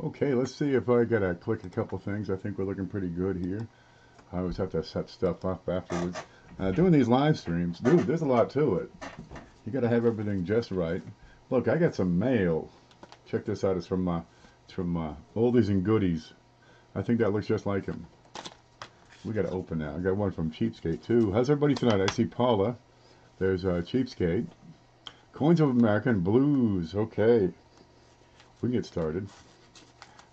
Okay, let's see if I gotta click a couple things. I think we're looking pretty good here. I always have to set stuff up afterwards. Doing these live streams, dude, there's a lot to it. You gotta have everything just right. Look, I got some mail. Check this out. It's from Oldies and Goodies. I think that looks just like him. We gotta open that. I got one from Cheapskate too. How's everybody tonight? I see Paula. There's Cheapskate. Coins of America and Blues. Okay, we can get started.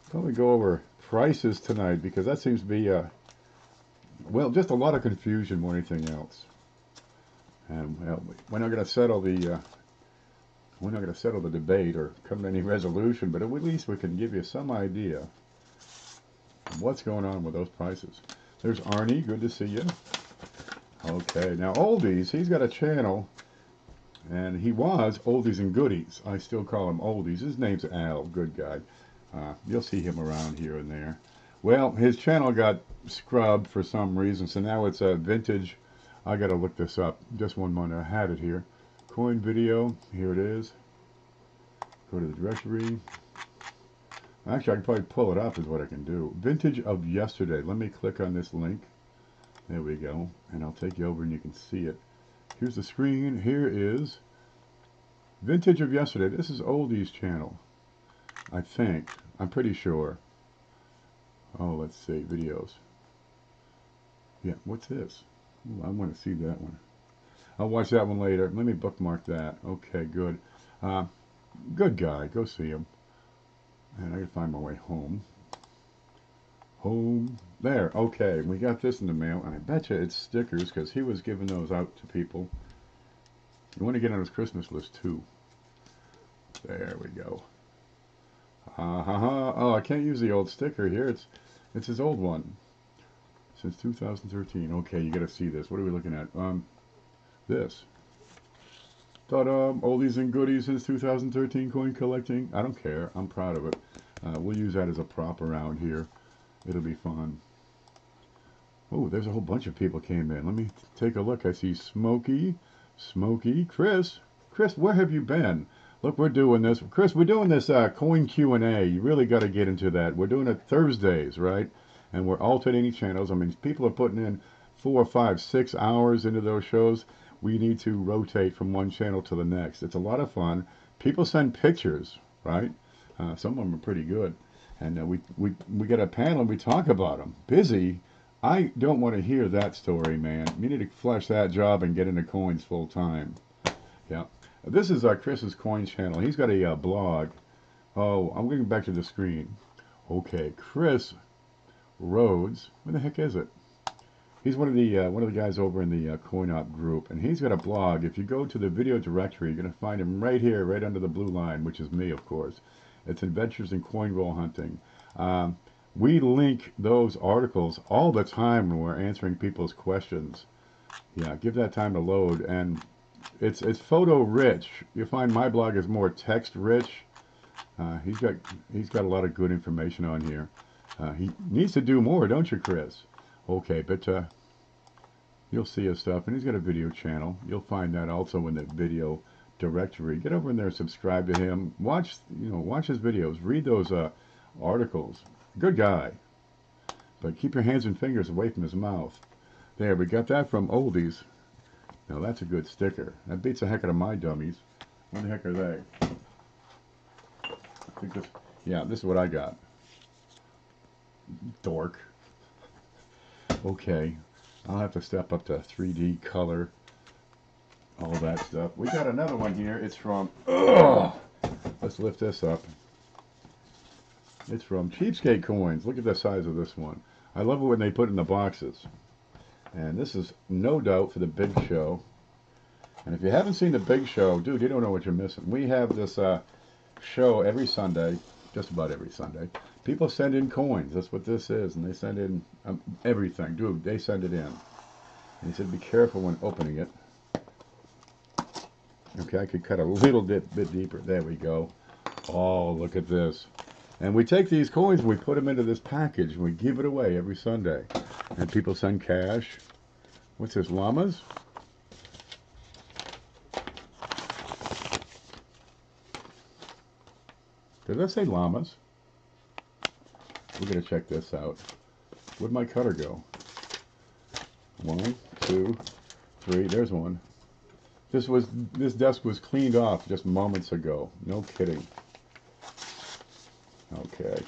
Probably go over prices tonight because that seems to be well, just a lot of confusion more than anything else. And well, we're not going to settle the debate or come to any resolution, but at least we can give you some idea of what's going on with those prices. There's Arnie. Good to see you. Okay, now Oldies, he's got a channel, and he was Oldies and Goodies. I still call him Oldies. His name's Al. Good guy. You'll see him around here and there. Well, his channel got scrubbed for some reason, so now it's a vintage. I gotta look this up. Just one moment. I had it here. Coin video. Here it is. Go to the directory. Actually, I can probably pull it up is what I can do. Vintage of yesterday. Let me click on this link. There we go. And I'll take you over and you can see it. Here's the screen. Here is Vintage of yesterday. This is Oldie's channel. I think. I'm pretty sure. Oh, let's see. Videos. Yeah, what's this? Ooh, I want to see that one. I'll watch that one later. Let me bookmark that. Okay, good. Good guy. Go see him. And I gotta find my way home. Home. There. Okay, we got this in the mail. And I bet you it's stickers because he was giving those out to people. You want to get on his Christmas list too. There we go. Oh, I can't use the old sticker here. It's his old one. Since 2013. Okay, you gotta see this. What are we looking at? This. Ta-da! Oldies and Goodies since 2013 coin collecting. I don't care. I'm proud of it. We'll use that as a prop around here. It'll be fun. Oh, there's a whole bunch of people came in. Let me take a look. I see Smokey, Chris. Chris, where have you been? Look, we're doing this. Chris, we're doing this coin Q&A. You really got to get into that. We're doing it Thursdays, right? And we're alternating channels. I mean, people are putting in 4, 5, 6 hours into those shows. We need to rotate from one channel to the next. It's a lot of fun. People send pictures, right? Some of them are pretty good. And we get a panel and we talk about them. Busy. I don't want to hear that story, man. You need to flesh that job and get into coins full time. Yeah. This is Chris's coin channel. He's got a blog. Oh, I'm going back to the screen. Okay, Chris Rhodes. Where the heck is it? He's one of the guys over in the CoinOp group, and he's got a blog. If you go to the video directory, you're going to find him right here, right under the blue line, which is me, of course. It's Adventures in Coin Roll Hunting. We link those articles all the time when we're answering people's questions. Yeah, give that time to load, and it's photo rich. You'll find my blog is more text rich. He's got a lot of good information on here. He needs to do more, don't you, Chris? Okay, but you'll see his stuff, and he's got a video channel. You'll find that also in the video directory. Get over in there, subscribe to him, watch his videos, read those articles. Good guy, but keep your hands and fingers away from his mouth. There, we got that from Oldies. Now that's a good sticker. That beats the heck out of my dummies. What the heck are they? I think this. Yeah, this is what I got. Dork. Okay, I'll have to step up to 3D color, all that stuff. We got another one here. It's from, let's lift this up. It's from Cheapskate Coins. Look at the size of this one. I love it when they put it in the boxes. And this is no doubt for the big show. And if you haven't seen the big show, dude, you don't know what you're missing. We have this show every Sunday, just about every Sunday. People send in coins. That's what this is. And they send in everything. Dude, they send it in. And he said, be careful when opening it. Okay, I could cut a little bit deeper. There we go. Oh, look at this. And we take these coins and we put them into this package and we give it away every Sunday. And people send cash. What's this, llamas? Did I say llamas? We're going to check this out. Where'd my cutter go? 1, 2, 3. There's one. This desk was cleaned off just moments ago. No kidding. Okay.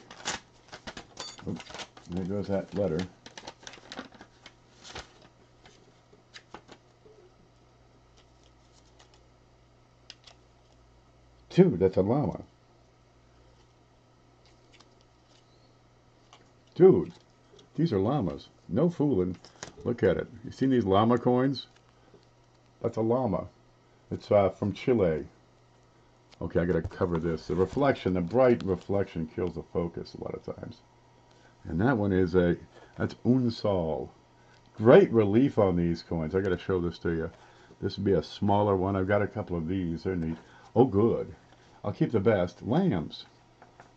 Oops, there goes that letter. Dude, that's a llama. Dude, these are llamas. No fooling. Look at it. You seen these llama coins? That's a llama. It's from Chile. Okay, I gotta cover this. The reflection, the bright reflection kills the focus a lot of times. And that one is that's un sol. Great relief on these coins. I gotta show this to you. This would be a smaller one. I've got a couple of these. They're neat. Oh, good. I'll keep the best. Lambs.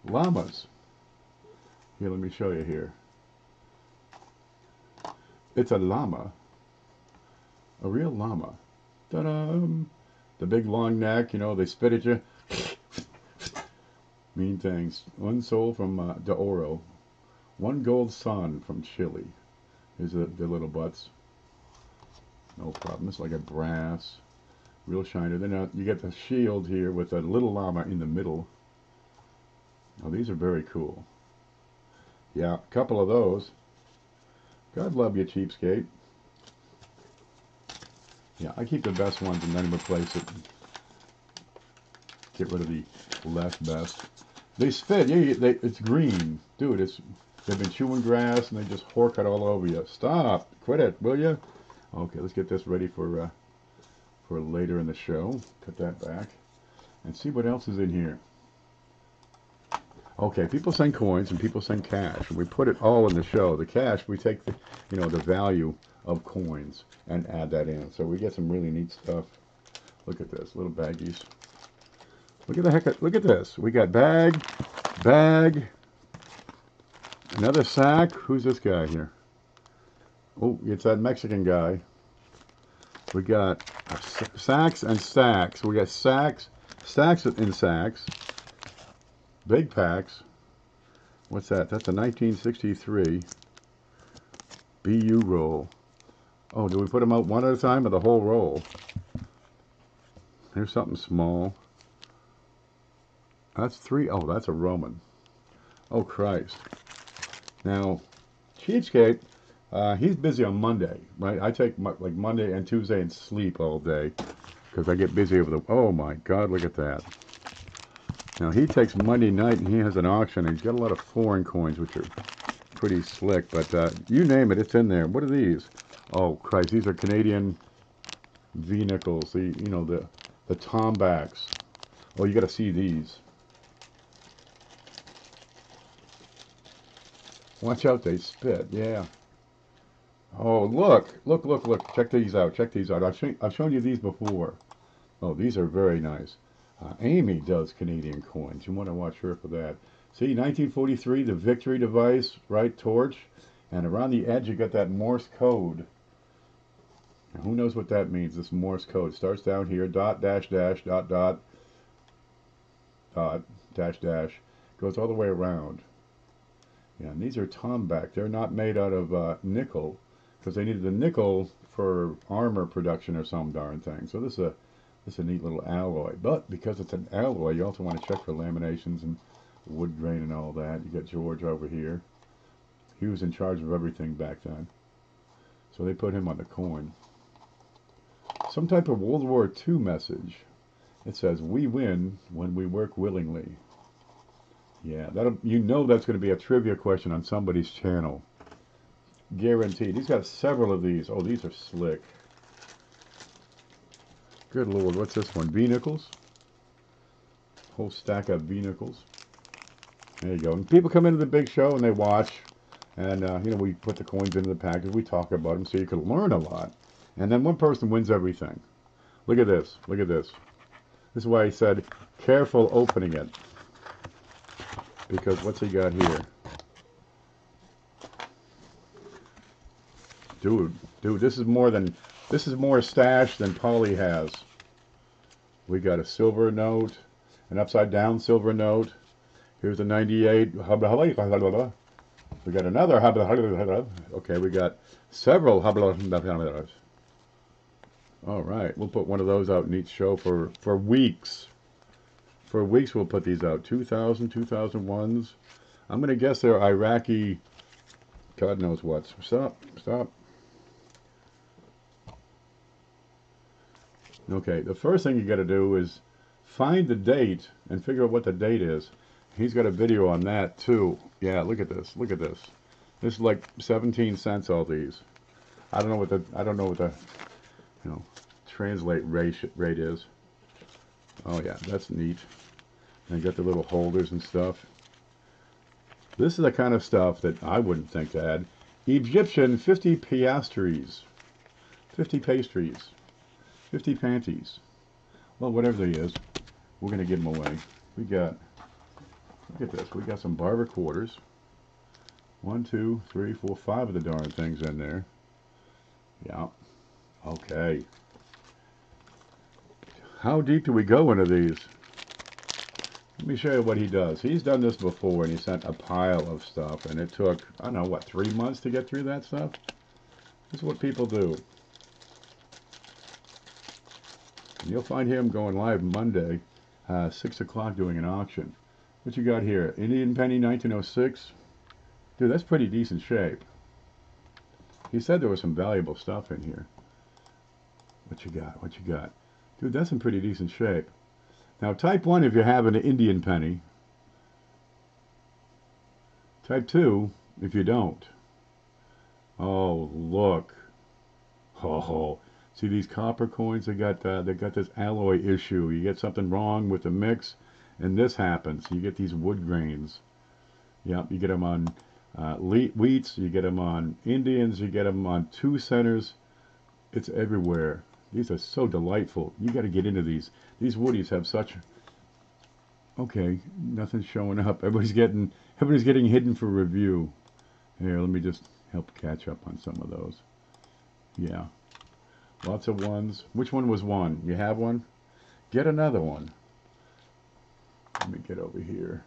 Llamas. Here, let me show you here. It's a llama. A real llama. Ta-da! The big long neck, you know, they spit at you. Mean things. One soul from De Oro. One gold sun from Chile. Here's the little butts. No problem. It's like a brass. Real shiner. Then you get the shield here with a little llama in the middle. Now these are very cool. Yeah, a couple of those. God love you, cheapskate. Yeah, I keep the best ones and then replace it. Get rid of the less best. They spit. Yeah, it's green. Dude, they've been chewing grass and they just hork it all over you. Stop. Quit it, will you? Okay, let's get this ready for later in the show. Put that back. And see what else is in here. Okay, people send coins and people send cash. We put it all in the show. The cash, we take the, the value of coins and add that in. So we get some really neat stuff. Look at this, little baggies. Look at this. We got bag, another sack. Who's this guy here? Oh, it's that Mexican guy. We got sacks and stacks. We got stacks and sacks. Big packs. What's that? That's a 1963 BU roll. Oh, do we put them out one at a time or the whole roll? Here's something small. That's 3. Oh, that's a Roman. Oh, Christ. Now, cheapskate, he's busy on Monday, right? I take like Monday and Tuesday and sleep all day because I get busy over the... Oh, my God, look at that. Now, he takes Monday night and he has an auction. And he's got a lot of foreign coins, which are pretty slick. But you name it, it's in there. What are these? Oh, Christ, these are Canadian V-nickels. The Tombacks. Oh, you got to see these. Watch out, they spit. Yeah. Oh, look. Check these out. I've shown you these before. Oh, these are very nice. Amy does Canadian coins. You want to watch her for that. See, 1943, the victory device, right, torch. And around the edge, you got that Morse code. Now, who knows what that means, this Morse code? Starts down here, dot, dash, dash, dot, dot, dot, dash, dash. Goes all the way around. Yeah, and these are Tomback. They're not made out of nickel, because they needed the nickel for armor production or some darn thing. So this is a neat little alloy. But because it's an alloy, you also want to check for laminations and wood grain and all that. You got George over here. He was in charge of everything back then. So they put him on the coin. Some type of World War II message. It says, "We win when we work willingly." Yeah, you know that's going to be a trivia question on somebody's channel. Guaranteed. He's got several of these. Oh, these are slick. Good Lord, what's this one? V-nickels? Whole stack of V-nickels. There you go. And people come into the big show and they watch. And, we put the coins into the package. We talk about them so you can learn a lot. And then one person wins everything. Look at this. Look at this. This is why I said, careful opening it. Because what's he got here? Dude, this is more stash than Polly has. We got a silver note, an upside down silver note. Here's a 98. We got another okay, we got several all right, we'll put one of those out in each show for weeks. For weeks we'll put these out. 2000, 2001s. I'm going to guess they're Iraqi, God knows what. Stop, stop. Okay, the first thing you got to do is find the date and figure out what the date is. He's got a video on that too. Yeah, look at this. Look at this. This is like 17 cents, all these. I don't know what the translate rate is. Oh yeah, that's neat. And you got the little holders and stuff. This is the kind of stuff that I wouldn't think to add. Egyptian 50 piastres. 50 pastries. 50 panties. Well, whatever they is, we're going to give them away. We got, look at this, we got some barber quarters. 1, 2, 3, 4, 5 of the darn things in there. Yeah. Okay. How deep do we go into these? Let me show you what he does. He's done this before, and he sent a pile of stuff, and it took, I don't know, what, 3 months to get through that stuff? This is what people do. And you'll find him going live Monday, 6 o'clock, doing an auction. What you got here? Indian penny, 1906. Dude, that's pretty decent shape. He said there was some valuable stuff in here. What you got? What you got? Dude, that's in pretty decent shape. Now, type 1 if you have an Indian penny. Type 2 if you don't. Oh, look. Oh, see these copper coins? They got this alloy issue. You get something wrong with the mix, and this happens. You get these wood grains. Yep, you get them on wheats. You get them on Indians. You get them on 2 centers. It's everywhere. These are so delightful. You got to get into these. These woodies have such. Okay, nothing's showing up. Everybody's getting hidden for review. Here, let me just help catch up on some of those. Yeah, lots of ones. Which one was one? You have one? Get another one. Let me get over here.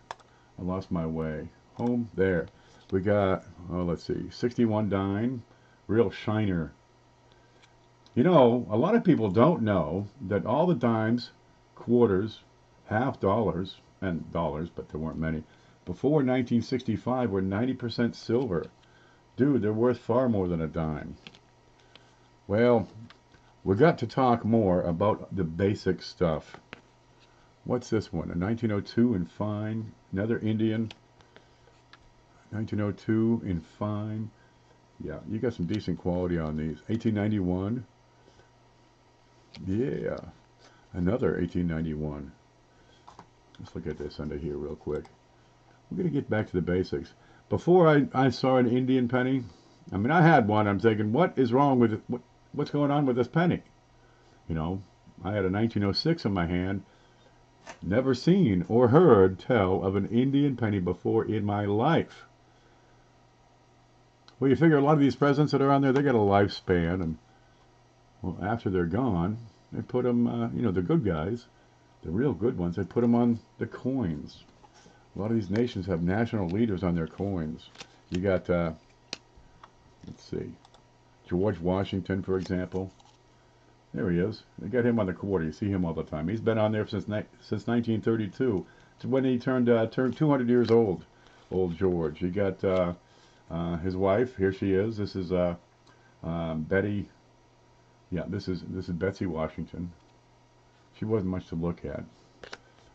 I lost my way. Home there. We got. Oh, let's see. 61 dime, real shiner. You know, a lot of people don't know that all the dimes, quarters, half dollars, and dollars, but there weren't many, before 1965 were 90% silver. Dude, they're worth far more than a dime. Well, we got to talk more about the basic stuff. What's this one? A 1902 in fine. Another Indian. 1902 in fine. Yeah, you got some decent quality on these. 1891. Yeah, another 1891. Let's look at this under here real quick. We're going to get back to the basics. Before I saw an Indian penny, I mean, I had one. I'm thinking, what is wrong with it? What's going on with this penny? You know, I had a 1906 in my hand. Never seen or heard tell of an Indian penny before in my life. Well, you figure a lot of these presents that are on there, they got a lifespan, and well, after they're gone, they put them, you know, the good guys, the real good ones, they put them on the coins. A lot of these nations have national leaders on their coins. You got, let's see, George Washington, for example. There he is. They got him on the quarter. You see him all the time. He's been on there since 1932. It's when he turned 200 years old. Old George. You got his wife. Here she is. This is Betty. Yeah, this is Betsy Washington. She wasn't much to look at.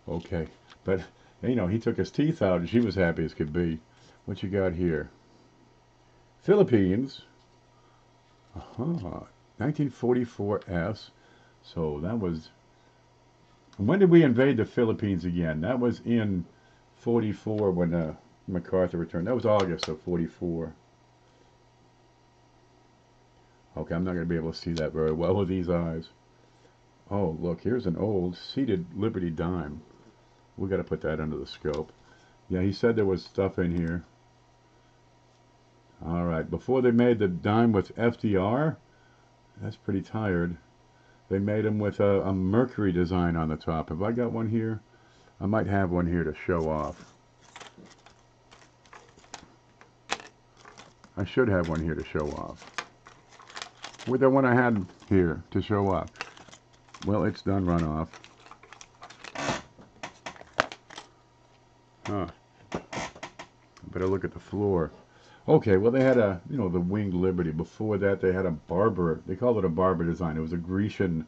Okay, but you know, he took his teeth out, and she was happy as could be. What you got here? Philippines. 1944 So that was. When did we invade the Philippines again? That was in 44 when MacArthur returned. That was August of 44. Okay, I'm not going to be able to see that very well with these eyes. Oh, look, here's an old seated Liberty dime. We got to put that under the scope. Yeah, he said there was stuff in here. All right, before they made the dime with FDR, that's pretty tired. They made them with a Mercury design on the top. Have I got one here? I might have one here to show off. I should have one here to show off. With the one I had here to show off. Well, it's done run off. Huh. Better look at the floor. Okay, well they had a, you know, the Winged Liberty. Before that they had a Barber. They called it a Barber design. It was a Grecian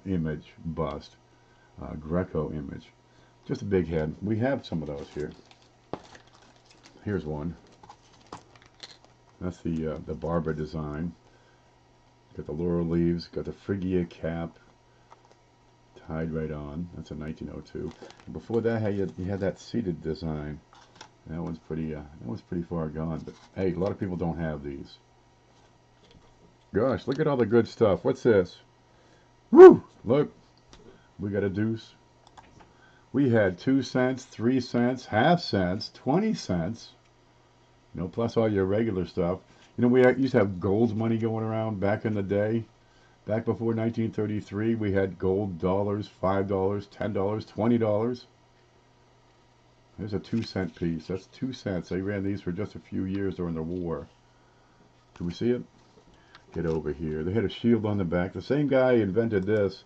image bust. Greco image. Just a big head. We have some of those here. Here's one. That's the Barber design. Got the laurel leaves. Got the Phrygia cap. Tied right on. That's a 1902. And before that, you had that seated design. That one's pretty far gone. But hey, a lot of people don't have these. Gosh, look at all the good stuff. What's this? Woo! Look, we got a deuce. We had 2 cents, 3 cents, half cents, 20 cents. You know, plus all your regular stuff. You know, we used to have gold money going around back in the day. Back before 1933, we had gold dollars, $5, $10, $20. There's a 2 cent piece. That's 2 cents. They ran these for just a few years during the war. Can we see it? Get over here. They had a shield on the back. The same guy invented this.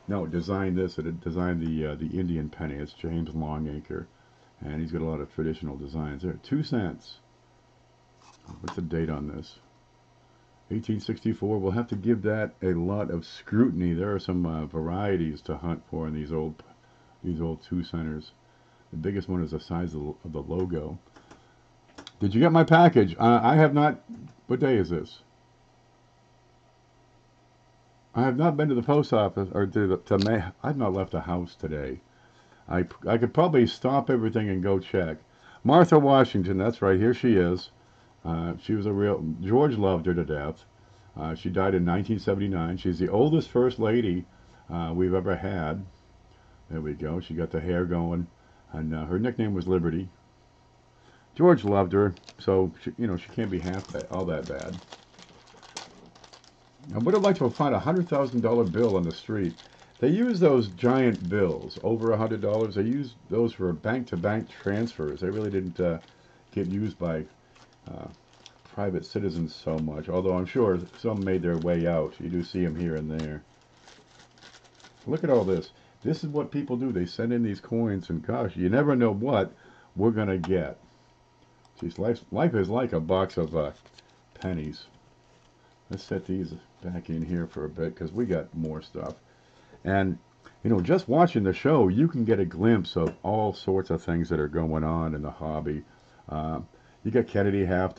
No, designed this. It designed the Indian penny. It's James Longacre, and he's got a lot of traditional designs there. 2 cents. What's the date on this? 1864. We'll have to give that a lot of scrutiny. There are some varieties to hunt for in these old 2 centers. The biggest one is the size of the logo. Did you get my package? I have not. What day is this? I have not been to the post office or to mail. I've not left the house today. I could probably stop everything and go check. Martha Washington. That's right. Here she is. She was a real. George loved her to death. She died in 1979. She's the oldest first lady we've ever had. There we go. She got the hair going. And her nickname was Liberty. George loved her, so she, you know, she can't be all that bad. I would have liked to find a $100,000 bill on the street. They use those giant bills, over $100. They use those for bank-to-bank transfers. They really didn't get used by private citizens so much, although I'm sure some made their way out. You do see them here and there. Look at all this. This is what people do. They send in these coins, and gosh, you never know what we're going to get. Geez, life is like a box of pennies. Let's set these back in here for a bit, because we got more stuff. And, you know, just watching the show, you can get a glimpse of all sorts of things that are going on in the hobby. You got Kennedy $half.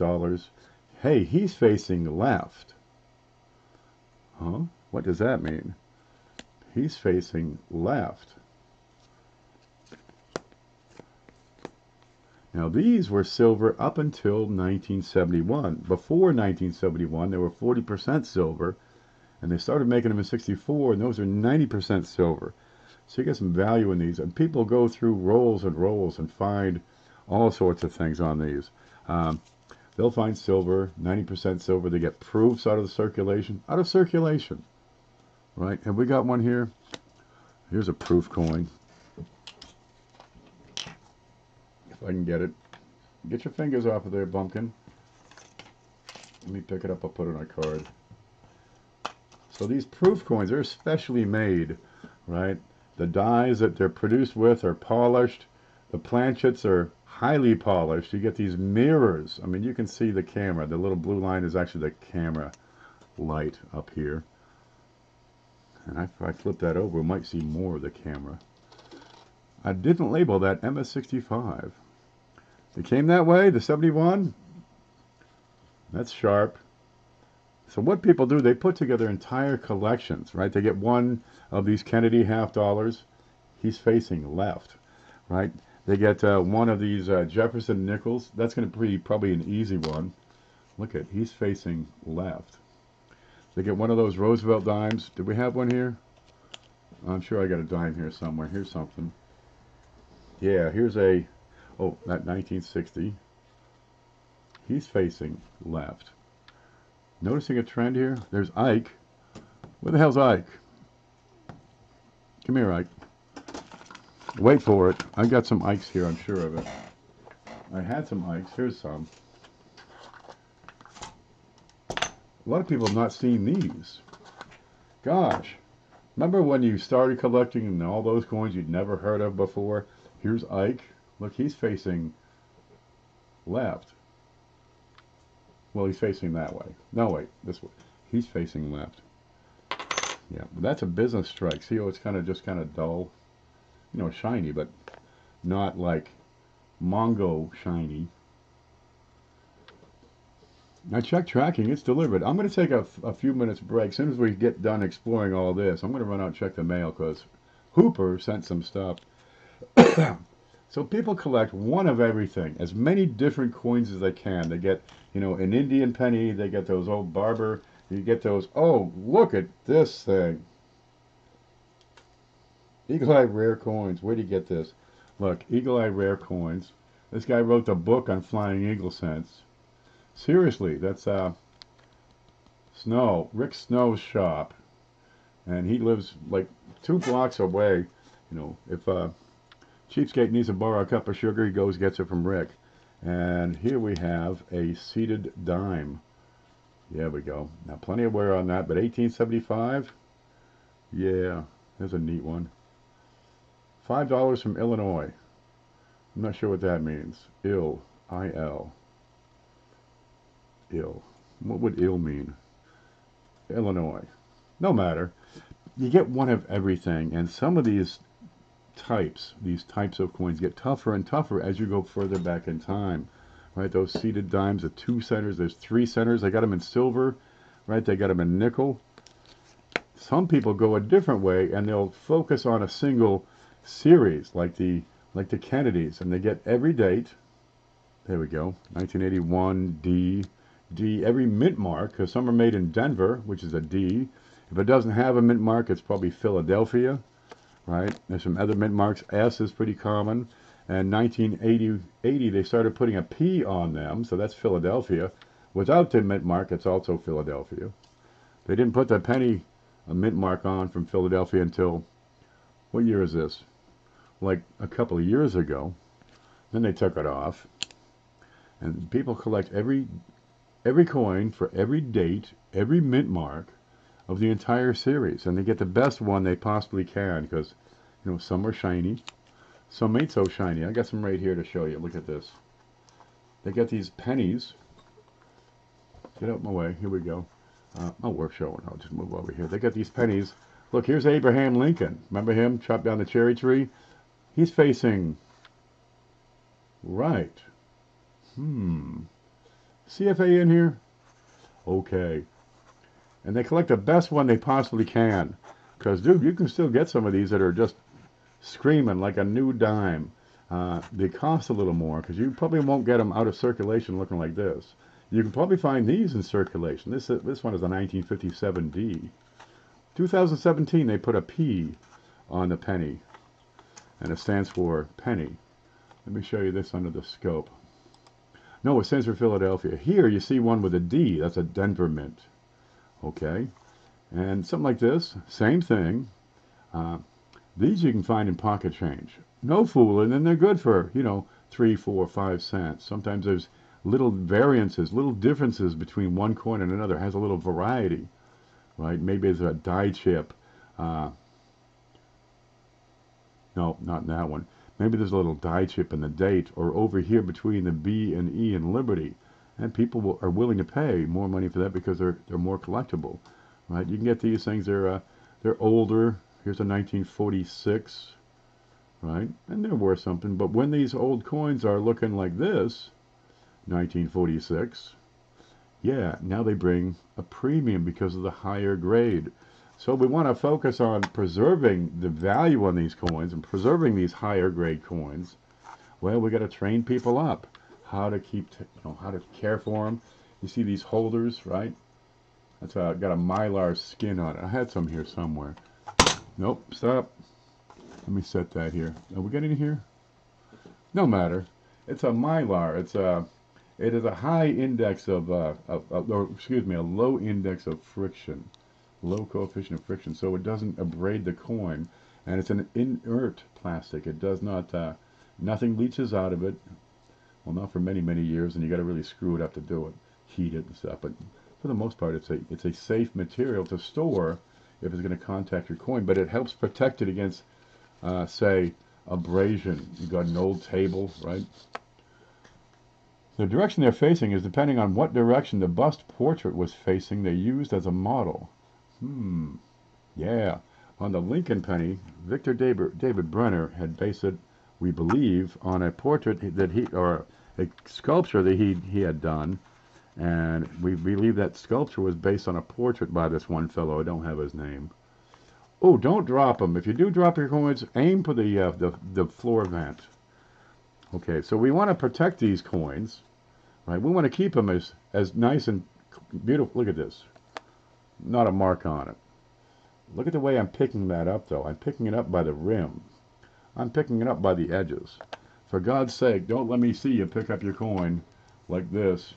Hey, he's facing left. Huh? What does that mean? He's facing left. Now these were silver up until 1971. Before 1971, they were 40% silver, and they started making them in '64, and those are 90% silver. So you get some value in these, and people go through rolls and rolls and find all sorts of things on these. They'll find silver, 90% silver. They get proofs out of circulation. Right, and we got one here. Here's a proof coin. If I can get it. Get your fingers off of there, bumpkin. Let me pick it up. I'll put it on a card. So these proof coins, they're specially made, right? The dies that they're produced with are polished. The planchets are highly polished. You get these mirrors. I mean, you can see the camera. The little blue line is actually the camera light up here. And if I flip that over, we might see more of the camera. I didn't label that MS65. It came that way, the 71. That's sharp. So what people do, they put together entire collections, right? They get one of these Kennedy $half. He's facing left, right? They get one of these Jefferson nickels. That's going to be probably an easy one. Look at, he's facing left. They get one of those Roosevelt dimes. Did we have one here? I'm sure I got a dime here somewhere. Here's something. Yeah, here's a, oh, that 1960. He's facing left. Noticing a trend here? There's Ike. Where the hell's Ike? Come here, Ike. Wait for it. I got some Ikes here, I'm sure of it. I had some Ikes. Here's some. A lot of people have not seen these. Gosh. Remember when you started collecting and all those coins you'd never heard of before? Here's Ike. Look, he's facing left. Well, he's facing that way. No, wait, this way. He's facing left. Yeah, but that's a business strike. See how it's just kind of dull? You know, shiny, but not like Mongo shiny. I checked tracking, it's delivered. I'm going to take a few minutes break. As soon as we get done exploring all this, I'm going to run out and check the mail because Hooper sent some stuff. So people collect one of everything, as many different coins as they can. They get, you know, an Indian penny, they get those old barber, you get those, oh, look at this thing. Eagle Eye Rare Coins, where do you get this? Look, Eagle Eye Rare Coins. This guy wrote the book on flying eagle cents. Seriously, that's Snow, Rick Snow's shop. And he lives like 2 blocks away. You know, if Cheapskate needs to borrow a cup of sugar, he goes gets it from Rick. And here we have a seated dime. There we go. Now plenty of wear on that, but 1875? Yeah, there's a neat one. $5 from Illinois. I'm not sure what that means. Ill. I-L. Ill. What would ill mean? Illinois. No matter. You get one of everything, and some of these types of coins get tougher and tougher as you go further back in time. Right, those seated dimes, the 2 centers, there's 3 centers. They got them in silver, right? They got them in nickel. Some people go a different way, and they'll focus on a single series, like the Kennedys, and they get every date. There we go, 1981 D, every mint mark, because some are made in Denver, which is a D. If it doesn't have a mint mark, it's probably Philadelphia, right? There's some other mint marks. S is pretty common. And 1980, they started putting a P on them, so that's Philadelphia. Without the mint mark, it's also Philadelphia. They didn't put the penny a mint mark on from Philadelphia until, what year is this? Like a couple of years ago. Then they took it off. And people collect every coin for every date, every mint mark of the entire series. And they get the best one they possibly can because, you know, some are shiny. Some ain't so shiny. I got some right here to show you. Look at this. They got these pennies. Get out my way. Here we go. Oh, we're showing. I'll just move over here. They got these pennies. Look, here's Abraham Lincoln. Remember him? Chopped down the cherry tree. He's facing right. CFA in here? Okay. And they collect the best one they possibly can. Because, dude, you can still get some of these that are just screaming like a new dime. They cost a little more because you probably won't get them out of circulation looking like this. You can probably find these in circulation. This one is a 1957 D. 2017 they put a P on the penny, and it stands for penny. Let me show you this under the scope. No, it stands for Philadelphia. Here you see one with a D. That's a Denver mint. Okay, and something like this, same thing. These you can find in pocket change. No fooling, and they're good for, you know, 3, 4, 5 cents. Sometimes there's little variances, little differences between one coin and another. It has a little variety, right? Maybe it's a die chip. No, not in that one. Maybe there's a little die chip in the date, or over here between the B and E in Liberty. And people are willing to pay more money for that because they're more collectible, right? You can get these things. They're older. Here's a 1946, right? And they're worth something. But when these old coins are looking like this, 1946, yeah, now they bring a premium because of the higher grade. So we want to focus on preserving the value on these coins and preserving these higher grade coins. Well, we got to train people up how to keep, how to care for them. You see these holders, right? That's got a mylar skin on it. I had some here somewhere. Nope, stop. Let me set that here. Are we getting here? No matter. It's a mylar. It is a high index of, a low index of friction, low coefficient of friction, so it doesn't abrade the coin, and it's an inert plastic. It does not, nothing leaches out of it. Well, not for many, many years, and you got to really screw it up to do it, heat it and stuff. But for the most part, it's a safe material to store if it's going to contact your coin, but it helps protect it against, say, abrasion. You've got an old table, right? The direction they're facing is depending on what direction the bust portrait was facing. They used as a model. Yeah. On the Lincoln penny, Victor David Brenner had based it, we believe, on a portrait that or a sculpture that he had done, and we believe that sculpture was based on a portrait by this one fellow. I don't have his name. Oh, don't drop them. If you do drop your coins, aim for the floor vent. Okay, so we want to protect these coins, right? We want to keep them as nice and beautiful. Look at this. Not a mark on it. Look at the way I'm picking that up, though. I'm picking it up by the rim. I'm picking it up by the edges. For God's sake, don't let me see you pick up your coin like this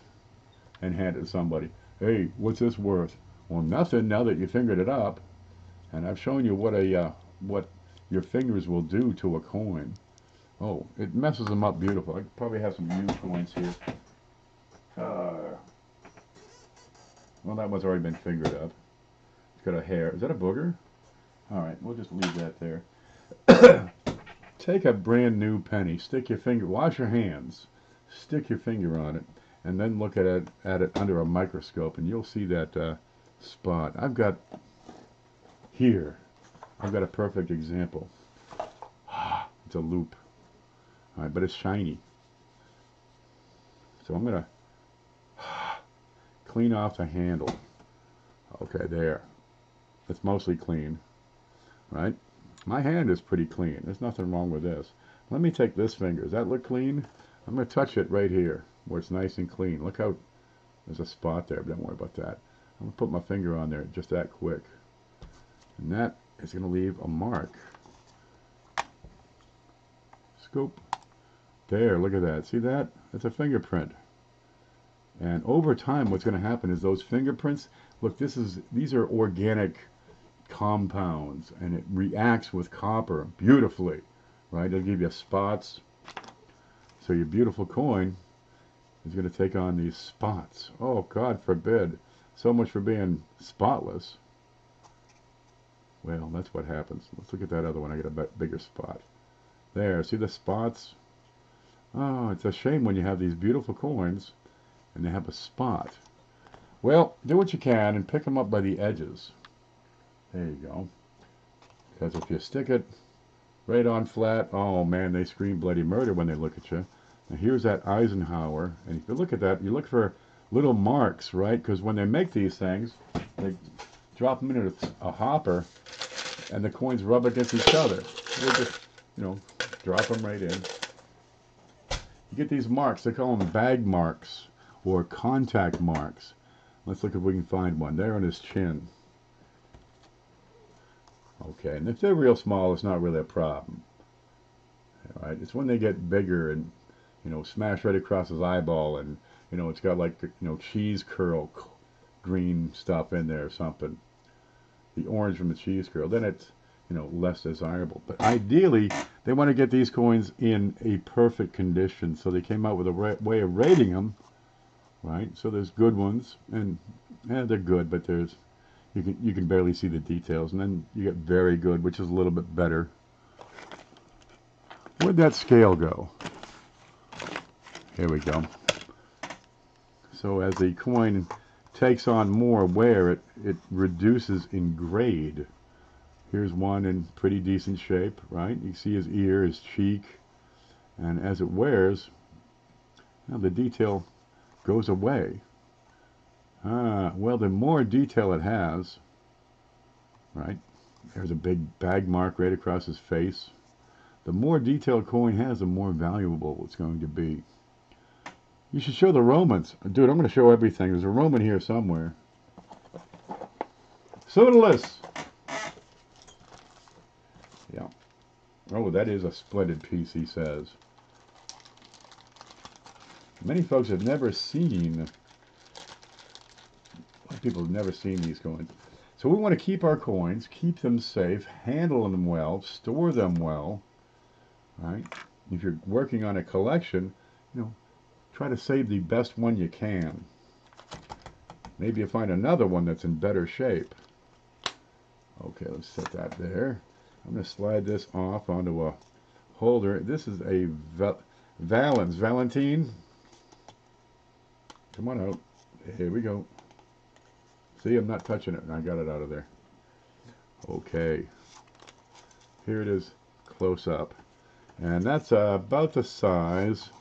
and hand it to somebody. Hey, what's this worth? Well, nothing now that you fingered it up. And I've shown you what your fingers will do to a coin. Oh, it messes them up beautiful. I probably have some used coins here. Well, that one's already been fingered up. It's got a hair. Is that a booger? All right, we'll just leave that there. Take a brand new penny, stick your finger, wash your hands, stick your finger on it, and then look at it under a microscope, and you'll see that spot. I've got a perfect example. It's a loop. All right, but it's shiny. So I'm going to clean off the handle. Okay, there. It's mostly clean, right? My hand is pretty clean. There's nothing wrong with this. Let me take this finger. Does that look clean? I'm going to touch it right here where it's nice and clean. Look how there's a spot there, but don't worry about that. I'm going to put my finger on there just that quick. And that is going to leave a mark. Scoop. There, look at that. See that? That's a fingerprint. And over time, what's going to happen is those fingerprints, look, these are organic compounds, and it reacts with copper beautifully, right? It'll give you spots. So your beautiful coin is going to take on these spots. Oh, God forbid. So much for being spotless. Well, that's what happens. Let's look at that other one. I get a bigger spot. There, see the spots? Oh, it's a shame when you have these beautiful coins and they have a spot. Well, do what you can and pick them up by the edges. There you go. Because if you stick it right on flat, oh man, they scream bloody murder when they look at you. Now here's that Eisenhower, and if you look at that, you look for little marks, right? Because when they make these things, they drop them into a hopper, and the coins rub against each other. They just, drop them right in. You get these marks. They call them bag marks or contact marks. Let's look if we can find one. There on his chin. Okay, and if they're real small, it's not really a problem. All right, it's when they get bigger and, smash right across his eyeball, and, it's got like, cheese curl green stuff in there or something. The orange from the cheese curl. Then it's, less desirable. But ideally, they want to get these coins in a perfect condition. So they came out with a way of rating them, right? So there's good ones, and they're good, but there's you can barely see the details, and then you get very good, which is a little bit better. Where'd that scale go? Here we go. So as the coin takes on more wear, it reduces in grade. Here's one in pretty decent shape, right? You see his ear, his cheek, and as it wears, the detail goes away. Well, the more detail it has, right? There's a big bag mark right across his face. The more detail a coin has, the more valuable it's going to be. You should show the Romans. Dude, I'm going to show everything. There's a Roman here somewhere. Pseudolus! Yeah. Oh, that is a splendid piece, he says. Many folks have never seen, a lot of people have never seen these coins. So we want to keep our coins, keep them safe, handle them well, store them well, right? If you're working on a collection, try to save the best one you can. maybe you'll find another one that's in better shape. Okay, let's set that there. I'm going to slide this off onto a holder. This is a Valentine. Come on out. Here we go. See, I'm not touching it. I got it out of there. Okay. Here it is close up. And that's about the size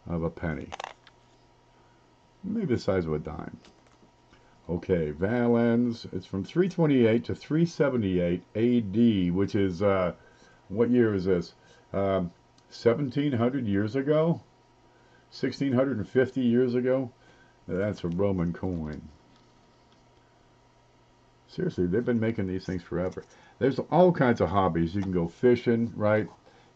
of a penny. Maybe the size of a dime. Okay, Valens. It's from 328 to 378 AD, which is, what year is this? 1700 years ago? 1650 years ago? That's a Roman coin. Seriously, they've been making these things forever. There's all kinds of hobbies. You can go fishing, right?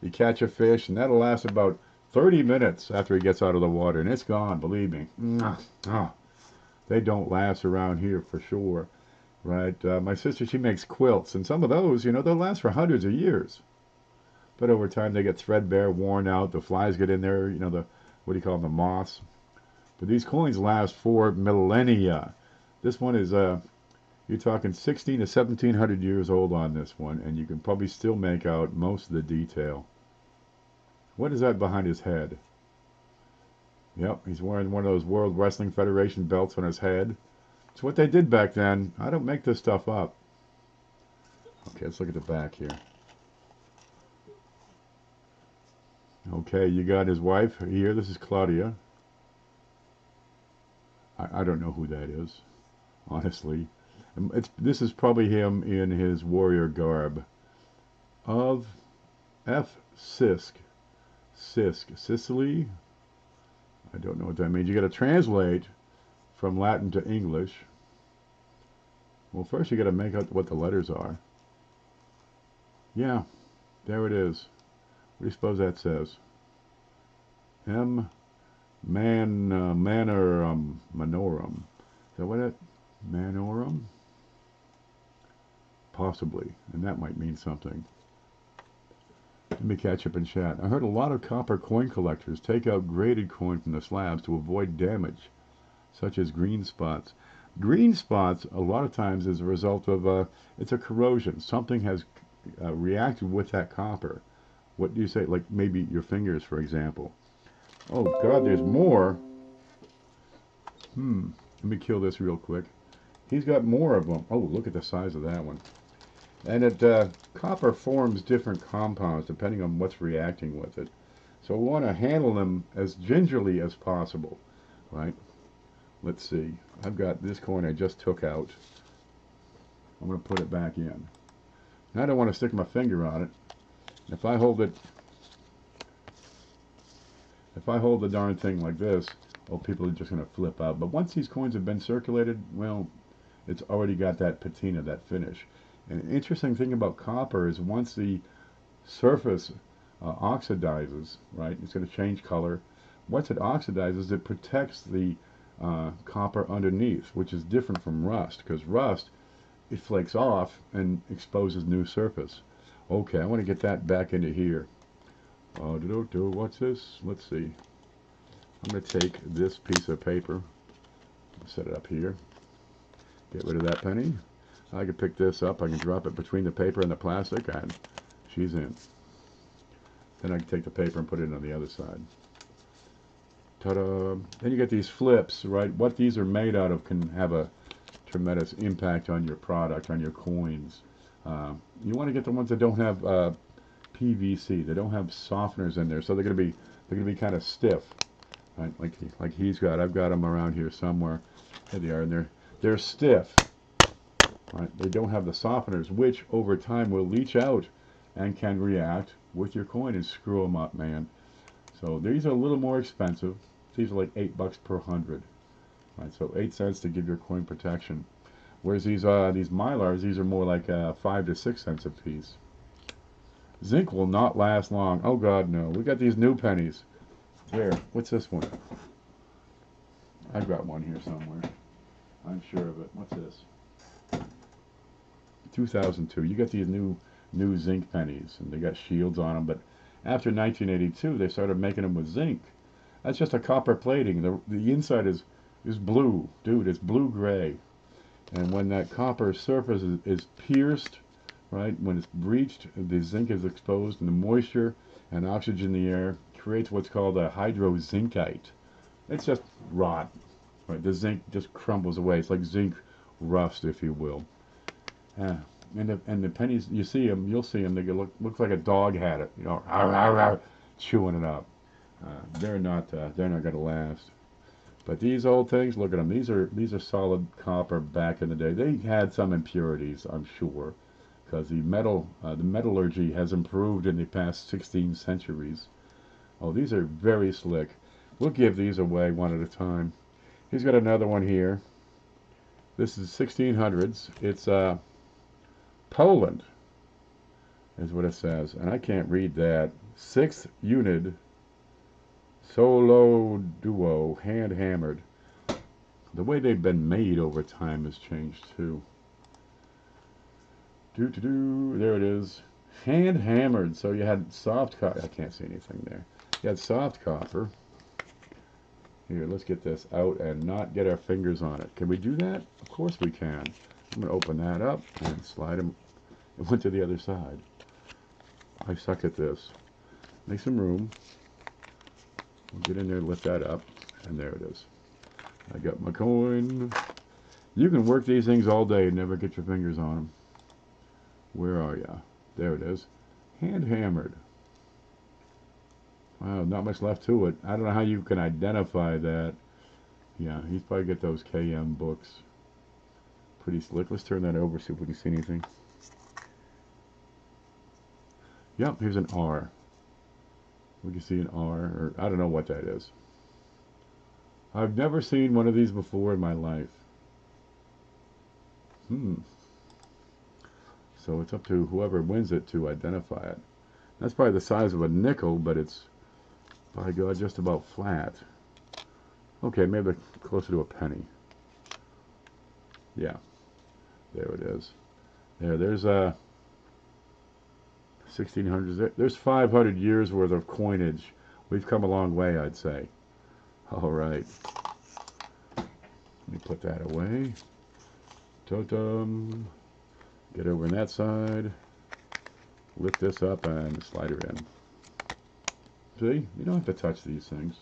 You catch a fish, and that'll last about 30 minutes after it gets out of the water, and it's gone, believe me. They don't last around here for sure, right? My sister, she makes quilts, and some of those, you know, they'll last for hundreds of years. But over time, they get threadbare, worn out. The flies get in there, you know, what do you call them, the moths. But these coins last for millennia. This one is, you're talking 16 to 1700 years old on this one, and you can probably still make out most of the detail. What is that behind his head? Yep, he's wearing one of those World Wrestling Federation belts on his head. It's what they did back then. I don't make this stuff up. Okay, let's look at the back here. Okay, you got his wife here. This is Claudia. I don't know who that is, honestly. This is probably him in his warrior garb. Of F. Sisk. Sicily? I don't know what that means. You got to translate from Latin to English. Well, first you got to make out what the letters are. Yeah, there it is. What do you suppose that says? M. Manorum. Is that what it? Manorum? Possibly, and that might mean something. Let me catch up in chat. I heard a lot of copper coin collectors take out graded coin from the slabs to avoid damage, such as green spots. Green spots, a lot of times, is a result of, it's a corrosion. Something has reacted with that copper. What do you say? Like maybe your fingers, for example. Oh, God, there's more. Let me kill this real quick. He's got more of them. Oh, look at the size of that one. And copper forms different compounds depending on what's reacting with it. So we want to handle them as gingerly as possible, right? Let's see. I've got this coin I just took out. I'm going to put it back in. Now I don't want to stick my finger on it. If I hold the darn thing like this, oh, people are just going to flip out. But once these coins have been circulated, well, it's already got that patina, that finish. And an interesting thing about copper is once the surface oxidizes, right, it's going to change color. Once it oxidizes, it protects the copper underneath, which is different from rust, because rust, it flakes off and exposes new surface. Okay, I want to get that back into here. What's this? Let's see. I'm going to take this piece of paper, set it up here, get rid of that penny. I can pick this up, I can drop it between the paper and the plastic, and she's in. Then I can take the paper and put it on the other side. Ta-da! Then you get these flips, right? What these are made out of can have a tremendous impact on your product, on your coins. You want to get the ones that don't have PVC. They don't have softeners in there, so they're going to be kind of stiff, right? Like he's got. I've got them around here somewhere. There they are, and they're stiff. Right? They don't have the softeners, which over time will leach out and can react with your coin and screw them up, man. So these are a little more expensive. These are like $8 per 100. Right? So 8 cents to give your coin protection. Whereas these Mylars, these are more like 5 to 6 cents a piece. Zinc will not last long. Oh God, no. We got these new pennies. Where? What's this one? I've got one here somewhere. I'm sure of it. What's this? 2002. You got these new zinc pennies, and they got shields on them. But after 1982, they started making them with zinc. That's just a copper plating. The inside is is blue. Dude, it's blue-gray. And when that copper surface is pierced, right, when it's breached, the zinc is exposed, and the moisture and oxygen in the air creates what's called a hydrozincite. It's just rot. Right, the zinc just crumbles away. It's like zinc rust, if you will. And the pennies, you see them, you'll see them. They look like a dog had it, you know, chewing it up. They're not going to last. But these old things, look at them. These are solid copper back in the day. They had some impurities, I'm sure, because the metallurgy has improved in the past 16 centuries. Oh, these are very slick. We'll give these away one at a time. He's got another one here. This is 1600s. It's Poland, is what it says, and I can't read that. 6th unit, solo duo, hand hammered. The way they've been made over time has changed too. There it is, hand hammered. So you had soft copper. I can't see anything there. You had soft copper. Here, let's get this out and not get our fingers on it. Can we do that? Of course we can. I'm going to open that up and slide them. It went to the other side. I suck at this. Make some room. We'll get in there, lift that up, and there it is. I got my coin. You can work these things all day and never get your fingers on them. Where are ya? There it is. Hand hammered. Wow, not much left to it. I don't know how you can identify that. Yeah, he's probably got those KM books. Pretty slick. Let's turn that over, see if we can see anything. Yep, here's an R. We can see an R, or I don't know what that is. I've never seen one of these before in my life. So it's up to whoever wins it to identify it. That's probably the size of a nickel, but it's, by God, just about flat. Okay, maybe closer to a penny. Yeah, there it is. There's 1600s. There's 500 years worth of coinage. We've come a long way, I'd say. All right. Let me put that away. Totem. Get over on that side. Lift this up and slide her in. See? You don't have to touch these things.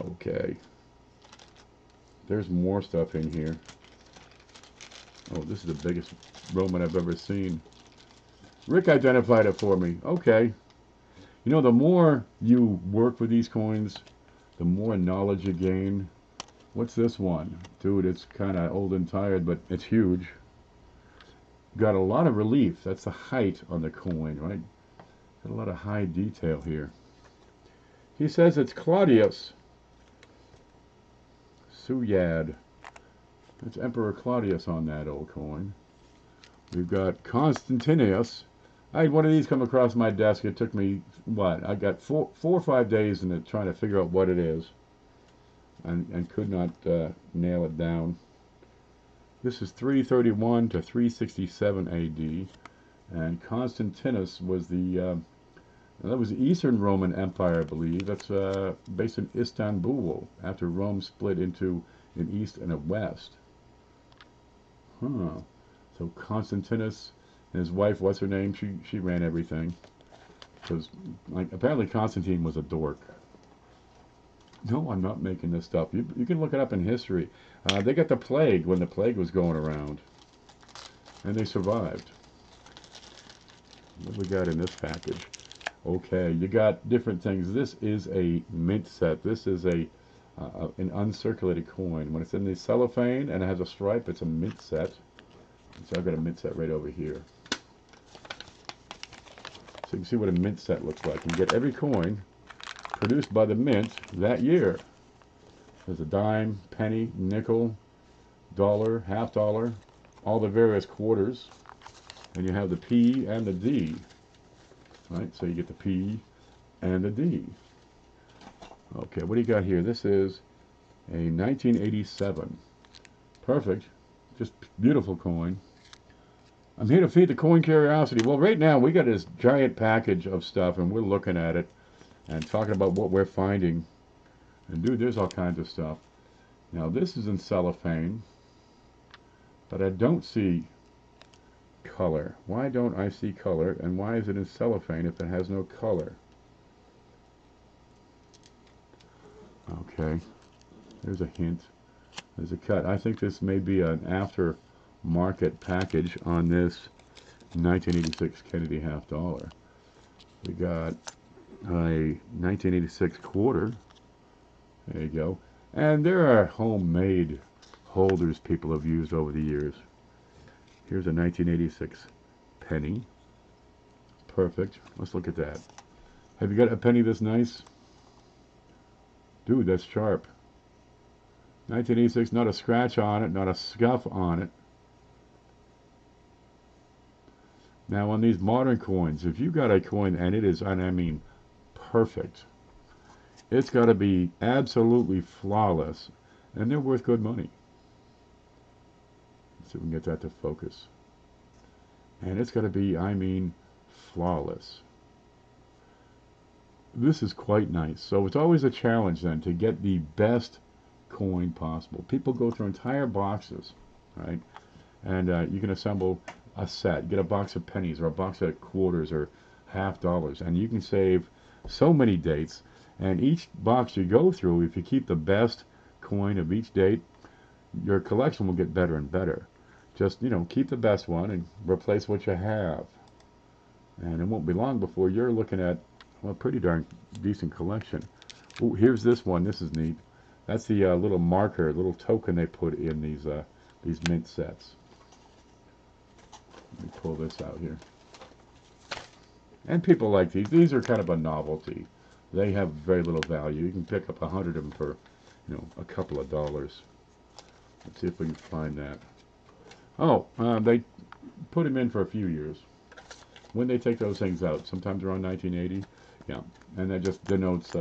Okay. There's more stuff in here. Oh, this is the biggest Roman I've ever seen. Rick identified it for me. Okay. You know, the more you work with these coins, the more knowledge you gain. What's this one? Dude, it's kind of old and tired, but it's huge. Got a lot of relief. That's the height on the coin, right? Got a lot of high detail here. He says it's Claudius. Suyad. That's Emperor Claudius on that old coin. We've got Constantinus. I had one of these come across my desk. It took me, what? I got four or 5 days in it trying to figure out what it is. And could not nail it down. This is 331 to 367 AD, and Constantinus was that was the Eastern Roman Empire, I believe. That's based in Istanbul after Rome split into an east and a west. Huh. So Constantinus and his wife, what's her name? She ran everything. Because apparently Constantine was a dork. No, I'm not making this stuff. You can look it up in history. They got the plague when the plague was going around. And they survived. What do we got in this package? Okay, you got different things. This is a mint set. This is an uncirculated coin. When it's in the cellophane and it has a stripe, it's a mint set. So I've got a mint set right over here. So you can see what a mint set looks like. You get every coin produced by the mint that year. There's a dime, penny, nickel, dollar, half dollar, all the various quarters, and you have the P and the D, right? So you get the P and the D. Okay, what do you got here? This is a 1987. Perfect. Just beautiful coin. I'm here to feed the coin curiosity. Well, right now we got this giant package of stuff, and we're looking at it and talking about what we're finding. And dude, there's all kinds of stuff. Now this is in cellophane, but I don't see color. Why don't I see color, and why is it in cellophane if it has no color? Okay, there's a hint. There's a cut. I think this may be an after-market package on this 1986 Kennedy half dollar. We got a 1986 quarter. There you go. And there are homemade holders people have used over the years. Here's a 1986 penny. Perfect. Let's look at that. Have you got a penny this nice? Dude, that's sharp. 1986, not a scratch on it, not a scuff on it. Now on these modern coins, if you got a coin and it is, and I mean perfect, it's got to be absolutely flawless, and they're worth good money. Let's see if we can get that to focus. And it's got to be, I mean, flawless. This is quite nice. So it's always a challenge then to get the best coin possible. People go through entire boxes, right? And you can assemble a set. Get a box of pennies or a box of quarters or half dollars, and you can save so many dates. And each box you go through, if you keep the best coin of each date, your collection will get better and better. Just, you know, keep the best one and replace what you have. And it won't be long before you're looking at, well, a pretty darn decent collection. Ooh, here's this one. This is neat. That's the little marker, little token they put in these mint sets. Let me pull this out here. And people like these. These are kind of a novelty. They have very little value. You can pick up 100 of them for, you know, a couple of dollars. Let's see if we can find that. Oh, they put them in for a few years. When they take those things out, sometimes around 1980, yeah, and that just denotes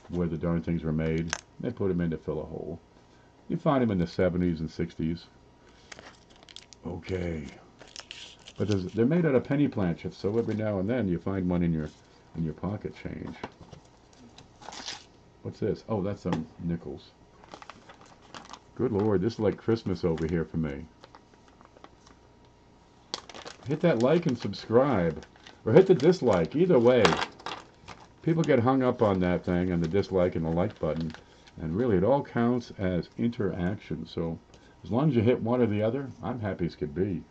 where the darn things were made. They put them in to fill a hole. You find them in the 70s and 60s. Okay, but they're made out of penny planchets, so every now and then you find one in your pocket change. What's this? Oh, that's some nickels. Good Lord, this is like Christmas over here for me. Hit that like and subscribe, or hit the dislike. Either way, people get hung up on that thing and the dislike and the like button, and really it all counts as interaction. So as long as you hit one or the other, I'm happy as could be.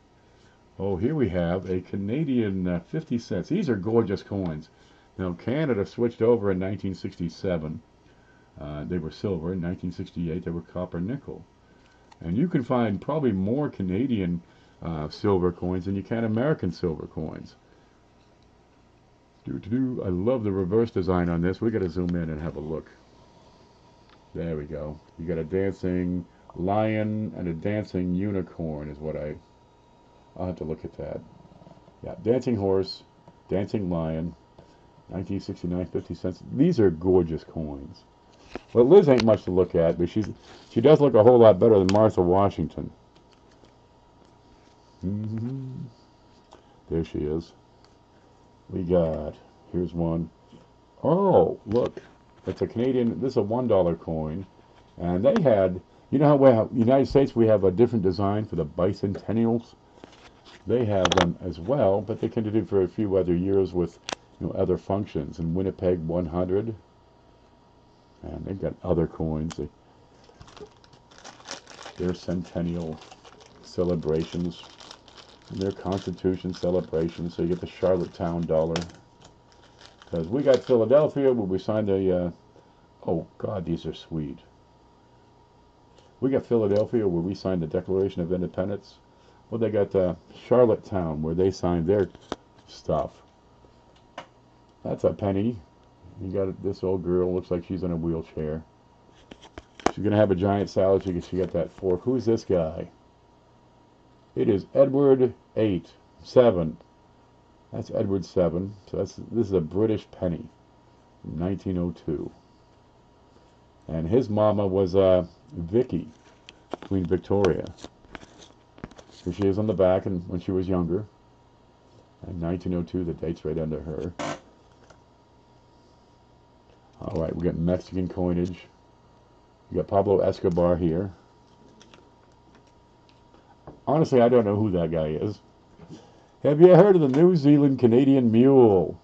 Oh, here we have a Canadian 50 cents. These are gorgeous coins. Now Canada switched over in 1967. They were silver. In 1968 they were copper nickel. And you can find probably more Canadian silver coins than you can American silver coins. I love the reverse design on this. We got to zoom in and have a look. There we go. You got a dancing lion and a dancing unicorn is what I'll have to look at that. Yeah, dancing horse, dancing lion, 1969, 50 cents. These are gorgeous coins. Well, Liz ain't much to look at, but she does look a whole lot better than Martha Washington. There she is. We got, here's one. Oh, look, it's a Canadian, this is a $1 coin, and they had, you know how we have, United States, we have a different design for the bicentennials. They have them as well, but they can do it for a few other years with, you know, other functions. And Winnipeg 100, and they've got other coins. Their centennial celebrations, and their Constitution celebrations. So you get the Charlottetown dollar. Because we got Philadelphia where we signed a, oh God, these are sweet. We got Philadelphia where we signed the Declaration of Independence. Well, they got Charlottetown where they signed their stuff. That's a penny. You got this old girl, looks like she's in a wheelchair. She's going to have a giant salad. She got that fork. Who's this guy? It is Edward 7. That's Edward 7. So this is a British penny from 1902. And his mama was Vicky, Queen Victoria. Here she is on the back, and when she was younger. And 1902, the date's right under her. All right, we got Mexican coinage. You got Pablo Escobar here. Honestly, I don't know who that guy is. Have you heard of the New Zealand Canadian mule?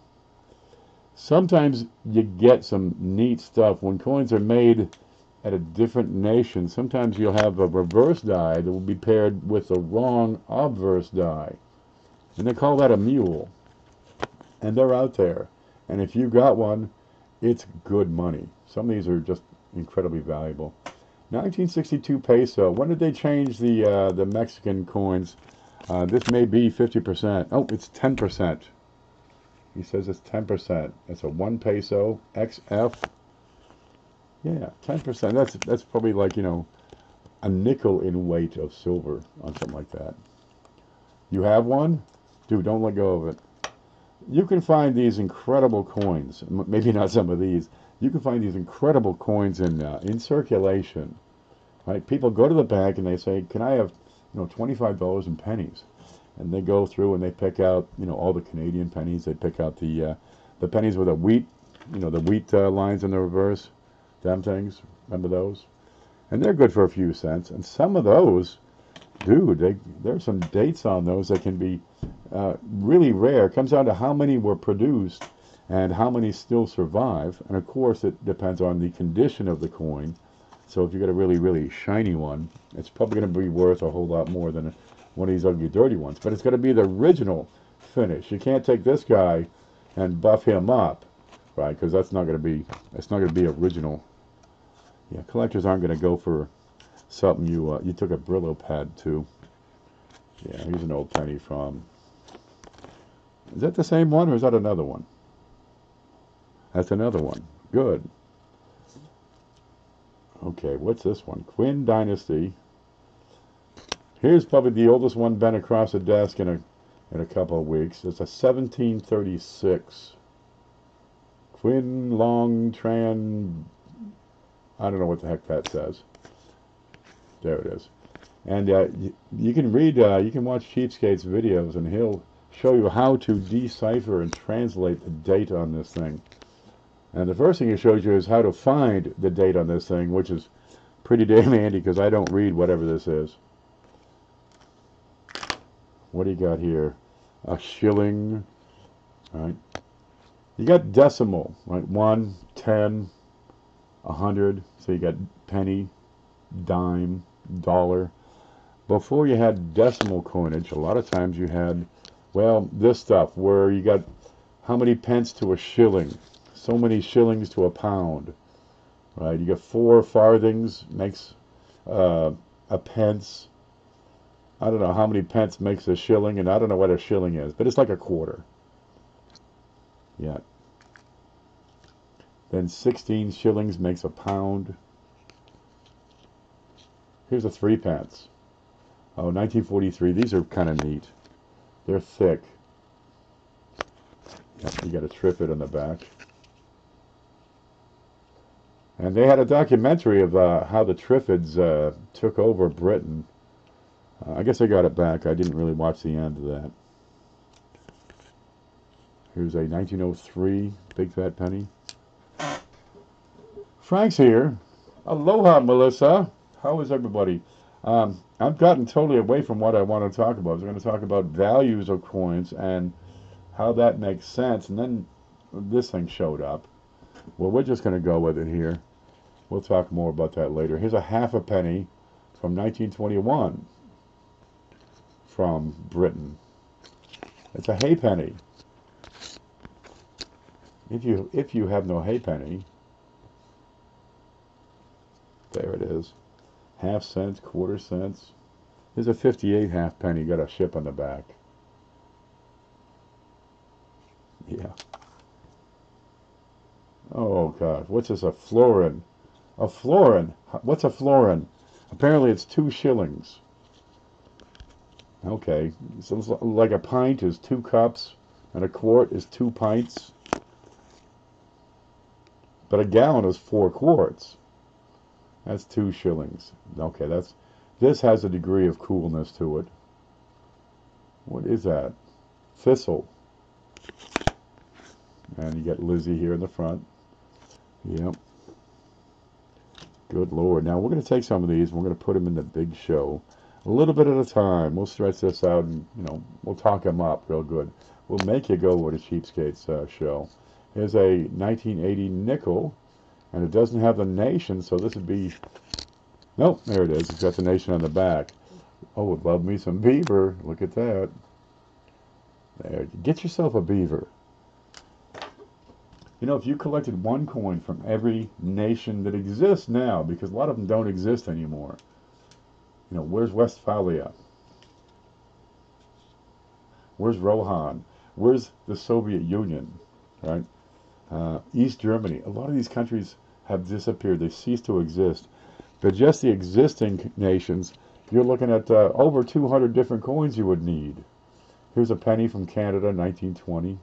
Sometimes you get some neat stuff when coins are made at a different nation. Sometimes you'll have a reverse die that will be paired with the wrong obverse die. And they call that a mule. And they're out there. And if you got one, it's good money. Some of these are just incredibly valuable. 1962 peso. When did they change the Mexican coins? This may be 50%. Oh, it's 10%. He says it's 10%. It's a 1 peso XF. Yeah, 10%. That's probably like, you know, a nickel in weight of silver on something like that. You have one? Dude, don't let go of it. You can find these incredible coins. Maybe not some of these. You can find these incredible coins in circulation. Right? People go to the bank and they say, "Can I have, you know, $25 in pennies?" And they go through and they pick out, you know, all the Canadian pennies. They pick out the pennies with the wheat, you know, the wheat lines in the reverse. Them things. Remember those? And they're good for a few cents. And some of those, dude, there's some dates on those that can be really rare. It comes down to how many were produced and how many still survive. And of course, it depends on the condition of the coin. So if you get a really, really shiny one, it's probably going to be worth a whole lot more than one of these ugly, dirty ones. But it's got to be the original finish. You can't take this guy and buff him up, right? Because that's not going to be original. Yeah, collectors aren't going to go for something you took a Brillo pad to. Yeah, here's an old penny from. Is that the same one or is that another one? That's another one. Good. Okay, what's this one? Qin Dynasty. Here's probably the oldest one been across the desk in a couple of weeks. It's a 1736. Qin Long Tran. I don't know what the heck that says. There it is. And you can read, you can watch Cheapskate's videos, and he'll show you how to decipher and translate the date on this thing. And the first thing he shows you is how to find the date on this thing, which is pretty damn handy because I don't read whatever this is. What do you got here? A shilling, right? You got decimal, right? 1, 10, 100. So you got penny, dime, dollar. Before you had decimal coinage, a lot of times you had, well, this stuff where you got how many pence to a shilling, so many shillings to a pound, right? You got 4 farthings makes a pence. I don't know how many pence makes a shilling, and I don't know what a shilling is, but it's like a quarter. Yeah. Then 16 shillings makes a pound. Here's a 3 pence. Oh, 1943. These are kind of neat. They're thick. Yep, you got a triffid on the back. And they had a documentary of how the triffids took over Britain. I guess I got it back. I didn't really watch the end of that. Here's a 1903 big fat penny. Frank's here. Aloha, Melissa. How is everybody? I've gotten totally away from what I want to talk about. I was going to talk about values of coins and how that makes sense. And then this thing showed up. Well, we're just going to go with it here. We'll talk more about that later. Here's a half a penny from 1921 from Britain. It's a halfpenny. If you have no halfpenny, there it is. Half cents, quarter cents. There's a 58 halfpenny. Got a ship on the back. Yeah. Oh gosh, what's this? A florin? A florin? What's a florin? Apparently it's 2 shillings. Okay, so it's like a pint is 2 cups, and a quart is 2 pints. But a gallon is 4 quarts. That's 2 shillings. Okay, this has a degree of coolness to it. What is that? Thistle. And you get Lizzie here in the front. Yep. Good Lord. Now we're going to take some of these. We're going to put them in the big show. A little bit at a time. We'll stretch this out and, we'll talk them up real good. We'll make you go with a cheapskates show. Here's a 1980 nickel, and it doesn't have the nation, so this would be... Nope, there it is. It's got the nation on the back. Oh, would love me some beaver. Look at that. There. Get yourself a beaver. If you collected one coin from every nation that exists now, because a lot of them don't exist anymore. Where's Westphalia? Where's Rohan? Where's the Soviet Union? Right? East Germany. A lot of these countries have disappeared. They ceased to exist. But just the existing nations, you're looking at over 200 different coins you would need. Here's a penny from Canada, 1920.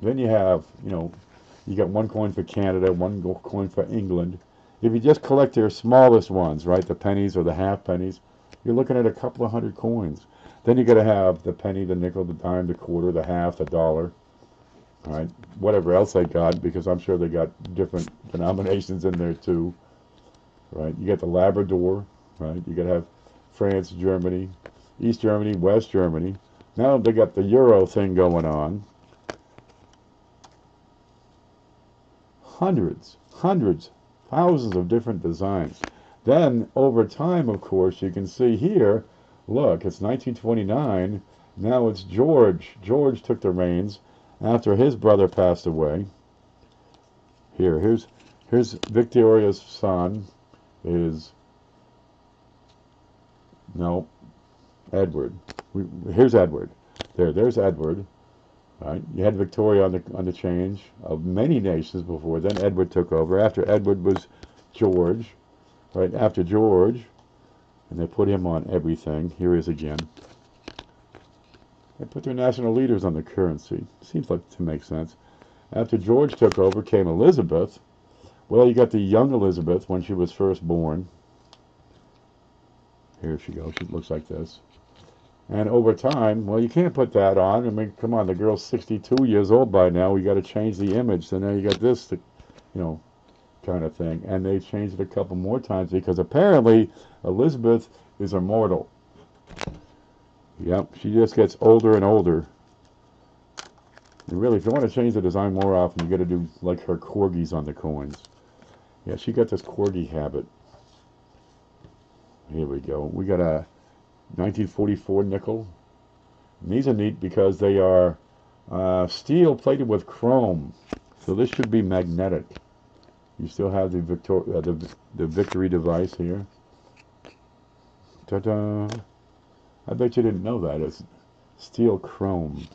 Then you have, you got one coin for Canada, one coin for England. If you just collect their smallest ones, right, the pennies or the half pennies, you're looking at a couple of hundred coins. Then you got to have the penny, the nickel, the dime, the quarter, the half, the dollar, right? Whatever else they got, because I'm sure they got different denominations in there too, right? You got the Labrador, right? You got to have France, Germany, East Germany, West Germany. Now they got the Euro thing going on. Hundreds, thousands of different designs. Then, over time, of course, you can see here, look, it's 1929. Now it's George. George took the reins after his brother passed away. Here's Victoria's son. Edward. Here's Edward. There's Edward. Right? You had Victoria on the change of many nations before. Then Edward took over. After Edward was George. Right? After George, and they put him on everything. Here he is again. They put their national leaders on the currency. Seems like to make sense. After George took over, came Elizabeth. Well, you got the young Elizabeth when she was first born. Here she goes. She looks like this. And over time, well, you can't put that on. I mean, come on, the girl's 62 years old by now. We got to change the image. So now you got this, kind of thing. And they changed it a couple more times because apparently Elizabeth is immortal. Yep, she just gets older and older. And really, if you want to change the design more often, you got to do like her corgis on the coins. Yeah, she got this corgi habit. Here we go. We got a 1944 nickel. And these are neat because they are steel plated with chrome. So this should be magnetic. You still have the victory device here. Ta-da! I bet you didn't know that. It's steel chrome.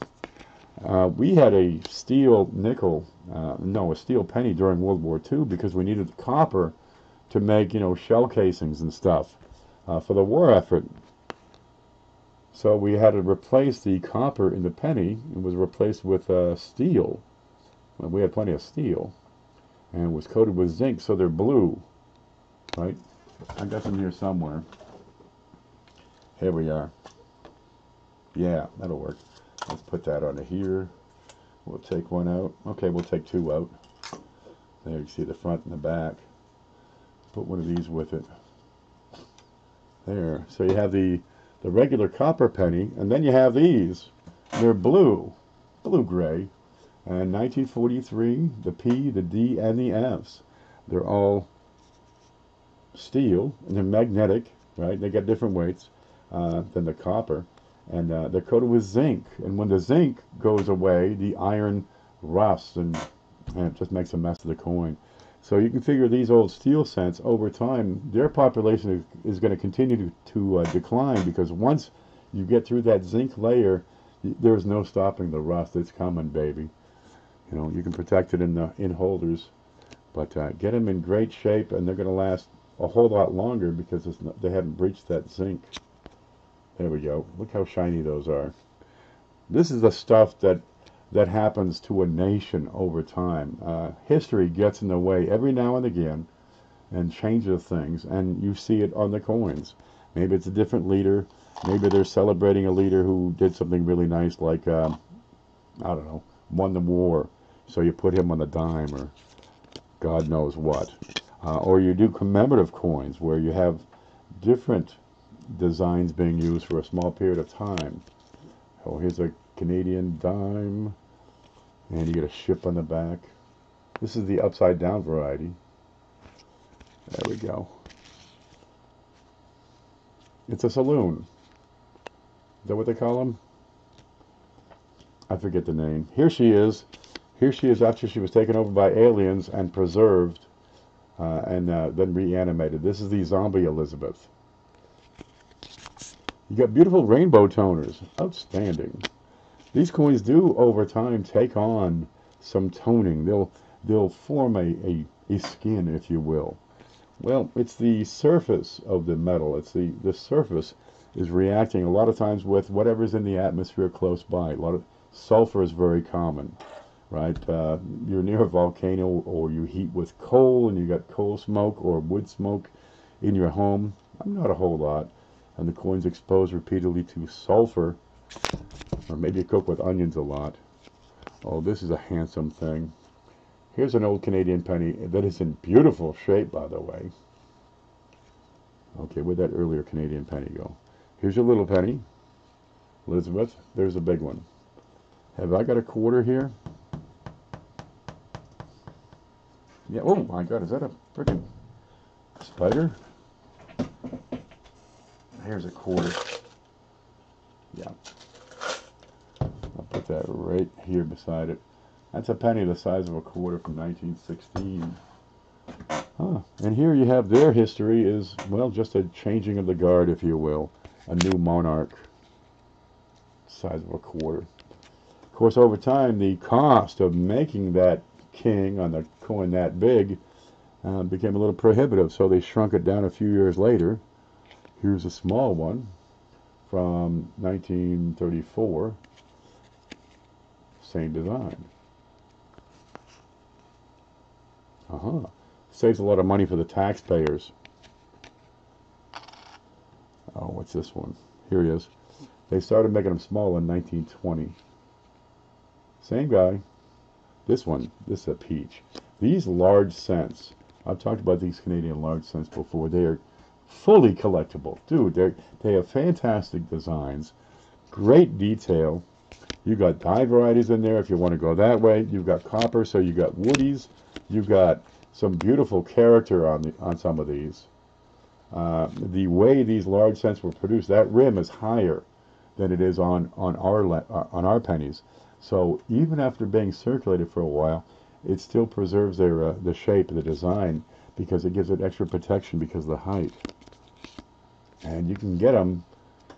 We had a steel nickel, a steel penny during World War II because we needed the copper to make, shell casings and stuff for the war effort. So we had to replace the copper in the penny. It was replaced with steel. Well, we had plenty of steel. And it was coated with zinc, so they're blue. Right? I got them here somewhere. Here we are. Yeah, that'll work. Let's put that on here. We'll take one out. Okay, we'll take two out. There you see the front and the back. Put one of these with it. There. So you have the regular copper penny, and then you have these. They're blue. Blue-gray. And 1943, the P, the D, and the Fs. They're all steel, and they're magnetic, right? They got different weights than the copper. And they're coated with zinc. And when the zinc goes away, the iron rusts, and it just makes a mess of the coin. So you can figure these old steel cents, over time, their population is going to continue to decline, because once you get through that zinc layer, there's no stopping the rust. It's coming, baby. You can protect it in holders, but get them in great shape, and they're going to last a whole lot longer because they haven't breached that zinc. There we go. Look how shiny those are. This is the stuff that happens to a nation over time. History gets in the way every now and again and changes things, and you see it on the coins. Maybe it's a different leader. Maybe they're celebrating a leader who did something really nice, like, I don't know, won the war. So you put him on the dime, or God knows what. Or you do commemorative coins where you have different designs being used for a small period of time. Oh, here's a Canadian dime, and you get a ship on the back. This is the upside down variety. There we go. It's a saloon. Is that what they call them? I forget the name. Here she is. Here she is after she was taken over by aliens and preserved and then reanimated. This is the zombie Elizabeth. You got beautiful rainbow toners. Outstanding. These coins do over time take on some toning. They'll form a skin, if you will. Well, it's the surface of the metal. It's the surface is reacting a lot of times with whatever's in the atmosphere close by. A lot of sulfur is very common, right? You're near a volcano, or you heat with coal, and you got coal smoke or wood smoke in your home. Not a whole lot. And the coin's exposed repeatedly to sulfur, or maybe you cook with onions a lot. Oh, this is a handsome thing. Here's an old Canadian penny that is in beautiful shape, by the way. Okay, where'd that earlier Canadian penny go? Here's your little penny, Elizabeth. There's a big one. Have I got a quarter here? Yeah. Oh my God, is that a freaking spider? Here's a quarter. Yeah. I'll put that right here beside it. That's a penny the size of a quarter from 1916. And here you have their history is, well, just a changing of the guard, if you will. A new monarch. Size of a quarter. Of course, over time, the cost of making that king on the coin that big became a little prohibitive, so they shrunk it down a few years later. Here's a small one from 1934. Same design. Saves a lot of money for the taxpayers. Oh, what's this one? Here he is. They started making them small in 1920. Same guy. This one, this is a peach. These large cents, I've talked about these Canadian large cents before. They are fully collectible. Dude, they have fantastic designs, great detail. You got dye varieties in there if you want to go that way. You've got copper, so you got woodies. You've got some beautiful character on some of these. The way these large cents were produced, that rim is higher than it is on our pennies. So even after being circulated for a while, it still preserves their the shape, the design, because it gives it extra protection because of the height. And you can get them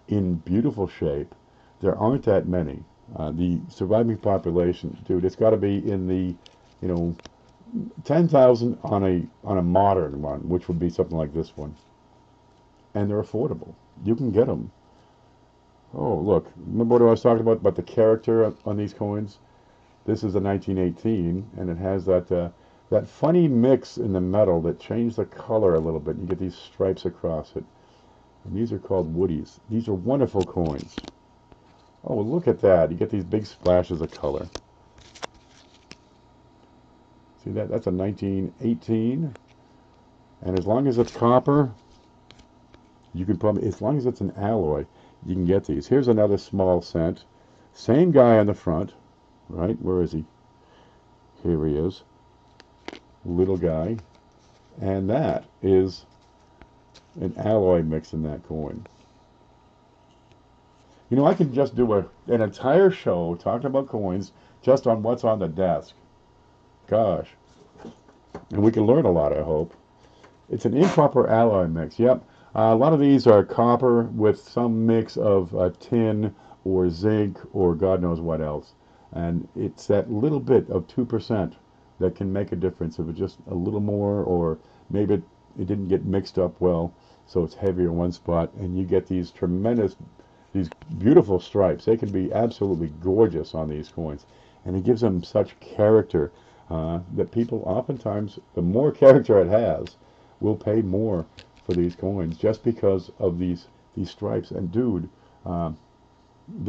in beautiful shape. There aren't that many. The surviving population, dude, it's got to be in the, 10,000 on a modern one, which would be something like this one. And they're affordable. You can get them. Oh, look. Remember what I was talking about the character on these coins? This is a 1918, and it has that funny mix in the metal that changed the color a little bit. You get these stripes across it. And these are called woodies. These are wonderful coins. Oh, look at that. You get these big splashes of color. See that? That's a 1918. And as long as it's copper, you can probably, as long as it's an alloy, you can get these. Here's another small cent. Same guy on the front, right? Where is he? Here he is. Little guy. And that is an alloy mix in that coin. I could just do an entire show talking about coins just on what's on the desk. Gosh. And we can learn a lot, I hope. It's an improper alloy mix. Yep. A lot of these are copper with some mix of tin or zinc or God knows what else. And it's that little bit of 2% that can make a difference. If it's just a little more, or maybe it didn't get mixed up well, so it's heavier in one spot, and you get these these beautiful stripes. They can be absolutely gorgeous on these coins. And it gives them such character that people oftentimes, the more character it has, will pay more for these coins just because of these stripes. And dude, the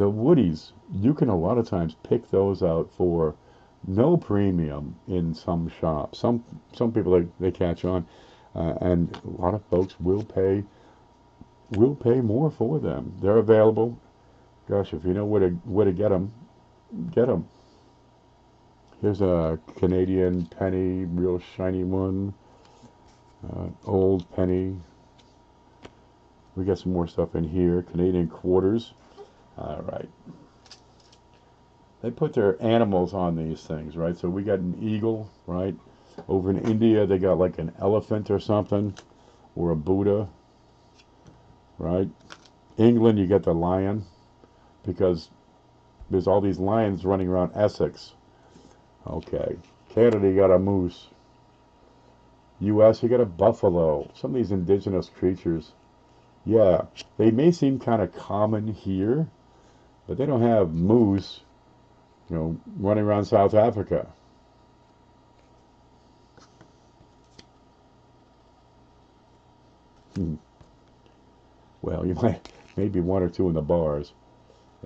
woodies, you can a lot of times pick those out for no premium in some shops. Some people they catch on, and a lot of folks will pay more for them. They're available. Gosh, if you know where to get them, get them. Here's a Canadian penny, real shiny one. Old penny. We got some more stuff in here. Canadian quarters. All right. They put their animals on these things, right? So we got an eagle, right? Over in India, they got like an elephant or something, or a Buddha, right? England, you got the lion, because there's all these lions running around Essex. Okay. Canada, you got a moose. U.S., you got a buffalo. Some of these indigenous creatures. Yeah, they may seem kind of common here, but they don't have moose, running around South Africa. Well, you might, maybe one or two in the bars.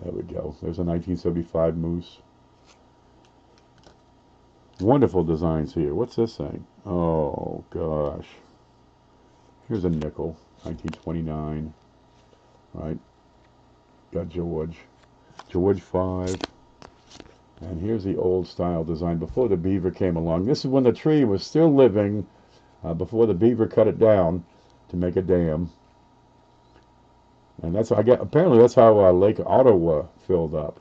There we go. There's a 1975 moose. Wonderful designs here. What's this thing? Oh, gosh. Here's a nickel, 1929. Right? Got George 5. And here's the old style design before the beaver came along. This is when the tree was still living, before the beaver cut it down to make a dam. And apparently that's how Lake Ottawa filled up.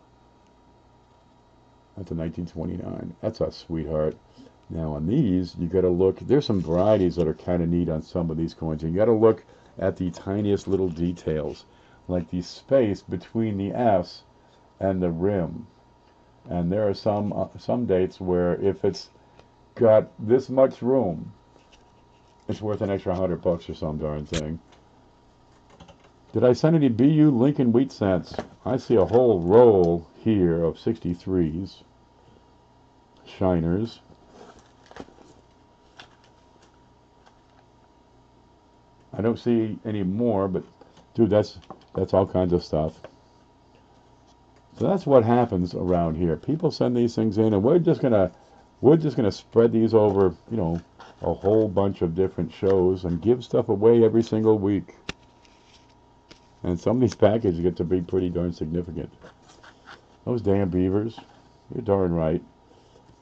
That's a 1929. That's a sweetheart. Now on these, you got to look. There's some varieties that are kind of neat on some of these coins. You got to look at the tiniest little details, like the space between the S and the rim. And there are some dates where if it's got this much room, it's worth an extra $100 or some darn thing. Did I send any BU Lincoln wheat cents? I see a whole roll here of 63s. Shiners. I don't see any more, but dude, that's all kinds of stuff. So that's what happens around here. People send these things in, and we're just gonna spread these over, a whole bunch of different shows and give stuff away every single week. And some of these packages get to be pretty darn significant. Those damn beavers. You're darn right.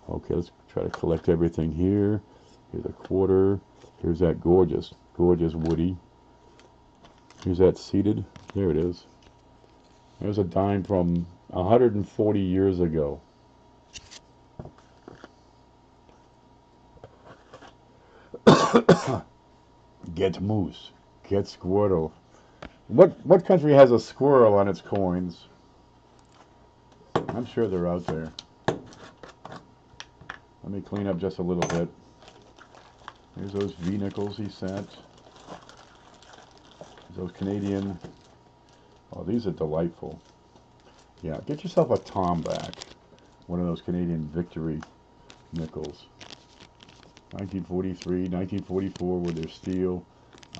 Okay, let's try to collect everything here. Here's a quarter. Here's that gorgeous Woody. Here's that seated. There it is. There's a dime from 140 years ago. Get moose. Get squirrel. What country has a squirrel on its coins? I'm sure they're out there. Let me clean up just a little bit. Here's those V-nickels he sent. Those Canadian. Oh, these are delightful. Yeah, get yourself a Tom back. One of those Canadian Victory nickels. 1943, 1944 with their steel.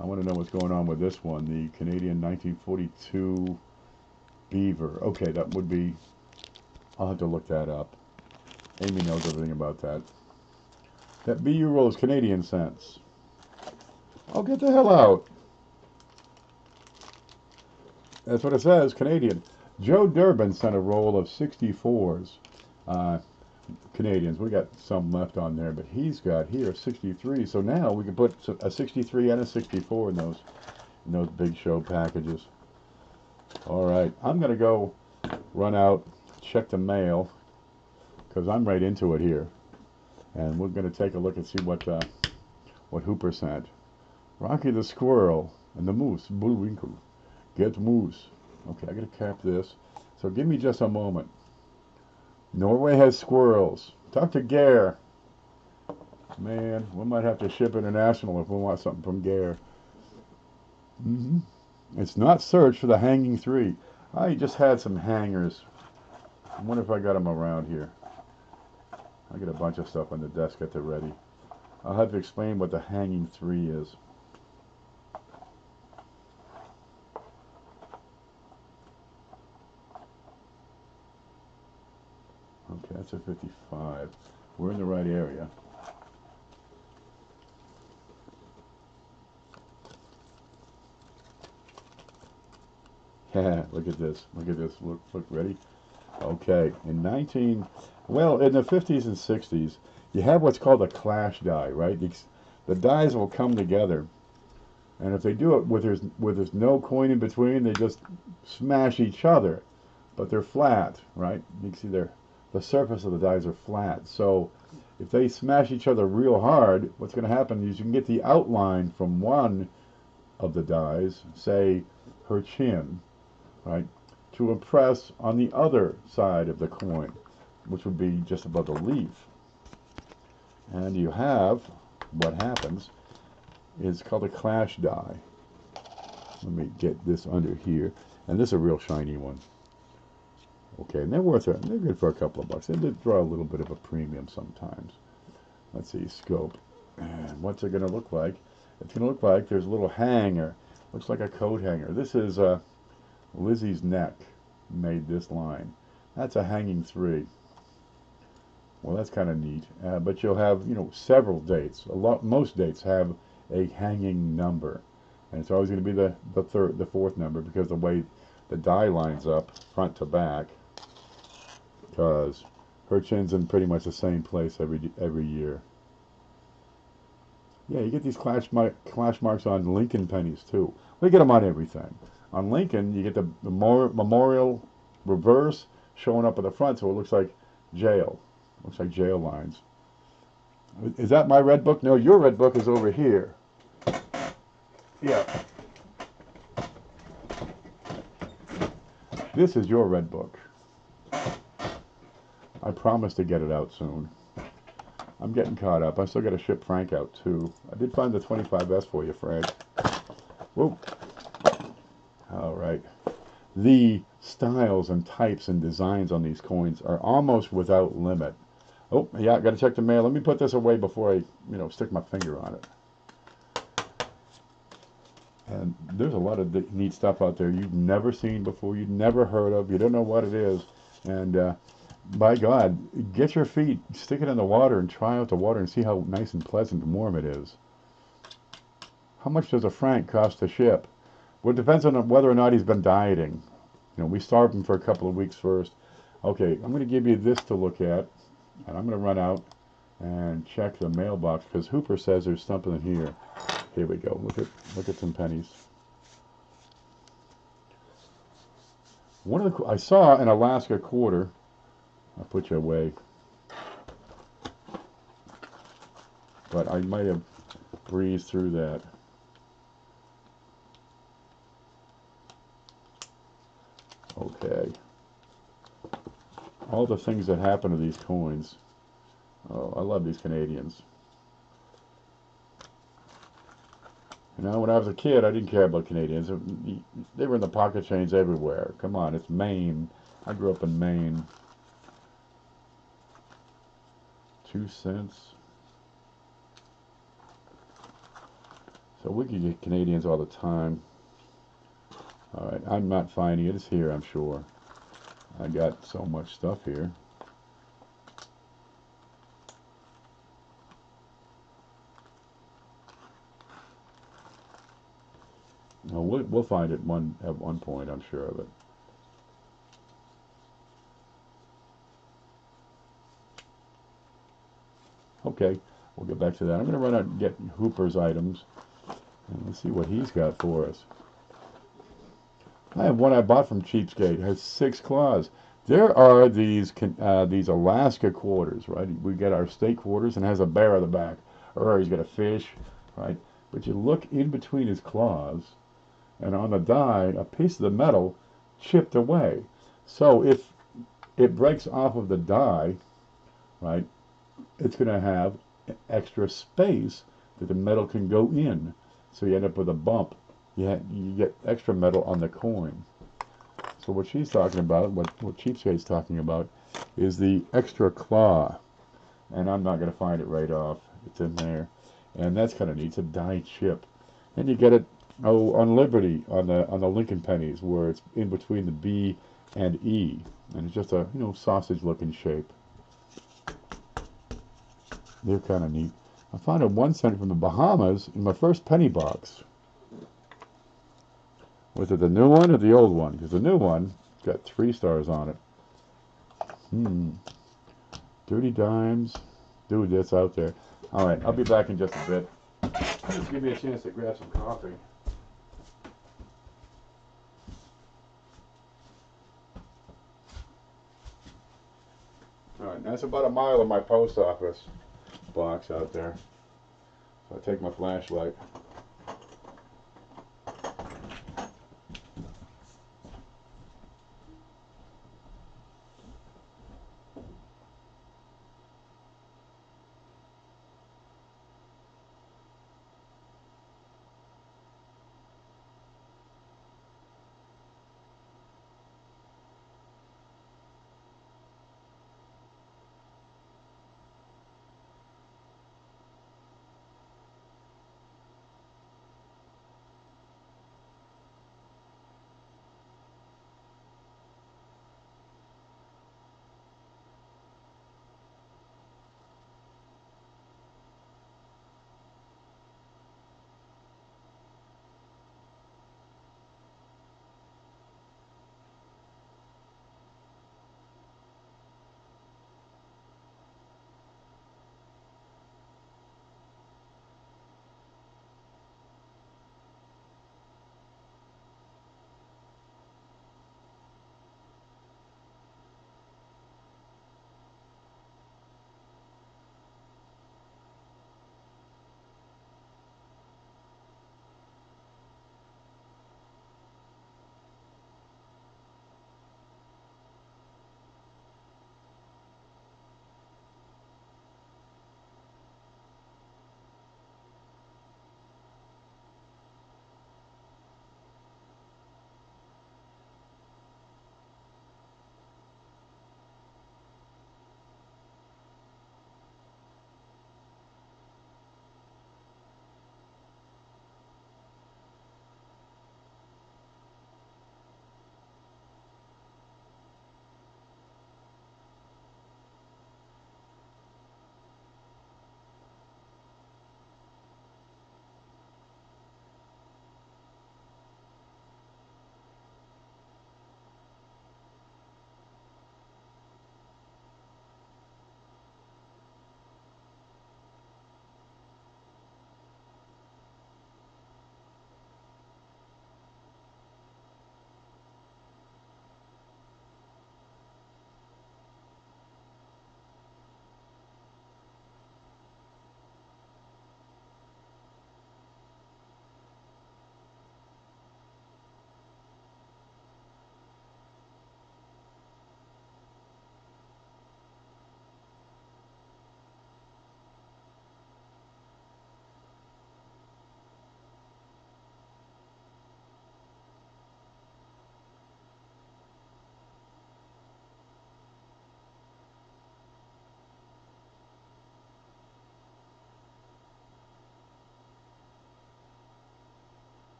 I want to know what's going on with this one. The Canadian 1942 Beaver. Okay, that would be... I'll have to look that up. Amy knows everything about that. That BU roll is Canadian cents. Oh, get the hell out. That's what it says, Canadian. Joe Durbin sent a roll of 64s. Canadians. We got some left on there, but he's got here 63. So now we can put a 63 and a 64 in those big show packages. All right, I'm gonna go run out, check the mail, because I'm right into it here, and we're gonna take a look and see what Hooper sent. Rocky the Squirrel and the Moose, Bullwinkle. Get moose. Okay, I gotta cap this. So give me just a moment. Norway has squirrels. Talk to Gare. Man, we might have to ship international if we want something from Gare. It's not search for the hanging three. I just had some hangers. I wonder if I got them around here. I got a bunch of stuff on the desk at the ready. I'll have to explain what the hanging three is. Okay, That's a 55. We're in the right area. Look at this. Look at this. Look, ready? Okay. In in the 50s and 60s, you have what's called a clash die, right? The dies will come together, and if they do it with there's no coin in between, they just smash each other, but they're flat, right? You can see the surface of the dies are flat. So if they smash each other real hard, what's going to happen is you can get the outline from one of the dies, say her chin, right, to impress on the other side of the coin, which would be just above the leaf. And you have, what happens is called a clash die. Let me get this under here. And this is a real shiny one. Okay, and they're good for a couple of bucks. They did draw a little bit of a premium sometimes. Let's see, scope. And what's it going to look like? It's going to look like there's a little hanger. Looks like a coat hanger. This is Lizzie's neck made this line. That's a hanging 3. Well, that's kind of neat. But you'll have, several dates. Most dates have a hanging number, and it's always going to be the fourth number because the way the die lines up front to back. Because her chin's in pretty much the same place every year. Yeah, you get these clash marks on Lincoln pennies too. We get them on everything. On Lincoln, you get the memorial reverse showing up at the front, so it looks like jail. Looks like jail lines. Is that my red book? No, your red book is over here. Yeah. This is your red book. I promise to get it out soon. I'm getting caught up. I still got to ship Frank out too. I did find the 25S for you, Frank. Whoa. All right. The styles and types and designs on these coins are almost without limit. Oh, yeah, I got to check the mail. Let me put this away before I, stick my finger on it. And there's a lot of neat stuff out there you've never seen before, you've never heard of, you don't know what it is. And by God, get your feet, stick it in the water and try out the water and see how nice and pleasant and warm it is. How much does a franc cost to ship? Well, it depends on whether or not he's been dieting. We starved him for a couple of weeks first. Okay, I'm going to give you this to look at, and I'm going to run out and check the mailbox because Hooper says there's something in here. Here we go. Look at some pennies. I saw an Alaska quarter. I'll put you away. But I might have breezed through that. Okay. All the things that happen to these coins. Oh, I love these Canadians. When I was a kid, I didn't care about Canadians. They were in the pocket chains everywhere. Come on, it's Maine. I grew up in Maine. 2 cents. So we could get Canadians all the time. All right, I'm not finding it. It's here, I'm sure. I got so much stuff here. No, we'll find it at one point, I'm sure of it. Okay, we'll get back to that. I'm going to run out and get Hooper's items, and let's see what he's got for us. I have one I bought from Cheapskate. It has 6 claws. There are these Alaska quarters, right? We get our state quarters and it has a bear on the back, or he's got a fish, right? But you look in between his claws, and on the die, a piece of the metal chipped away. So if it breaks off of the die, right, it's going to have extra space that the metal can go in. So you end up with a bump. You get extra metal on the coin. So what she's talking about, what Cheapskate's talking about, is the extra claw. And I'm not going to find it right off. It's in there. And that's kind of neat. It's a die chip. And you get it on Liberty, on the Lincoln pennies, where it's in between the B and E. And it's just a sausage-looking shape. They're kind of neat. I found a 1 cent from the Bahamas in my first penny box. Was it the new one or the old one? Because the new one got 3 stars on it. Dirty dimes. Dude, that's out there. Alright, I'll be back in just a bit. Just give me a chance to grab some coffee. Alright, that's about a mile of my post office box out there. So I take my flashlight.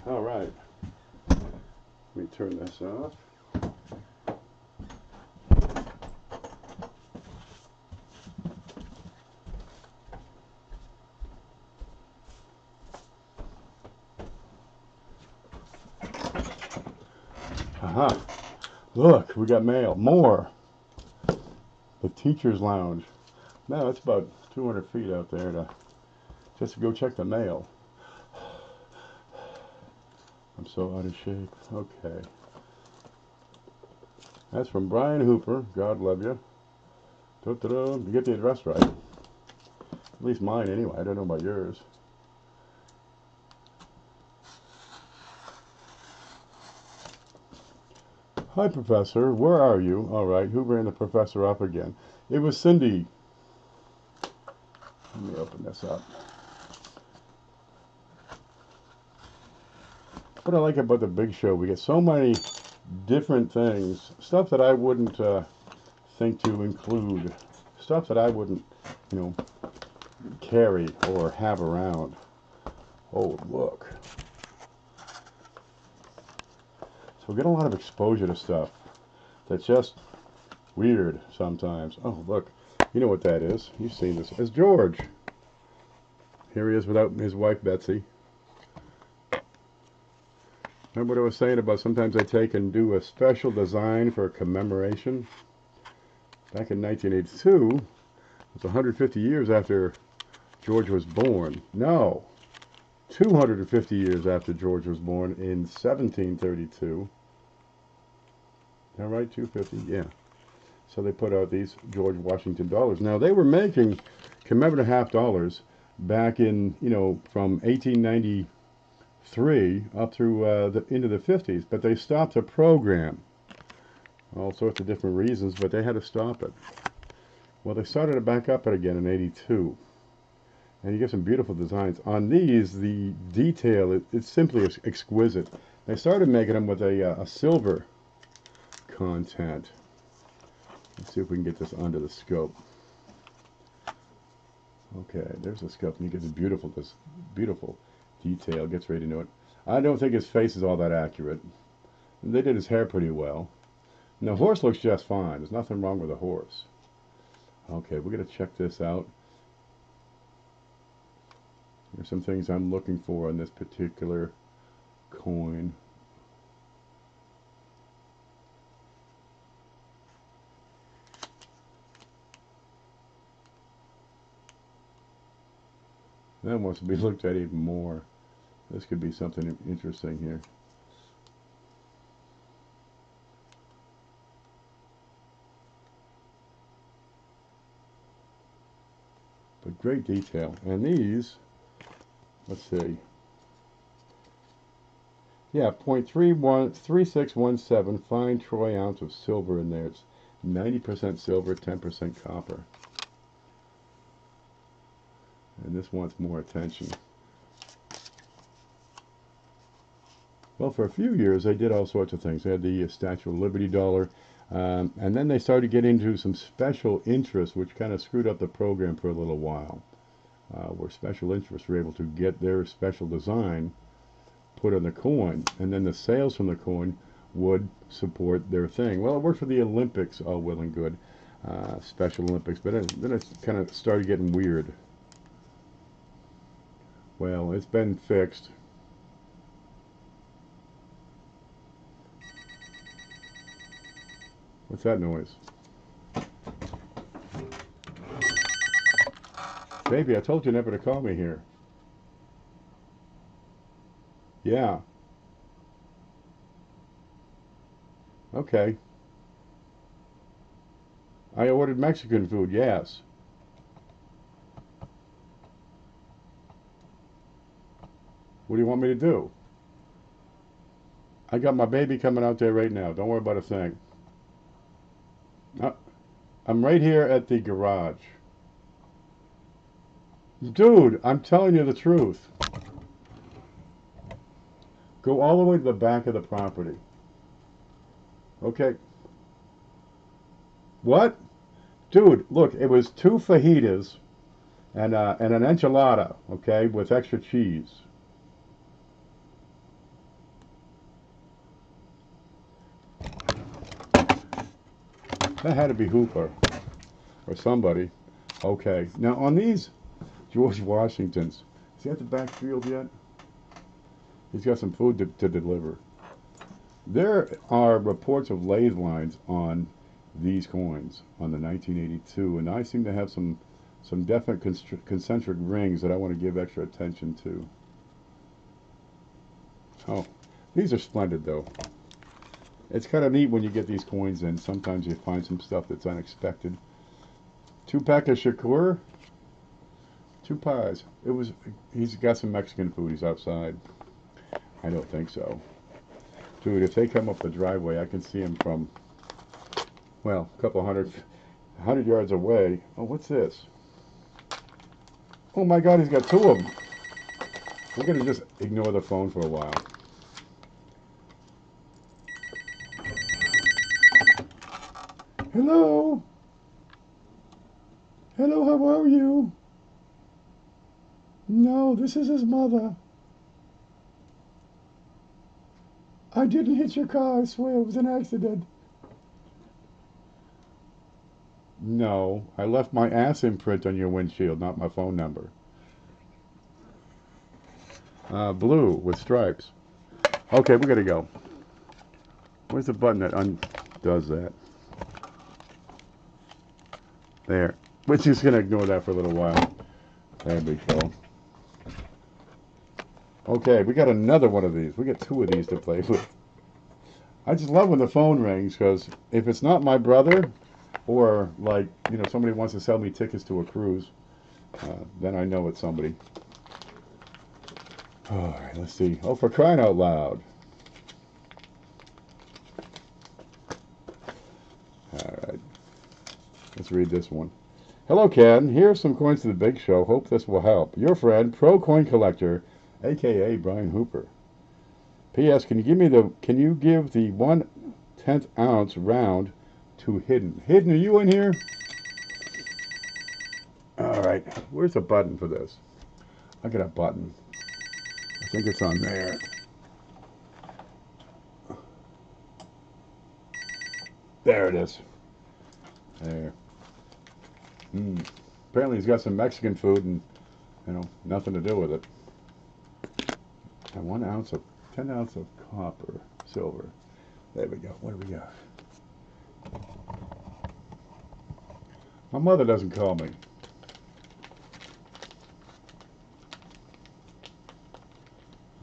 All right, let me turn this off. Aha, look, we got mail, more. The teacher's lounge. Now it's about 200 feet out there just to go check the mail. I'm so out of shape. Okay. That's from Brian Hooper. God love you. Da-da-da. You get the address right. At least mine anyway. I don't know about yours. Hi, Professor. Where are you? All right. Who ran the professor up again? It was Cindy. Let me open this up. What I like about the big show, we get so many different things, stuff that I wouldn't think to include, stuff that I wouldn't, carry or have around. Oh, look. So we get a lot of exposure to stuff that's just weird sometimes. Oh, look. You know what that is. You've seen this. It's George. Here he is without his wife, Betsy. Remember what I was saying about sometimes I take and do a special design for a commemoration? Back in 1982, it's 150 years after George was born. No, 250 years after George was born in 1732. Is that right? 250? Yeah. So they put out these George Washington dollars. Now, they were making commemorative half dollars back in, you know, from 1893 up through into the 50s, but they stopped the program. All sorts of different reasons, but they had to stop it. Well, they started it back up again in 82. And you get some beautiful designs. On these, the detail, it's simply exquisite. They started making them with a silver content. Let's see if we can get this under the scope. Okay, there's the scope, and you get this beautiful detail. Gets right into it. I don't think his face is all that accurate. They did his hair pretty well. And the horse looks just fine. There's nothing wrong with the horse. Okay, we're going to check this out. Here's some things I'm looking for on this particular coin. That wants to be looked at even more. This could be something interesting here. But great detail. And these, let's see. Yeah, 0.3617 fine troy ounce of silver in there. It's 90% silver, 10% copper. And this wants more attention. Well, for a few years, they did all sorts of things. They had the Statue of Liberty dollar. And then they started getting into some special interests, which kind of screwed up the program for a little while. Where special interests were able to get their special design put on the coin. And then the sales from the coin would support their thing. Well, it worked for the Olympics, all well and good. Special Olympics. But then it kind of started getting weird. Well, it's been fixed. What's that noise? Baby, I told you never to call me here. Yeah. Okay. I ordered Mexican food, yes. What do you want me to do? I got my baby coming out there right now. Don't worry about a thing. I'm right here at the garage. Dude, I'm telling you the truth. Go all the way to the back of the property. Okay. What? Dude, look, it was 2 fajitas and an enchilada, okay, with extra cheese. That had to be Hooper or somebody. Okay. Now on these George Washingtons, is he at the backfield yet? He's got some food to deliver. There are reports of lathe lines on these coins on the 1982, and I seem to have some definite concentric rings that I want to give extra attention to. Oh, these are splendid though. It's kind of neat when you get these coins in. Sometimes you find some stuff that's unexpected. Tupac Shakur. 2 pies. He's got some Mexican food. He's outside. I don't think so. Dude, if they come up the driveway, I can see him from, well, a couple 100 yards away. Oh, what's this? Oh my God, he's got 2 of them. We're going to just ignore the phone for a while. Hello? Hello, how are you? No, this is his mother. I didn't hit your car, I swear it was an accident. No, I left my ass imprint on your windshield, not my phone number. Blue with stripes. Okay, we gotta go. Where's the button that undoes that? There. We're just gonna ignore that for a little while. There we go. Okay, we got another one of these. We got two of these to play with. I just love when the phone rings, because if it's not my brother, or like, you know, somebody wants to sell me tickets to a cruise, then I know it's somebody. Alright, let's see. Oh, for crying out loud. Alright. Let's read this one. Hello, Ken. Here are some coins to the big show. Hope this will help. Your friend, Pro Coin Collector, a.k.a. Brian Hooper. P.S. Can you give the 1/10 ounce round to Hidden? Hidden, are you in here? Alright. Where's the button for this? I got a button. I think it's on there. There it is. There. Apparently he's got some Mexican food and, you know, nothing to do with it. And 10 ounce of copper, silver. There we go. What do we got? My mother doesn't call me.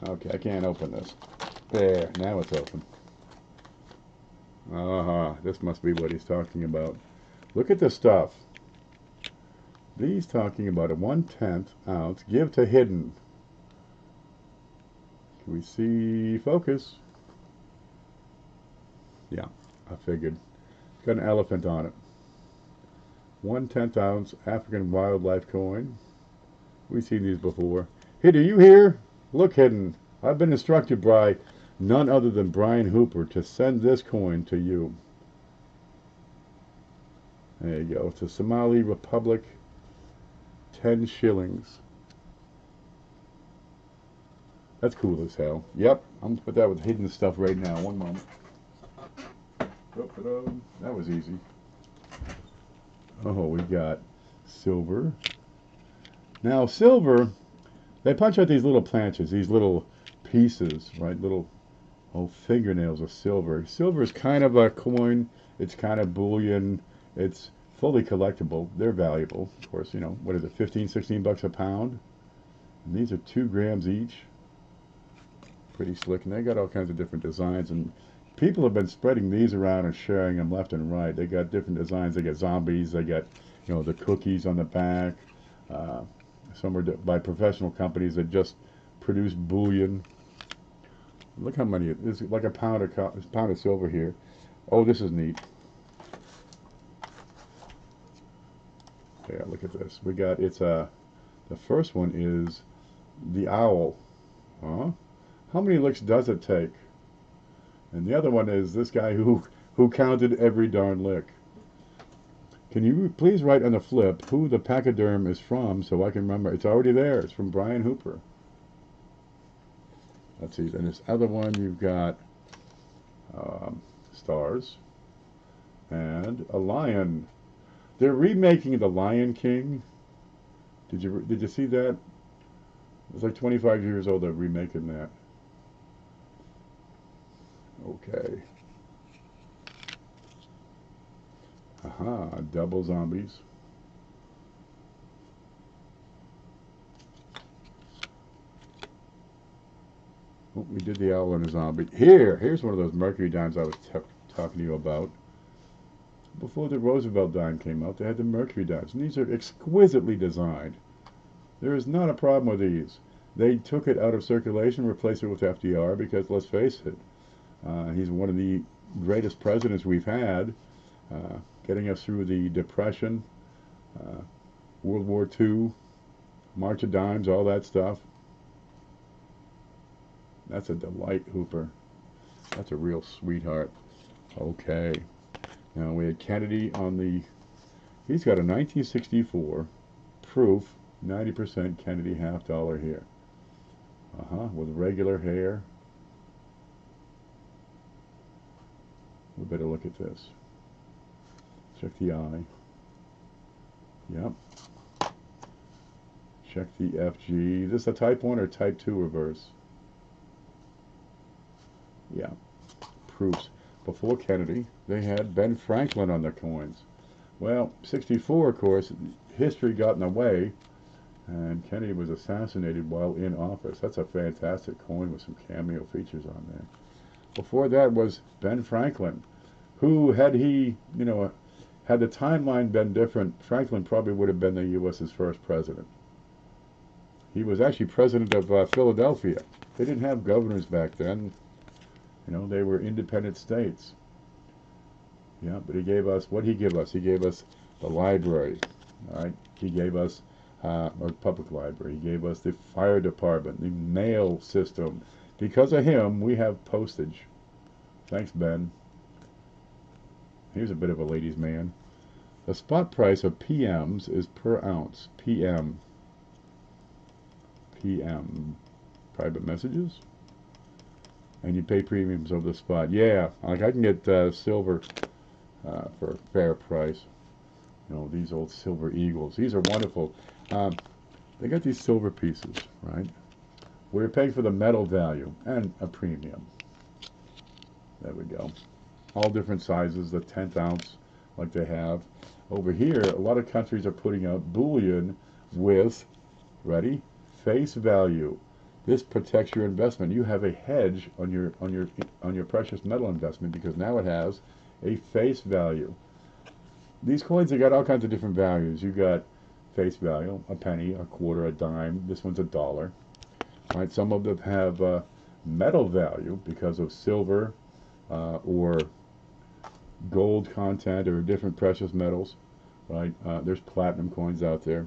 Okay, I can't open this. There, now it's open. This must be what he's talking about. Look at this stuff. He's talking about a 1/10 ounce. Give to Hidden. Can we see focus? Yeah, I figured. It's got an elephant on it. 1/10 ounce African wildlife coin. We've seen these before. Hidden, are you here? Look, Hidden. I've been instructed by none other than Brian Hooper to send this coin to you. There you go. It's a Somali Republic 10 shillings. That's cool as hell. Yep, I'm going to put that with Hidden stuff right now. One moment. That was easy. Oh, we got silver. Now, silver, they punch out these little planches, these little pieces, right? Little fingernails of silver. Silver is kind of a coin. It's kind of bullion. It's fully collectible. They're valuable. Of course, you know, what is it, 15, 16 bucks a pound? And these are 2 grams each. Pretty slick. And they got all kinds of different designs. And people have been spreading these around and sharing them left and right. They got different designs. They got zombies. They got, you know, the cookies on the back. Some are by professional companies that just produce bullion. Look how many. It's like a pound of silver here. Oh, this is neat. Yeah, look at this. We got, the first one is the owl. Huh? How many licks does it take? And the other one is this guy who counted every darn lick. Can you please write on the flip who the pachyderm is from so I can remember? It's already there. It's from Brian Hooper. Let's see. Then this other one, you've got stars and a lion. They're remaking The Lion King. Did you see that? It's like 25 years old. They're remaking that. Okay. Double zombies. Oh, we did the owl and a zombie. Here's one of those mercury dimes I was talking to you about. Before the Roosevelt dime came out, they had the mercury dimes. And these are exquisitely designed. There is not a problem with these. They took it out of circulation, replaced it with FDR, because let's face it, he's one of the greatest presidents we've had, getting us through the Depression, World War II, March of Dimes, all that stuff. That's a delight, Hooper. That's a real sweetheart. Okay. Now we had Kennedy on the... He's got a 1964 proof 90% Kennedy $half here. With regular hair. We better look at this. Check the I. Yep. Check the FG. Is this a type 1 or type 2 reverse? Yeah. Proofs. Before Kennedy, they had Ben Franklin on their coins. Well, 64, of course, history got in the way, and Kennedy was assassinated while in office. That's a fantastic coin with some cameo features on there. Before that was Ben Franklin, who, had he, you know, had the timeline been different, Franklin probably would have been the U.S.'s first president. He was actually president of Philadelphia. They didn't have governors back then. You know, they were independent states. Yeah, but he gave us, what did he give us? He gave us the library, all right? He gave us a public library. He gave us the fire department, the mail system. Because of him, we have postage. Thanks, Ben. He was a bit of a ladies' man. The spot price of PMs is per ounce. PM. Private messages. And you pay premiums over the spot. Yeah, like I can get silver for a fair price. You know, these old silver eagles. These are wonderful. They got these silver pieces, right? We're paying for the metal value and a premium. There we go. All different sizes, the 10th ounce like they have. Over here, a lot of countries are putting out bullion with, ready, face value. This protects your investment. You have a hedge on your precious metal investment because now it has a face value. These coins have got all kinds of different values. You got face value, a penny, a quarter, a dime. This one's $1. Right? Some of them have metal value because of silver or gold content or different precious metals. Right? There's platinum coins out there.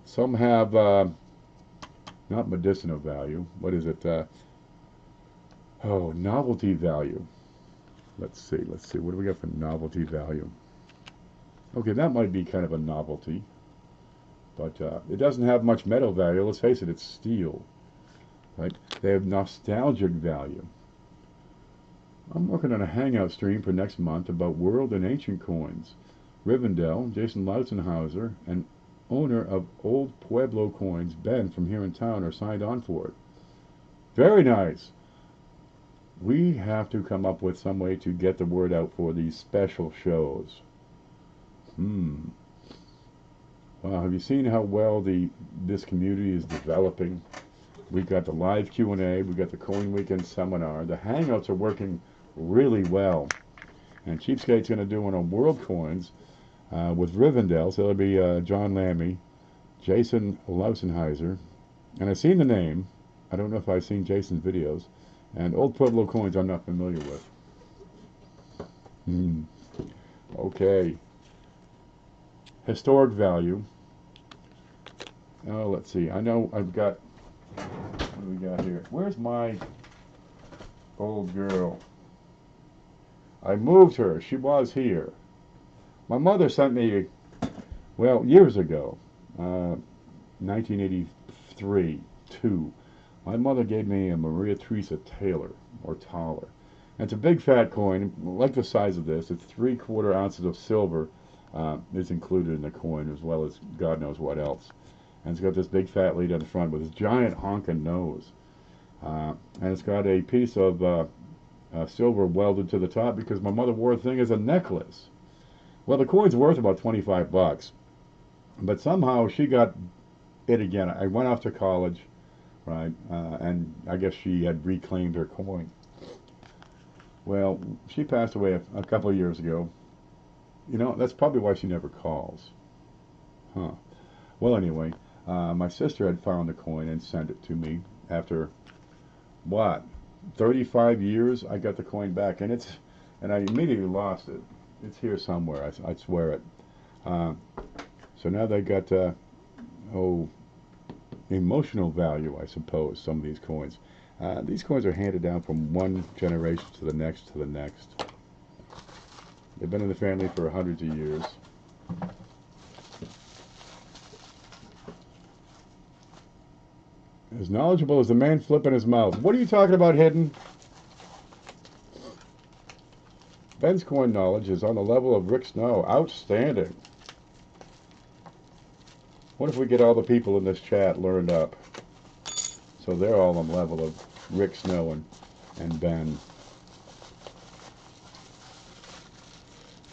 Some have not medicinal value. What is it? Novelty value. Let's see. What do we got for novelty value? Okay, that might be kind of a novelty. But it doesn't have much metal value. Let's face it, it's steel. Right? They have nostalgic value. I'm working on a hangout stream for next month about world and ancient coins. Rivendell, Jason Lautenhauser, and owner of Old Pueblo Coins, Ben from here in town, are signed on for it. Very nice. We have to come up with some way to get the word out for these special shows. Wow, have you seen how well this community is developing? We've got the live Q&A, we've got the Coin Weekend seminar. The Hangouts are working really well. And Cheapskate's going to do one on world coins with Rivendell, so it'll be John Lammy, Jason Lautenhauser, and I've seen the name. I don't know if I've seen Jason's videos. And Old Pueblo Coins I'm not familiar with. Okay. Historic value. Oh, let's see. I know I've got... What do we got here? Where's my old girl? I moved her. She was here. My mother sent me, well, years ago, 1983, 2. My mother gave me a Maria Theresa Taylor, or Taller. And it's a big fat coin, like the size of this. It's 3/4 ounces of silver is included in the coin, as well as God knows what else. And it's got this big fat lead on the front with this giant honking nose. And it's got a piece of silver welded to the top because my mother wore the thing as a necklace. Well, the coin's worth about 25 bucks. But somehow she got it again. I went off to college, right? And I guess she had reclaimed her coin. Well, she passed away a couple of years ago. You know, that's probably why she never calls. Huh. Well, anyway, my sister had found the coin and sent it to me after, what, 35 years? I got the coin back, and I immediately lost it. It's here somewhere, I swear it. So now they got, emotional value, I suppose, some of these coins. These coins are handed down from one generation to the next to the next. They've been in the family for hundreds of years. As knowledgeable as the man flipping his mouth. What are you talking about, Hidden? Ben's coin knowledge is on the level of Rick Snow. Outstanding. What if we get all the people in this chat learned up? So they're all on the level of Rick Snow and Ben.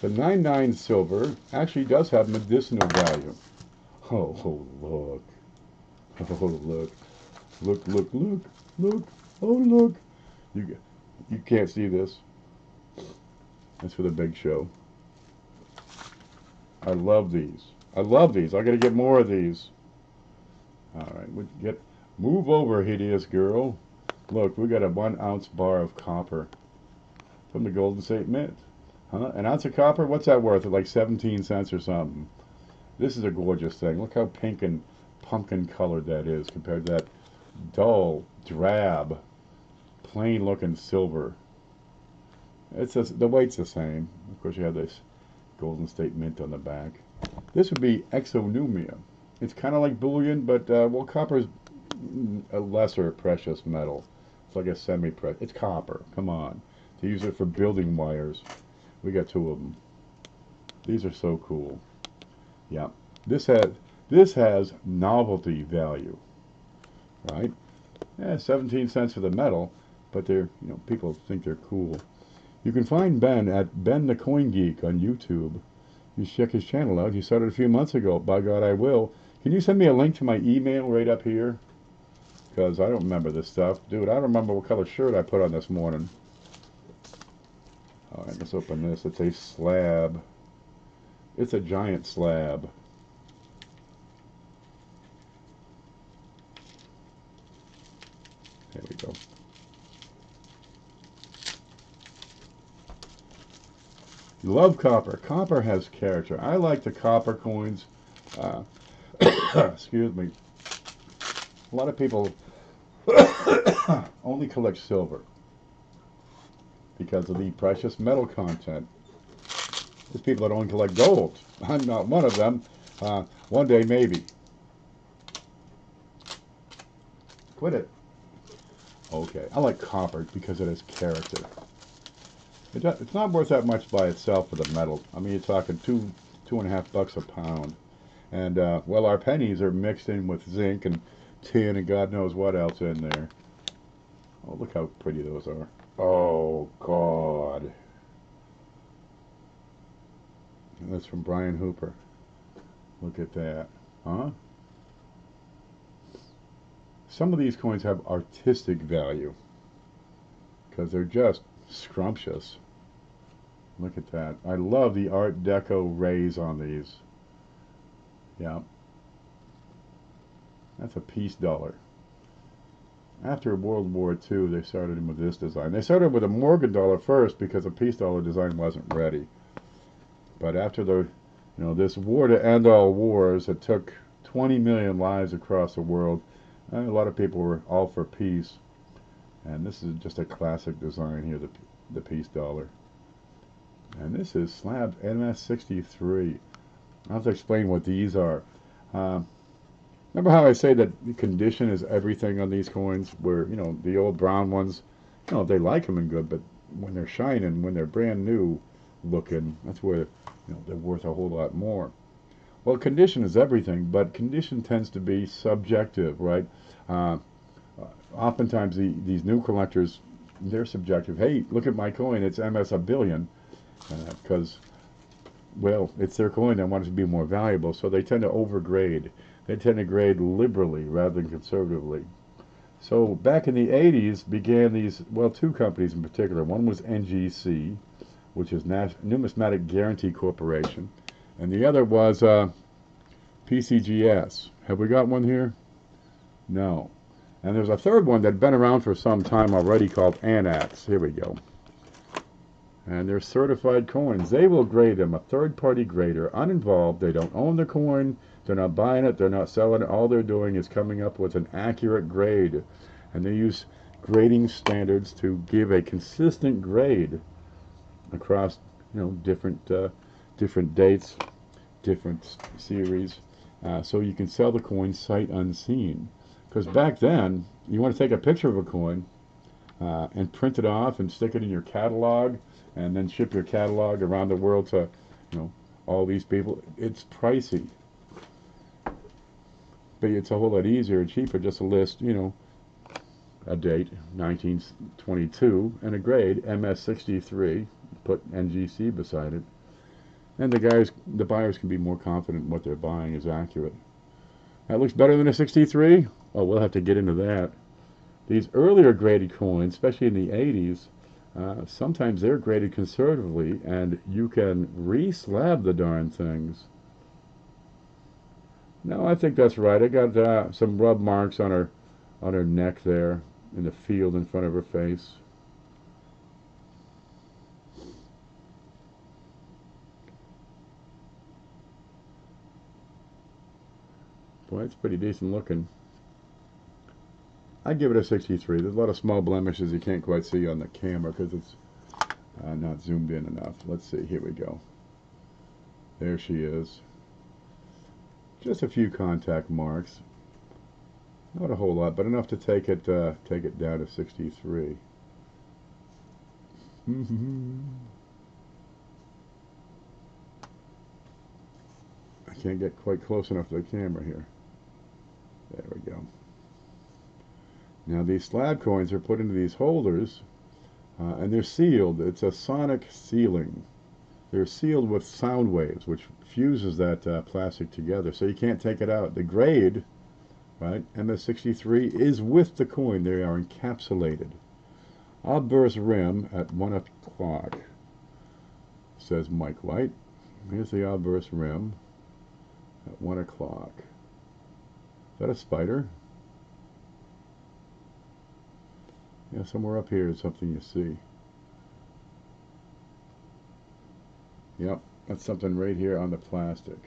The 99 silver actually does have medicinal value. Oh, look. Oh, look. Look, look, look. Look. Oh, look. You can't see this. That's for the big show. I love these. I love these. I gotta get more of these. Alright, move over, hideous girl. Look, we got a 1 ounce bar of copper from the Golden State Mint. Huh? An ounce of copper? What's that worth? Like 17 cents or something. This is a gorgeous thing. Look how pink and pumpkin colored that is compared to that dull, drab, plain looking silver. The weight's the same. Of course, you have this Golden State Mint on the back. This would be exonumia. It's kind of like bullion, but well, copper is a lesser precious metal. It's like a semi-precious. It's copper. Come on. To use it for building wires. We got 2 of them. These are so cool. Yeah. This has novelty value. Right? Yeah, 17 cents for the metal, but they're, people think they're cool. You can find Ben at Ben the Coin Geek on YouTube. You should check his channel out. He started a few months ago. By God, I will. Can you send me a link to my email right up here? Because I don't remember this stuff. Dude, I don't remember what color shirt I put on this morning. Alright, let's open this. It's a slab. It's a giant slab. There we go. Love copper. Copper has character. I like the copper coins. Excuse me. A lot of people only collect silver because of the precious metal content. There's people that only collect gold. I'm not one of them. One day, maybe. Quit it. Okay. I like copper because it has character. It's not worth that much by itself for the metal. I mean, you're talking $2.50 a pound. And, well, our pennies are mixed in with zinc and tin and God knows what else in there. Oh, look how pretty those are. Oh, God. And that's from Brian Hooper. Look at that. Huh? Some of these coins have artistic value because they're just scrumptious. Look at that. I love the Art Deco rays on these. Yeah. That's a peace dollar. After World War II, they started with this design. They started with a Morgan dollar first because the peace dollar design wasn't ready. But after the, this war to end all wars, it took 20 million lives across the world. A lot of people were all for peace. And this is just a classic design here, the peace dollar. And this is slabbed MS63. I'll have to explain what these are. Remember how I say that the condition is everything on these coins? Where, the old brown ones, they like them and good, but when they're shining, when they're brand new looking, that's where, they're worth a whole lot more. Well, condition is everything, but condition tends to be subjective, right? Oftentimes these new collectors, they're subjective. Hey, look at my coin, it's MS a billion. Because, well, it's their coin, they want it to be more valuable, so they tend to overgrade. They tend to grade liberally rather than conservatively. So back in the 80s began these, well, 2 companies in particular. One was NGC, which is Numismatic Guarantee Corporation, and the other was PCGS. Have we got one here? No. And there's a third one that had been around for some time already called Anax. Here we go. And they're certified coins. They will grade them, a third-party grader, uninvolved. They don't own the coin. They're not buying it. They're not selling it. All they're doing is coming up with an accurate grade. And they use grading standards to give a consistent grade across, different dates, different series. So you can sell the coin sight unseen. Because back then, you want to take a picture of a coin and print it off and stick it in your catalog. and then ship your catalog around the world to, you know, all these people. It's pricey, but it's a whole lot easier and cheaper just to list, you know, a date 1922 and a grade MS63. Put NGC beside it, and the buyers can be more confident what they're buying is accurate. That looks better than a 63. Oh, we'll have to get into that. These earlier graded coins, especially in the 80s, sometimes they're graded conservatively, and you can re-slab the darn things. No, I think that's right. I got some rub marks on her neck there, in the field in front of her face. Boy, it's pretty decent looking. I'd give it a 63. There's a lot of small blemishes you can't quite see on the camera because it's not zoomed in enough. Let's see. Here we go. There she is. Just a few contact marks. Not a whole lot, but enough to take it down to 63. I can't get quite close enough to the camera here. There we go. Now these slab coins are put into these holders, and they're sealed. It's a sonic sealing. They're sealed with sound waves, which fuses that plastic together, so you can't take it out. The grade, right, MS63, is with the coin. They are encapsulated. Obverse rim at 1 o'clock, says Mike White. Here's the obverse rim at 1 o'clock. Is that a spider? Yeah, somewhere up here is something you see. Yep, that's something right here on the plastic.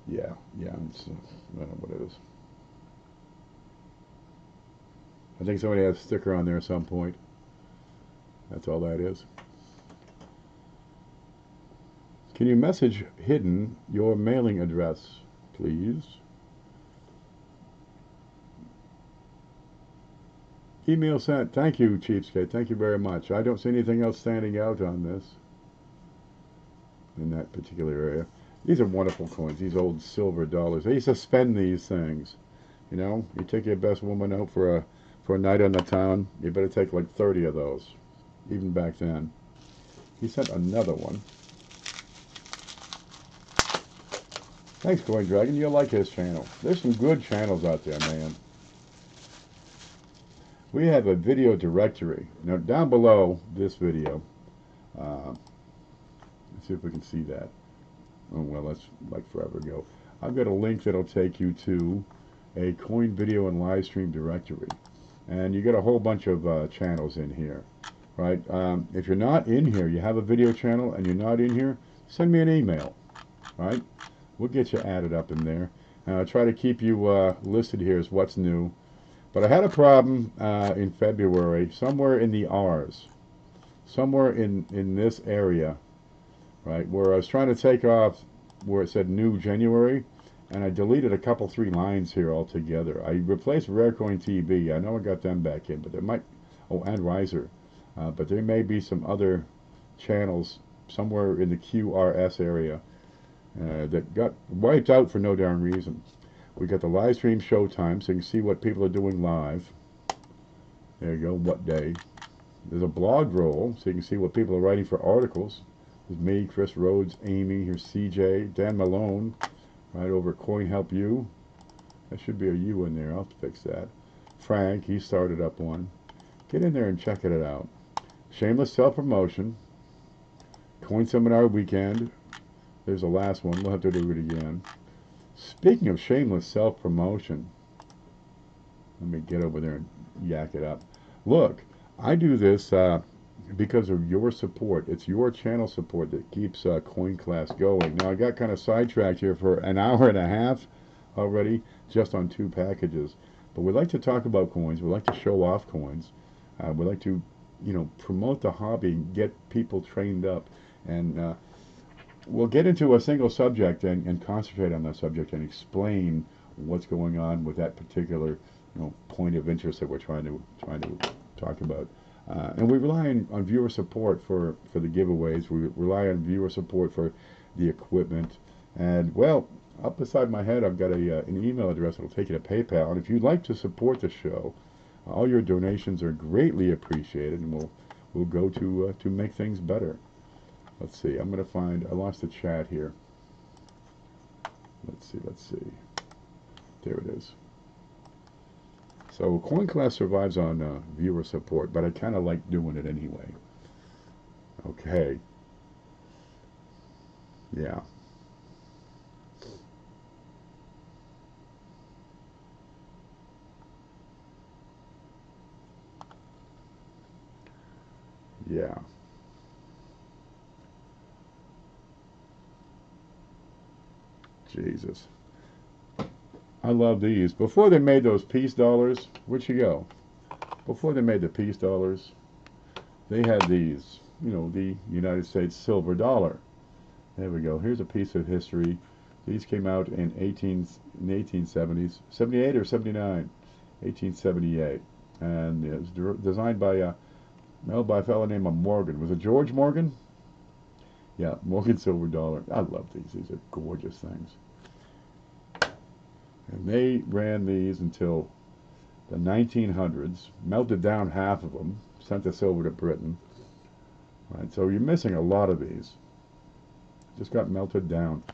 Yeah, it's, I don't know what it is. I think somebody has a sticker on there at some point. That's all that is. Can you message hidden your mailing address, please? Email sent. Thank you, Cheapskate. Thank you very much. I don't see anything else standing out on this in that particular area. These are wonderful coins. These old silver dollars. They used to spend these things. You know, you take your best woman out for a night on the town. You better take like 30 of those. Even back then. He sent another one. Thanks, Coin Dragon. You'll like his channel. There's some good channels out there, man. We have a video directory. Now, down below this video, let's see if we can see that. Oh, well, that's like forever ago. I've got a link that'll take you to a coin video and live stream directory. And you get a whole bunch of channels in here, right? If you're not in here, you have a video channel and you're not in here, send me an email, right? We'll get you added up in there. And I'll try to keep you listed here as what's new. But I had a problem in February, somewhere in the R's, somewhere in this area, right, where I was trying to take off where it said New January, and I deleted a couple, 3 lines here altogether. I replaced Rarecoin TV. I know I got them back in, but there might, oh, and Riser, but there may be some other channels somewhere in the QRS area that got wiped out for no darn reason. We got the live stream showtime, so you can see what people are doing live. There you go, what day. There's a blog roll, so you can see what people are writing for articles. There's me, Chris Rhodes, Amy, here's CJ, Dan Malone, right over at Coin Help You. There should be a U in there, I'll fix that. Frank, he started up one. Get in there and check it out. Shameless self-promotion. Coin Seminar Weekend. There's the last one, we'll have to do it again. Speaking of shameless self-promotion, let me get over there and yak it up. Look, I do this because of your support. It's your channel support that keeps Coin Class going. Now, I got kind of sidetracked here for an hour and a half already, just on 2 packages. But we like to talk about coins. We like to show off coins. We like to, you know, promote the hobby, get people trained up, and we'll get into a single subject and concentrate on that subject and explain what's going on with that particular, you know, point of interest that we're trying to talk about. And we rely on viewer support for the giveaways. We rely on viewer support for the equipment. And, well, up beside my head, I've got an email address that will take you to PayPal. And if you'd like to support the show, all your donations are greatly appreciated, and we'll go to make things better. Let's see. I'm going to find. I lost the chat here. Let's see. There it is. So Coin Class survives on viewer support, but I kind of like doing it anyway. Okay. Yeah. Yeah. Jesus. I love these. Before they made those peace dollars, where'd you go? Before they made the peace dollars, they had these, you know, the United States silver dollar. There we go. Here's a piece of history. These came out in 1870s, 78 or 79, 1878, and it was designed by a fellow named Morgan. Was it George Morgan? Yeah, Morgan silver dollar. I love these. These are gorgeous things. And they ran these until the 1900s, melted down half of them, sent the silver to Britain. Right, so you're missing a lot of these. Just got melted down.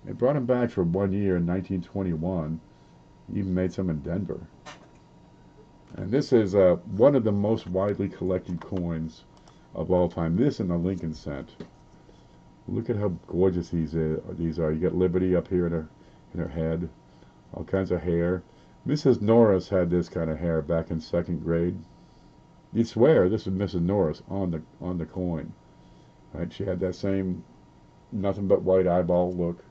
They brought them back for 1 year in 1921. Even made some in Denver. And this is one of the most widely collected coins of all time. This and the Lincoln cent. Look at how gorgeous these are. You get Liberty up here in her head, all kinds of hair. Mrs. Norris had this kind of hair back in 2nd grade. You'd swear this is Mrs. Norris on the coin. Right? She had that same nothing but white eyeball look.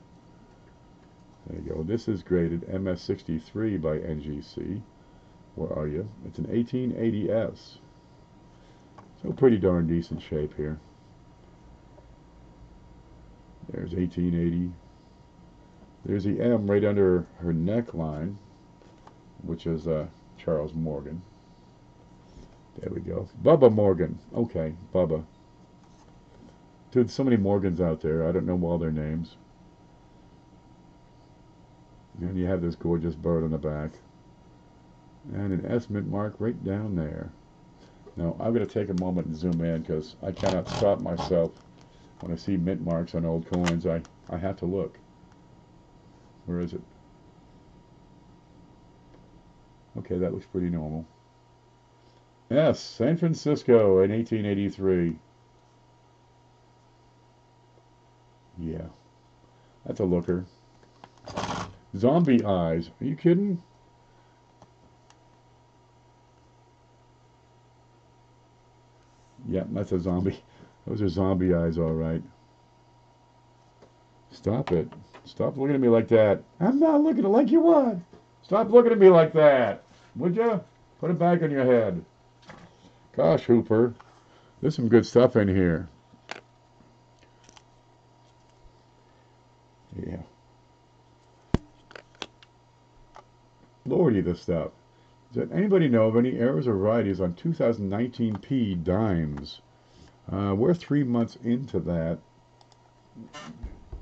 There you go. This is graded MS63 by NGC. Where are you? It's an 1880S. So pretty darn decent shape here. There's 1880. There's the M right under her neckline, which is Charles Morgan. There we go. Bubba Morgan. Okay, Bubba. Dude, so many Morgans out there. I don't know all their names. And you have this gorgeous bird on the back. And an S mint mark right down there. Now, I'm going to take a moment and zoom in because I cannot stop myself when I see mint marks on old coins. I have to look. Where is it? Okay, that looks pretty normal. Yes, San Francisco in 1883. Yeah, that's a looker. Zombie eyes. Are you kidding? Yeah, that's a zombie. Those are zombie eyes, all right. Stop it. Stop looking at me like that. I'm not looking like you would. Stop looking at me like that. Would you? Put it back on your head. Gosh, Hooper. There's some good stuff in here. Yeah. Lordy, this stuff. Does anybody know of any errors or varieties on 2019 P dimes? We're 3 months into that.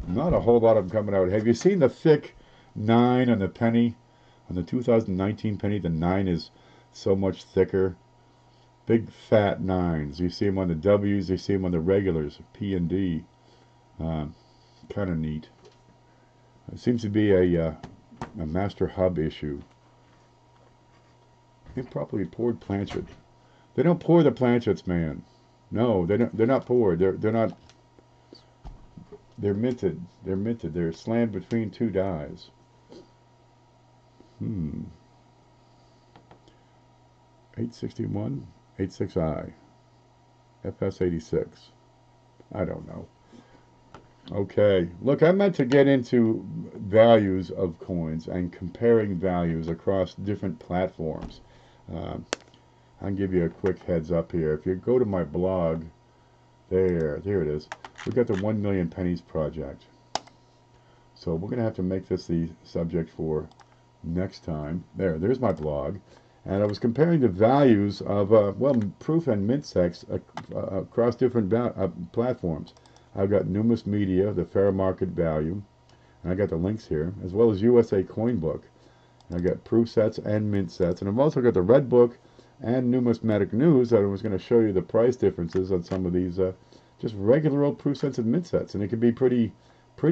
Not a whole lot of them coming out. Have you seen the thick 9 on the penny? On the 2019 penny, the 9 is so much thicker. Big fat 9s. You see them on the W's, you see them on the regulars, P and D. Kind of neat. It seems to be a master hub issue. Improperly poured planchet. They don't pour the planchets, man. No, they don't. They're not poured. They're not. They're minted. They're minted. They're slammed between two dies. 861, 86I, FS86. I don't know. Okay, look, I meant to get into values of coins and comparing values across different platforms. I'll give you a quick heads up here. If you go to my blog, there it is. We've got the 1 million pennies project. So we're going to have to make this the subject for next time. There's my blog. And I was comparing the values of, well, proof and mint sets across different platforms. I've got Numismatic, the fair market value, and I got the links here, as well as USA Coin Book. And I got proof sets and mint sets, and I've also got the Red Book and Numismatic News that I was going to show you the price differences on some of these just regular old proof sets and mint sets, and it can be pretty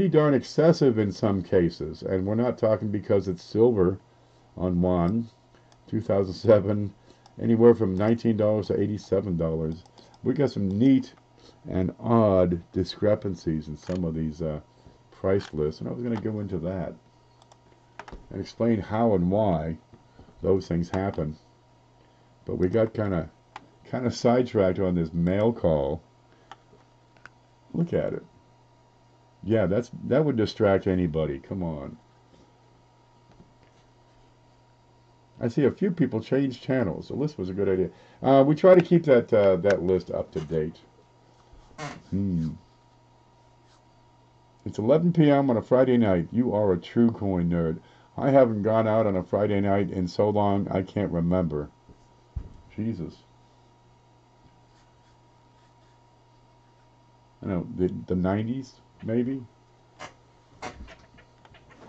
darn excessive in some cases. And we're not talking because it's silver on one. 2007, anywhere from $19 to $87. We got some neat and odd discrepancies in some of these price lists, and I was going to go into that and explain how and why those things happen. But we got kind of sidetracked on this mail call. Look at it. Yeah, that would distract anybody. Come on. I see a few people change channels. The list was a good idea. We try to keep that list up to date. It's 11 p.m. on a Friday night. You are a true coin nerd. I haven't gone out on a Friday night in so long I can't remember. Jesus. I know, the 90s, maybe?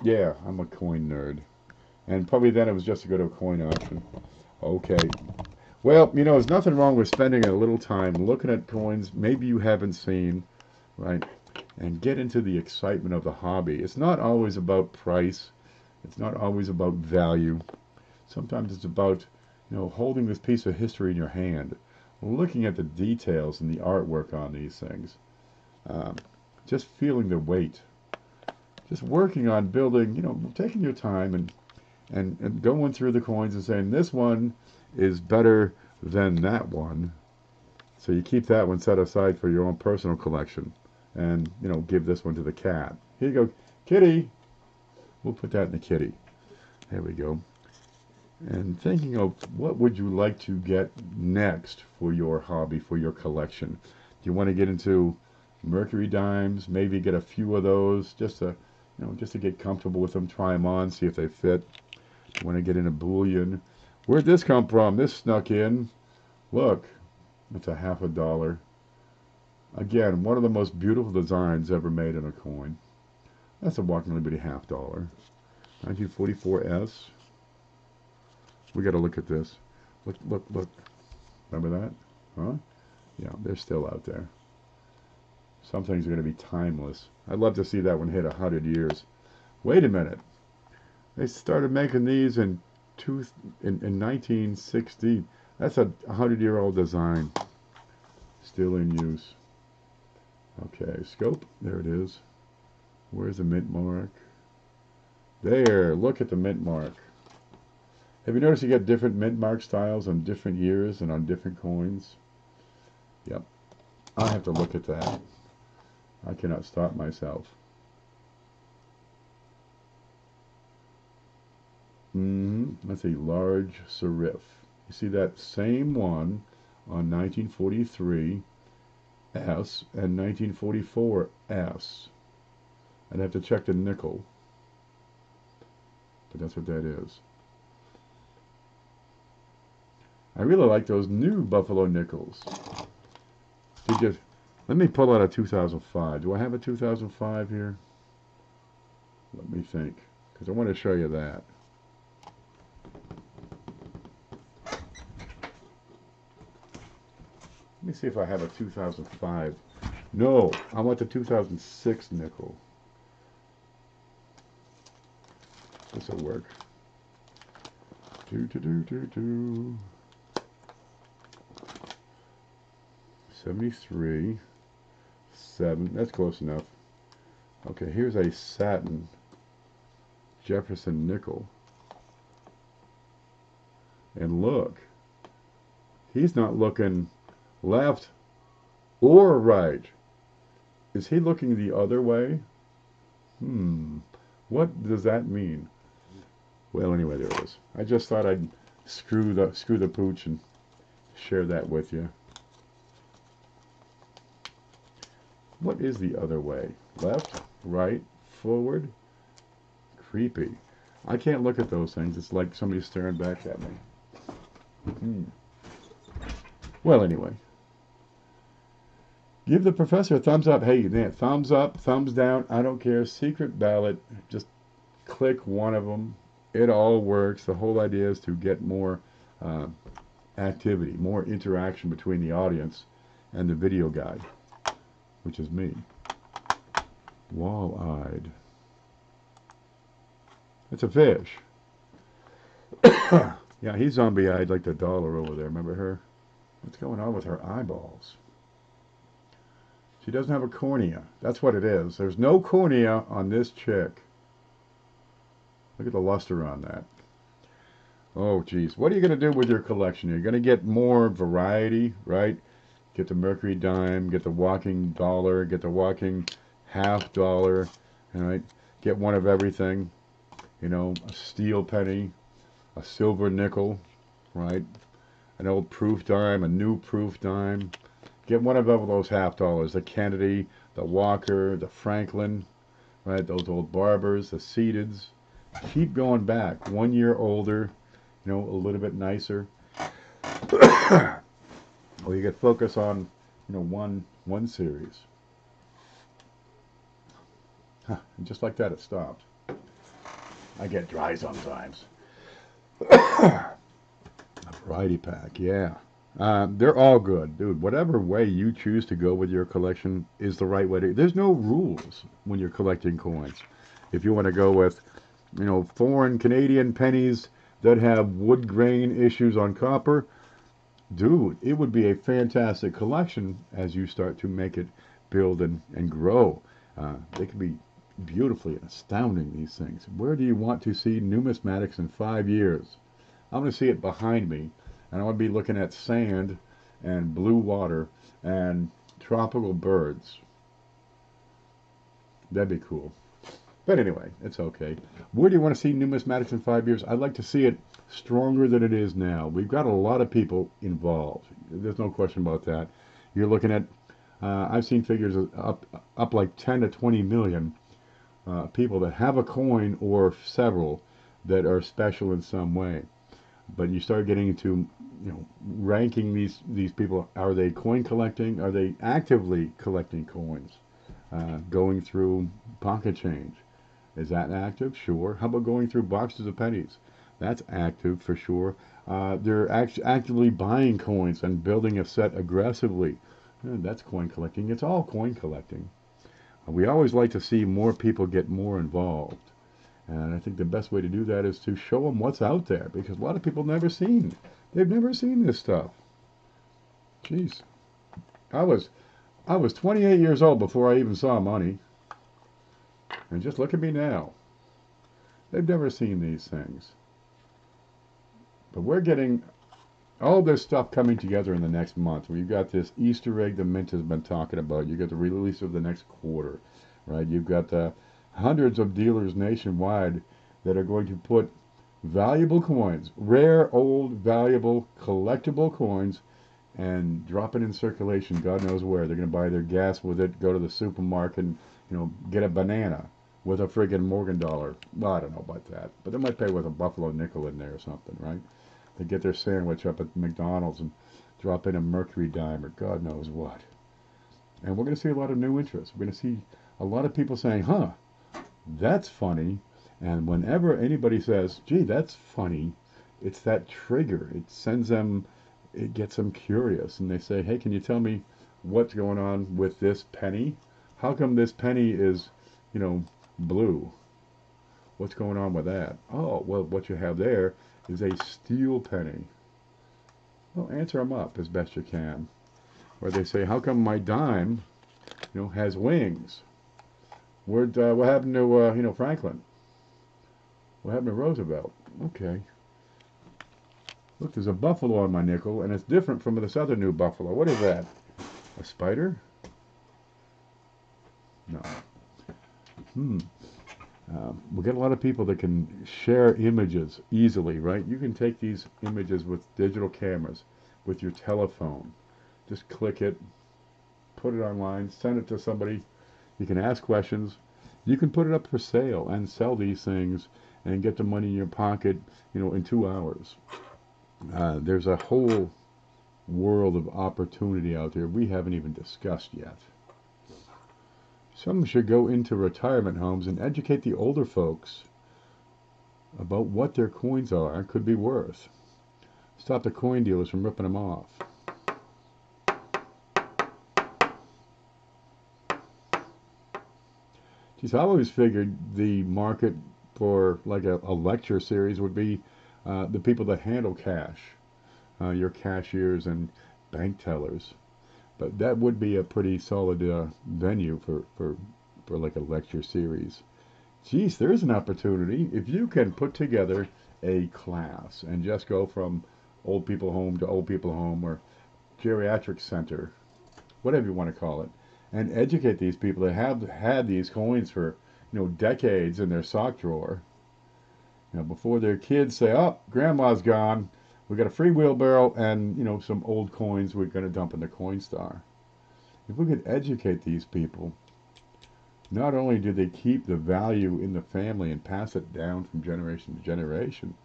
Yeah, I'm a coin nerd. And probably then it was just to go to a coin auction. Okay. Well, you know, there's nothing wrong with spending a little time looking at coins maybe you haven't seen, right? And get into the excitement of the hobby. It's not always about price. It's not always about value. Sometimes it's about, you know, holding this piece of history in your hand, looking at the details and the artwork on these things, just feeling the weight, just working on building, you know, taking your time and going through the coins and saying this one is better than that one, so you keep that one set aside for your own personal collection, and you know, give this one to the cat. Here you go, kitty. We'll put that in the kitty. There we go. And thinking of what would you like to get next for your hobby, for your collection. Do you want to get into mercury dimes? Maybe get a few of those just to, you know, just to get comfortable with them, try them on, see if they fit. You want to get into bullion. Where'd this come from? This snuck in. Look, it's a $50. Again, one of the most beautiful designs ever made in a coin. That's a Walking Liberty $50. 1944 S. We got to look at this. Look. Remember that? Huh? Yeah, they're still out there. Some things are going to be timeless. I'd love to see that one hit 100 years. Wait a minute. They started making these in 1960. That's a 100-year-old design. Still in use. Okay, scope. There it is. Where's the mint mark? There. Look at the mint mark. Have you noticed you get different mint mark styles on different years and on different coins? Yep. I'll have to look at that. I cannot stop myself. That's a large serif. You see that same one on 1943 S and 1944 S. I'd have to check the nickel, but that's what that is. I really like those new Buffalo nickels. Let me pull out a 2005. Do I have a 2005 here? Let me think, because I want to show you that. Let me see if I have a 2005. No, I want the 2006 nickel. This will work. 73, 7. That's close enough. Okay, here's a satin Jefferson nickel. And look, he's not looking left or right. Is he looking the other way? What does that mean? Well, anyway, there it is. I just thought I'd screw the pooch and share that with you. What is the other way? Left, right, forward? Creepy. I can't look at those things. It's like somebody's staring back at me. Well, anyway, give the professor a thumbs up. Hey, man, thumbs up, thumbs down. I don't care. Secret ballot. Just click one of them. It all works. The whole idea is to get more uh, activity, more interaction between the audience and the video guide, which is me. Wall-eyed. It's a fish. Yeah, he's zombie-eyed like the dollar over there. Remember her? What's going on with her eyeballs? She doesn't have a cornea. That's what it is. There's no cornea on this chick. Look at the luster on that. Oh, geez. What are you going to do with your collection? You're going to get more variety, right? Get the Mercury dime, get the walking dollar, get the walking half dollar, right? Get one of everything. You know, a steel penny, a silver nickel, right? An old proof dime, a new proof dime. Get one of those half dollars. The Kennedy, the Walker, the Franklin, right? Those old barbers, the seededs. Keep going back. 1 year older, you know, a little bit nicer. Or you get focus on, you know, one series. Huh, and just like that, it stopped. I get dry sometimes. A variety pack, yeah. They're all good, dude. Whatever way you choose to go with your collection is the right way to. There's no rules when you're collecting coins. If you want to go with, you know, foreign Canadian pennies that have wood grain issues on copper, dude, it would be a fantastic collection as you start to make it build and grow. They can be beautifully and astounding, these things. Where do you want to see numismatics in 5 years? I want to see it behind me, and I want to be looking at sand and blue water and tropical birds. That'd be cool. But anyway, it's okay. Where do you want to see numismatics in 5 years? I'd like to see it stronger than it is now. We've got a lot of people involved. There's no question about that. You're looking at, I've seen figures up like 10 to 20 million people that have a coin or several that are special in some way. But you start getting into, you know, ranking these people. Are they coin collecting? Are they actively collecting coins? Going through pocket change. Is that active? Sure. How about going through boxes of pennies? That's active for sure. They're actively buying coins and building a set aggressively. That's coin collecting. It's all coin collecting. We always like to see more people get more involved. And I think the best way to do that is to show them what's out there, because a lot of people they've never seen this stuff. Jeez. I was 28 years old before I even saw money. And just look at me now. They've never seen these things. But we're getting all this stuff coming together in the next month. We've got this Easter egg the Mint has been talking about. You've got the release of the next quarter, right? You've got hundreds of dealers nationwide that are going to put valuable coins, rare, old, valuable, collectible coins, and drop it in circulation. God knows where. They're going to buy their gas with it, go to the supermarket, and, you know, get a banana with a friggin' Morgan dollar. Well, I don't know about that, but they might pay with a Buffalo nickel in there or something, right? They get their sandwich up at McDonald's and drop in a Mercury dime or God knows what. And we're going to see a lot of new interest. We're going to see a lot of people saying, huh, that's funny. And whenever anybody says, gee, that's funny, it's that trigger. It sends them, it gets them curious. And they say, hey, can you tell me what's going on with this penny? How come this penny is, you know, blue? What's going on with that? Oh, well, what you have there is a steel penny. Well, answer them up as best you can. Or they say, how come my dime, you know, has wings? What happened to, you know, Franklin? What happened to Roosevelt? Okay. Look, there's a buffalo on my nickel, and it's different from this other new buffalo. What is that? A spider? No. We get a lot of people that can share images easily, right? You can take these images with digital cameras, with your telephone. Just click it, put it online, send it to somebody. You can ask questions. You can put it up for sale and sell these things and get the money in your pocket, you know, in 2 hours. There's a whole world of opportunity out there we haven't even discussed yet. Some should go into retirement homes and educate the older folks about what their coins are and could be worth. Stop the coin dealers from ripping them off. Geez, I always figured the market for like a lecture series would be the people that handle cash, your cashiers and bank tellers. But that would be a pretty solid venue for like a lecture series. Geez, there's an opportunity. If you can put together a class and just go from old people home to old people home or geriatric center, whatever you want to call it, and educate these people that have had these coins for decades in their sock drawer. Before their kids say, "Oh, grandma's gone. We got a free wheelbarrow and some old coins we're going to dump in the coin star." If we could educate these people, not only do they keep the value in the family and pass it down from generation to generation,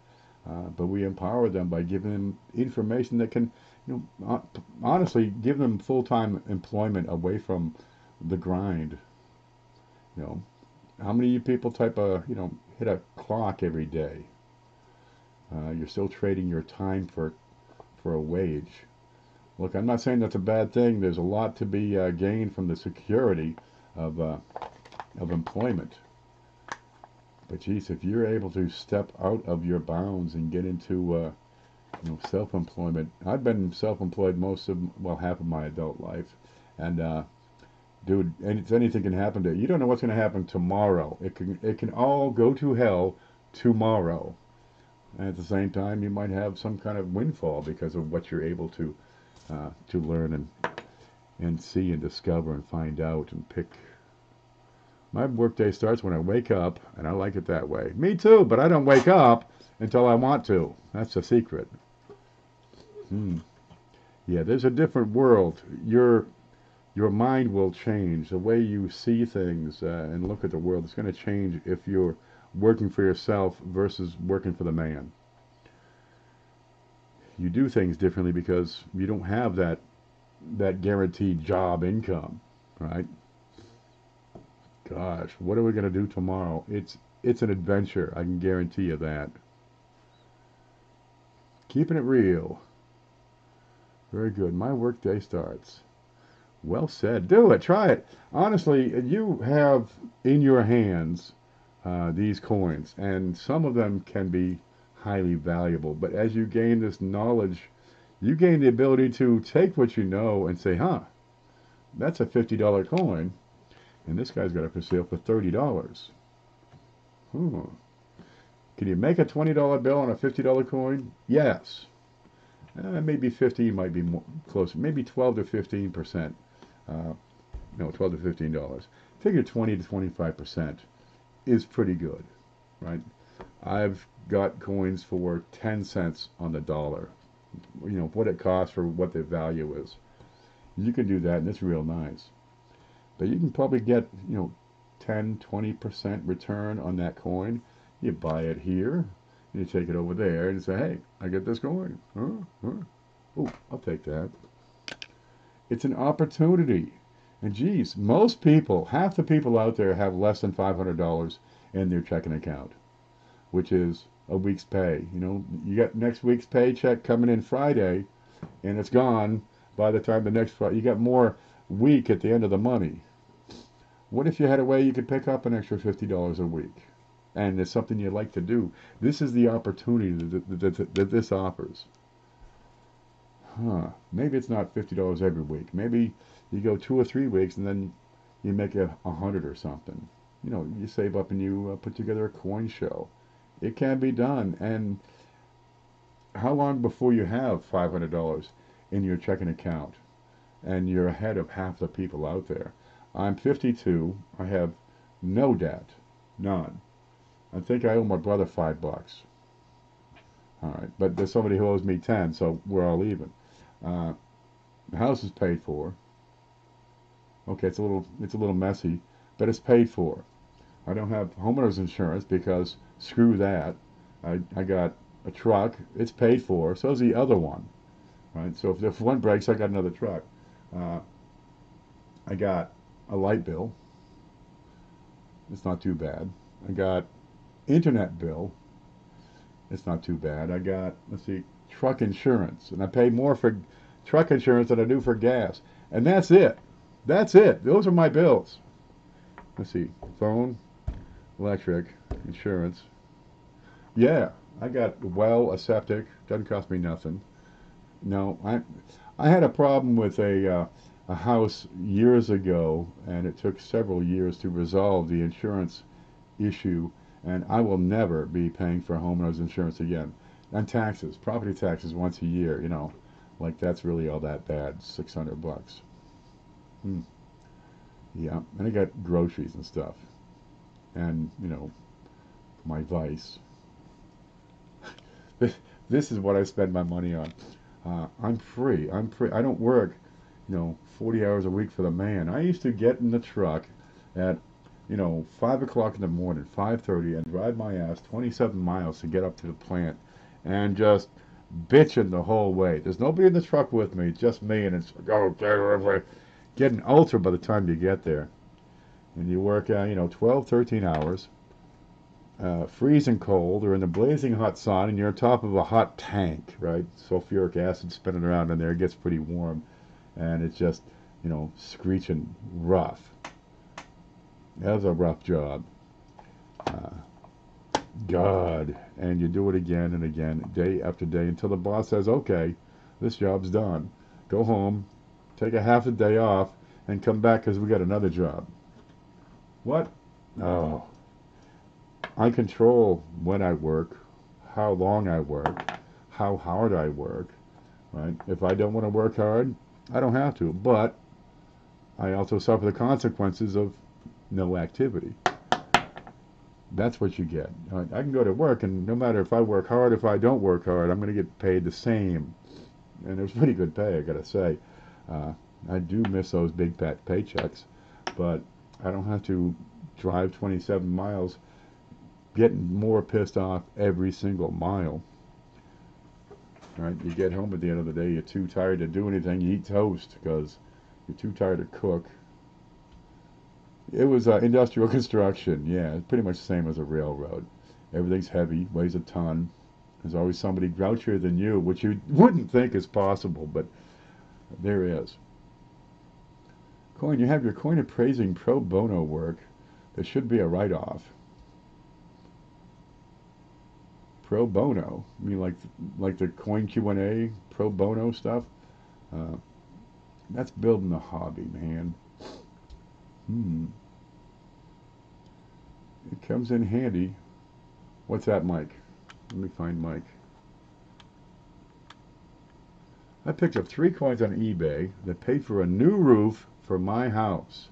but we empower them by giving them information that can, honestly, give them full-time employment away from the grind. How many of you people hit a clock every day? You're still trading your time for a wage. Look, I'm not saying that's a bad thing. There's a lot to be gained from the security of employment. But geez, if you're able to step out of your bounds and get into self-employment. I've been self-employed half of my adult life, and dude, anything can happen to you. You don't know what's going to happen tomorrow. It can all go to hell tomorrow. And at the same time, you might have some kind of windfall because of what you're able to learn and see and discover and find out and pick. My workday starts when I wake up, and I like it that way. Me too, but I don't wake up until I want to. That's the secret. Yeah, there's a different world. Your mind will change. The way you see things and look at the world is going to change if you're working for yourself versus working for the man. You do things differently because you don't have that guaranteed job income, right? Gosh, what are we going to do tomorrow? It's an adventure. I can guarantee you that. Keeping it real. Very good. My work day starts. Well said. Do it. Try it. Honestly, you have in your hands these coins, and some of them can be highly valuable. But as you gain this knowledge, you gain the ability to take what you know and say, huh, that's a $50 coin. And this guy's got it for sale for $30. Can you make a $20 bill on a $50 coin? Yes. Maybe 15 might be more closer. Maybe 12 to 15%. No, $12 to $15. Figure 20 to 25% is pretty good, right? I've got coins for 10 cents on the dollar. What it costs for what the value is. You can do that, and it's real nice. But you can probably get, 10, 20% return on that coin. You buy it here, and you take it over there, and say, hey, I get this coin. Oh, I'll take that. It's an opportunity. And geez, most people, half the people out there have less than $500 in their checking account, which is a week's pay. You got next week's paycheck coming in Friday, and it's gone by the time the next Friday. You got more week at the end of the money. What if you had a way you could pick up an extra $50 a week? And it's something you like to do. This is the opportunity that this offers. Maybe it's not $50 every week. Maybe you go 2 or 3 weeks and then you make it 100 or something. You save up and you put together a coin show. It can be done. And how long before you have $500 in your checking account and you're ahead of half the people out there? I'm 52. I have no debt. None. I think I owe my brother $5. All right, but there's somebody who owes me 10, so we're all even. The house is paid for. Okay, it's a little messy, but it's paid for. I don't have homeowners insurance because screw that. I got a truck. It's paid for. So is the other one, right? So if one breaks, I got another truck. Uh, I got a light bill. It's not too bad. I got internet bill. It's not too bad. I got, let's see, truck insurance. And I pay more for truck insurance than I do for gas. And that's it. That's it. Those are my bills. Let's see, phone, electric, insurance. Yeah, I got a septic. Doesn't cost me nothing. No, I had a problem with a house years ago, and it took several years to resolve the insurance issue. And I will never be paying for homeowners insurance again. And taxes, property taxes once a year. Like that's really all that bad. $600. Hmm. Yeah, and I got groceries and stuff, and my vice. This is what I spend my money on. I'm free. I'm free. I don't work, 40 hours a week for the man. I used to get in the truck at, 5 o'clock in the morning, 5:30, and drive my ass 27 miles to get up to the plant, and just bitching the whole way. There's nobody in the truck with me, just me, and it's getting ultra by the time you get there. And you work, 12, 13 hours, freezing cold, or in the blazing hot sun, and you're on top of a hot tank, right? Sulfuric acid spinning around in there. It gets pretty warm, and it's just, screeching rough. That was a rough job. God. And you do it again and again, day after day, until the boss says, okay, this job's done. Go home, take a half a day off, and come back because we got another job. What? Oh. I control when I work, how long I work, how hard I work, right? If I don't want to work hard, I don't have to. But I also suffer the consequences of no activity. That's what you get. I can go to work, and no matter if I work hard, if I don't work hard, I'm going to get paid the same. And it was pretty good pay, I got to say. I do miss those big fat paychecks, but I don't have to drive 27 miles getting more pissed off every single mile. Right? You get home at the end of the day, you're too tired to do anything. You eat toast because you're too tired to cook. It was industrial construction. Yeah, it's pretty much the same as a railroad. Everything's heavy, weighs a ton. There's always somebody grouchier than you, which you wouldn't think is possible, but there is. Coin, you have your coin appraising pro bono work. There should be a write-off. Pro bono? I mean, like the coin Q&A pro bono stuff? That's building a hobby, man. It comes in handy. What's that, Mike? Let me find Mike. I picked up 3 coins on eBay that paid for a new roof for my house.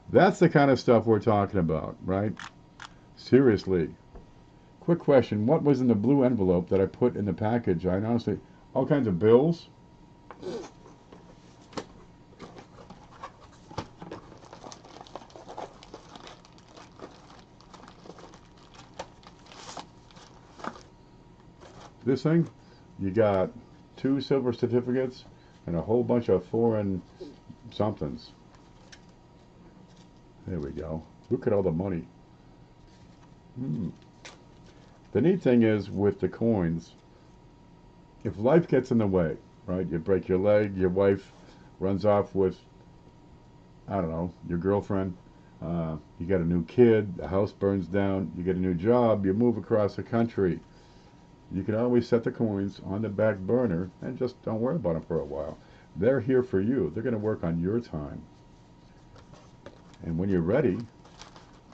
That's the kind of stuff we're talking about, right? Seriously. Quick question. What was in the blue envelope that I put in the package? I honestly... all kinds of bills. This thing, you got 2 silver certificates and a whole bunch of foreign somethings. There we go. Look at all the money. The neat thing is with the coins, if life gets in the way, right? You break your leg, your wife runs off with, I don't know, your girlfriend, you got a new kid, the house burns down, you get a new job, you move across the country. You can always set the coins on the back burner and just don't worry about them for a while. They're here for you. They're going to work on your time. And when you're ready,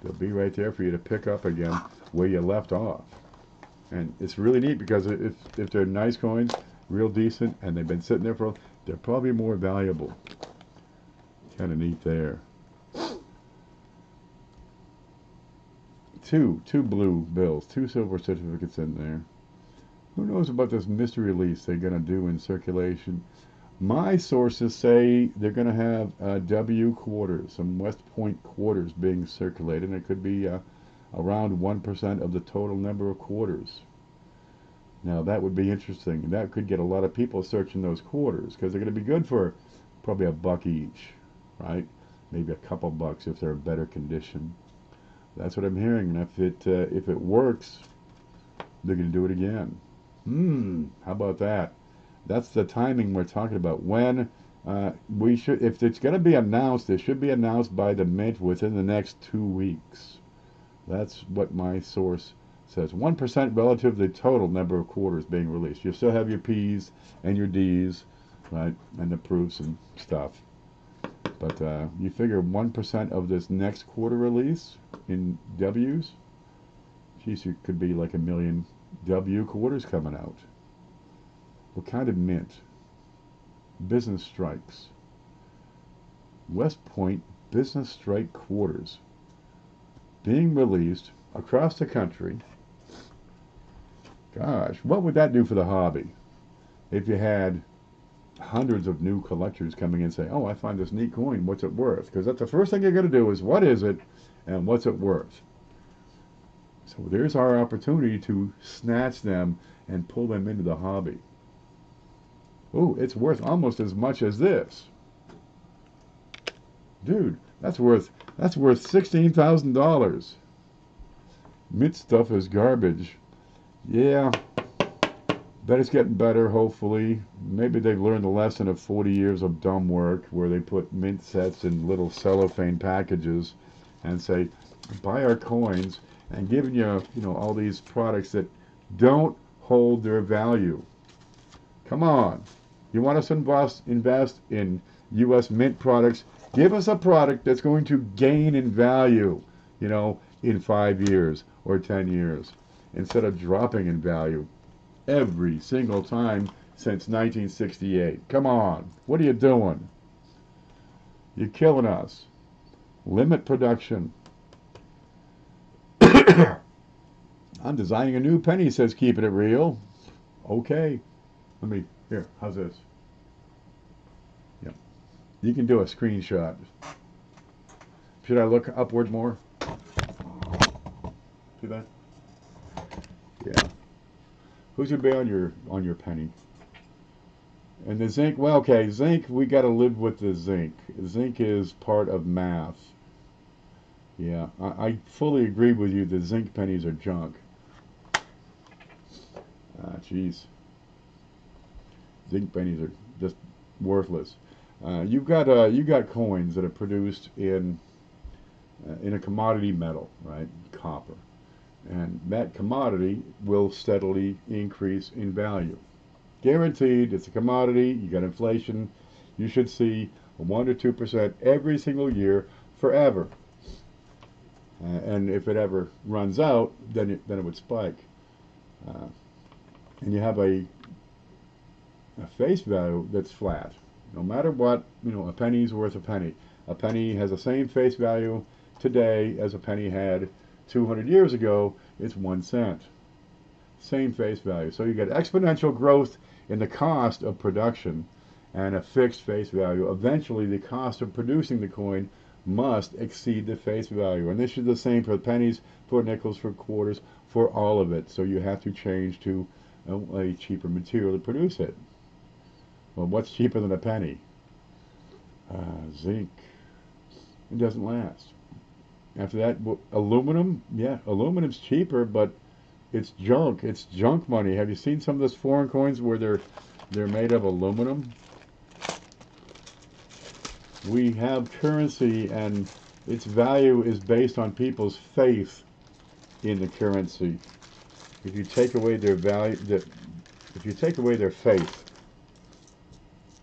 they'll be right there for you to pick up again where you left off. And it's really neat because if they're nice coins, real decent, and they've been sitting there for, they're probably more valuable. Kind of neat there. Two blue bills, 2 silver certificates in there. Who knows about this mystery release they're going to do in circulation? My sources say they're going to have W quarters, some West Point quarters being circulated, and it could be around 1% of the total number of quarters. Now that would be interesting. That could get a lot of people searching those quarters because they're going to be good for probably $1 each, right? Maybe a couple bucks if they're in better condition. That's what I'm hearing. And if it works, they're going to do it again. How about that? That's the timing we're talking about. When we should, if it's going to be announced, it should be announced by the mint within the next 2 weeks. That's what my source says. 1% relative to the total number of quarters being released. You still have your P's and your D's, right, and the proofs and stuff. But you figure 1% of this next quarter release in W's, geez, it could be like 1 million W quarters coming out. What kind of mint? Business strikes. West Point business strike quarters being released across the country. Gosh, what would that do for the hobby if you had hundreds of new collectors coming in and say, oh, I find this neat coin, what's it worth? Because that's the first thing you're going to do is what is it and what's it worth? So there's our opportunity to snatch them and pull them into the hobby. Oh, it's worth almost as much as this. Dude, that's worth $16,000. Mint stuff is garbage. Yeah, bet it's getting better, hopefully. Maybe they've learned the lesson of 40 years of dumb work where they put mint sets in little cellophane packages and say, buy our coins, and giving you, all these products that don't hold their value. Come on. You want us to invest in U.S. mint products? Give us a product that's going to gain in value, in 5 years or 10 years, instead of dropping in value every single time since 1968. Come on. What are you doing? You're killing us. Limit production. I'm designing a new penny, says keeping it real. Okay. Here, how's this? Yep. You can do a screenshot. Should I look upward more? See that? Yeah. Who's gonna be on your penny? And the zinc, well, okay, zinc, we got to live with the zinc. Zinc is part of math. Yeah, I fully agree with you. The zinc pennies are junk. Jeez. Zinc pennies are just worthless. You got coins that are produced in a commodity metal, right? Copper. And that commodity will steadily increase in value. Guaranteed, it's a commodity, you got inflation, you should see a 1 or 2% every single year forever. And if it ever runs out, then it would spike. And you have a face value that's flat. No matter what, a penny's worth a penny. A penny has the same face value today as a penny had 200 years ago. It's 1 cent. Same face value. So you get exponential growth in the cost of production and a fixed face value. Eventually, the cost of producing the coin must exceed the face value. And this is the same for pennies, for nickels, for quarters, for all of it. So you have to change to a cheaper material to produce it. Well, what's cheaper than a penny? Zinc. It doesn't last. After that, aluminum. Yeah, aluminum's cheaper, but it's junk. It's junk money. Have you seen some of those foreign coins where they're made of aluminum? We have currency, and its value is based on people's faith in the currency. If you take away their value, if you take away their faith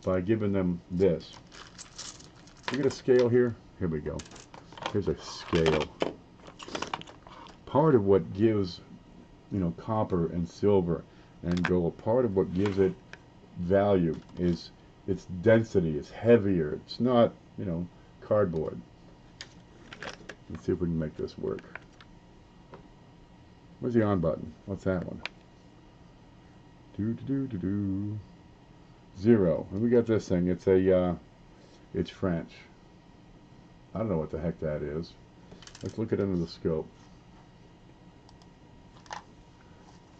by giving them this, we get a scale here. Here we go. Here's a scale. Part of what gives, copper and silver and gold, part of what gives it value is its density. It's heavier. It's not, cardboard. Let's see if we can make this work. Where's the on button? What's that one? Do. 0. And we got this thing. It's it's French. I don't know what the heck that is. Let's look it under the scope.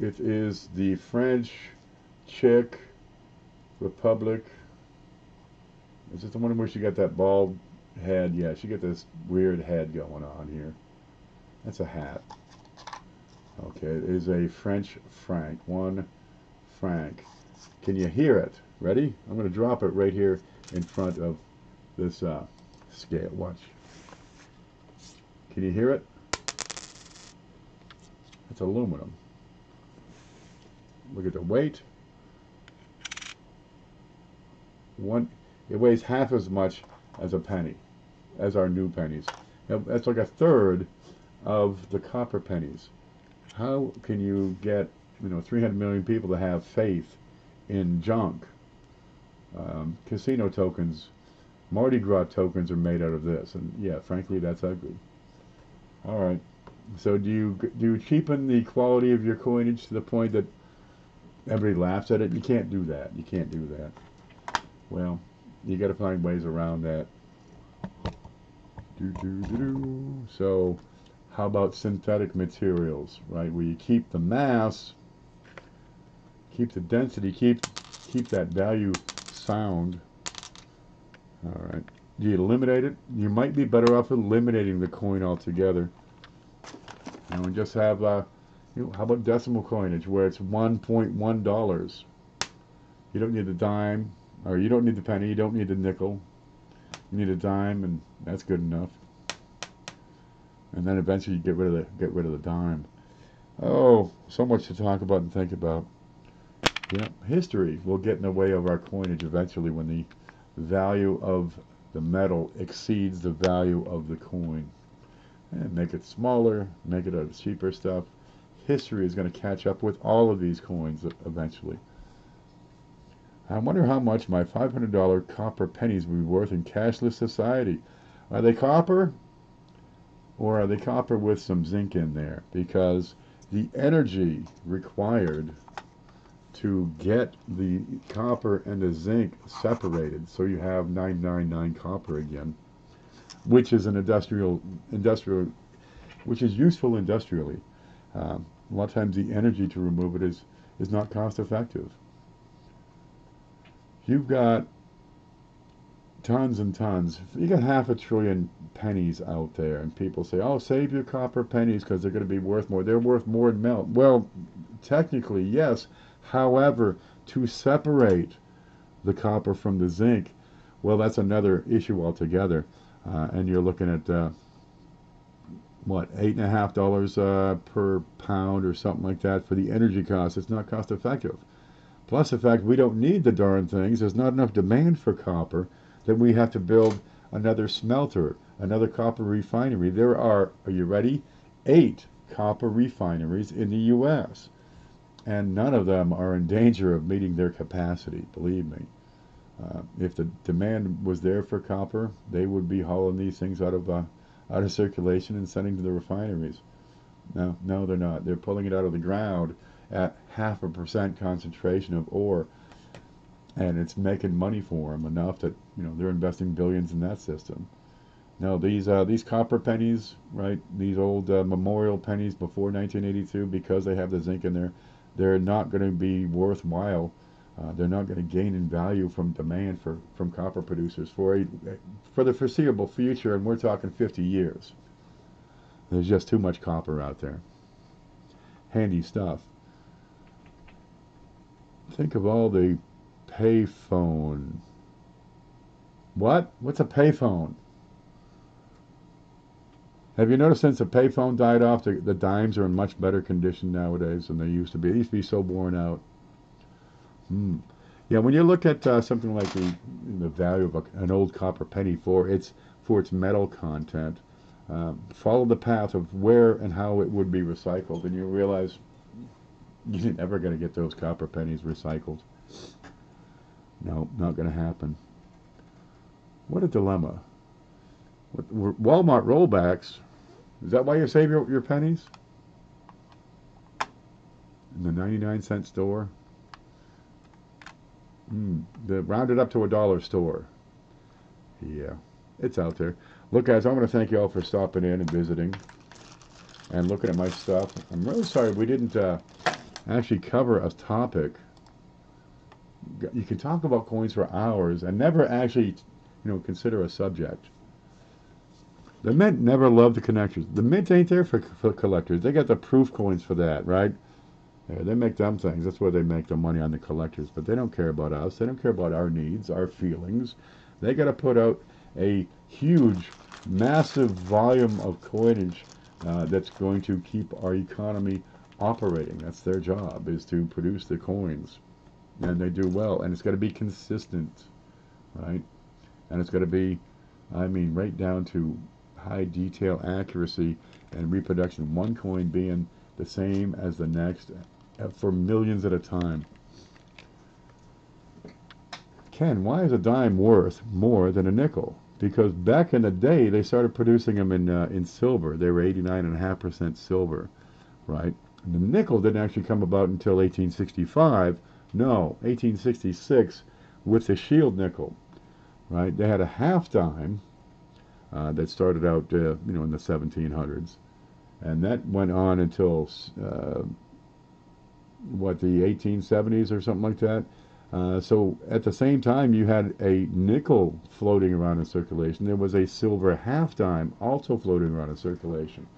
It is the French Czech Republic. Is it the one where she got that bald head? Yeah, she got this weird head going on here. That's a hat. Okay, it is a French franc. 1 franc. Can you hear it? Ready? I'm going to drop it right here in front of this scale. Watch. Can you hear it? It's aluminum. Look at the weight. It weighs half as much as a penny, as our new pennies. Now, that's like a third of the copper pennies. How can you get 300 million people to have faith in junk? Casino tokens, Mardi Gras tokens are made out of this, and yeah, frankly, that's ugly. All right. So do you cheapen the quality of your coinage to the point that everybody laughs at it? You can't do that. You can't do that. Well, you got to find ways around that. So, how about synthetic materials, right? Where you keep the mass, keep the density, keep that value sound. All right. Do you eliminate it? You might be better off eliminating the coin altogether. And just have, how about decimal coinage where it's $1.1? You don't need the dime, or you don't need the penny, you don't need the nickel. You need a dime, and that's good enough. And then eventually you get rid of the dime. Oh, so much to talk about and think about. Yeah, history will get in the way of our coinage eventually when the value of the metal exceeds the value of the coin. And make it smaller, make it out of cheaper stuff. History is going to catch up with all of these coins eventually. I wonder how much my $500 copper pennies will be worth in cashless society. Are they copper? Or are they copper with some zinc in there? Because the energy required to get the copper and the zinc separated, so you have 999 copper again, which is an industrial, which is useful industrially. A lot of times the energy to remove it is not cost effective. You've got tons and tons. You got 500 billion pennies out there, and people say, "Oh, save your copper pennies because they're going to be worth more." They're worth more in melt. Well, technically, yes. However, to separate the copper from the zinc, well, that's another issue altogether. And you're looking at what, $8.50 per pound or something like that for the energy cost. It's not cost effective. Plus the fact we don't need the darn things. There's not enough demand for copper that we have to build another smelter, another copper refinery. There are you ready? 8 copper refineries in the U.S. And none of them are in danger of meeting their capacity, believe me. If the demand was there for copper, they would be hauling these things out of circulation and sending to the refineries. No, they're not. They're pulling it out of the ground at 0.5% concentration of ore, and it's making money for them enough that they're investing billions in that system. No, these copper pennies, right? These old memorial pennies before 1982, because they have the zinc in there, they're not going to be worthwhile. They're not going to gain in value from demand from copper producers for the foreseeable future, and we're talking 50 years. There's just too much copper out there. Handy stuff. Think of all the payphone. What? What's a payphone? Have you noticed since the payphone died off, the dimes are in much better condition nowadays than they used to be? They used to be so worn out. Yeah, when you look at something like the value of an old copper penny for its metal content, follow the path of where and how it would be recycled, and you realize you're never going to get those copper pennies recycled. No, not going to happen. What a dilemma. Walmart rollbacks. Is that why you save your pennies? In the 99-cent store? They rounded up to $1 store. Yeah, it's out there. Look, guys, I want to thank you all for stopping in and visiting and looking at my stuff. I'm really sorry we didn't actually cover a topic. You can talk about coins for hours and never actually, consider a subject. The Mint never loved the connectors. The Mint ain't there for collectors. They got the proof coins for that, right? Yeah, they make them things. That's where they make the money on the collectors. But they don't care about us. They don't care about our needs, our feelings. They got to put out a huge, massive volume of coinage that's going to keep our economy operating. That's their job, is to produce the coins. And they do well. And it's got to be consistent, right? And it's got to be, right down to high detail accuracy and reproduction. One coin being the same as the next for millions at a time. Ken, why is a dime worth more than a nickel? Because back in the day, they started producing them in silver. They were 89.5% silver, right? And the nickel didn't actually come about until 1865. No, 1866 with the shield nickel, right? They had a half dime that started out, in the 1700s, and that went on until the 1870s or something like that. So at the same time, you had a nickel floating around in circulation. There was a silver half dime also floating around in circulation.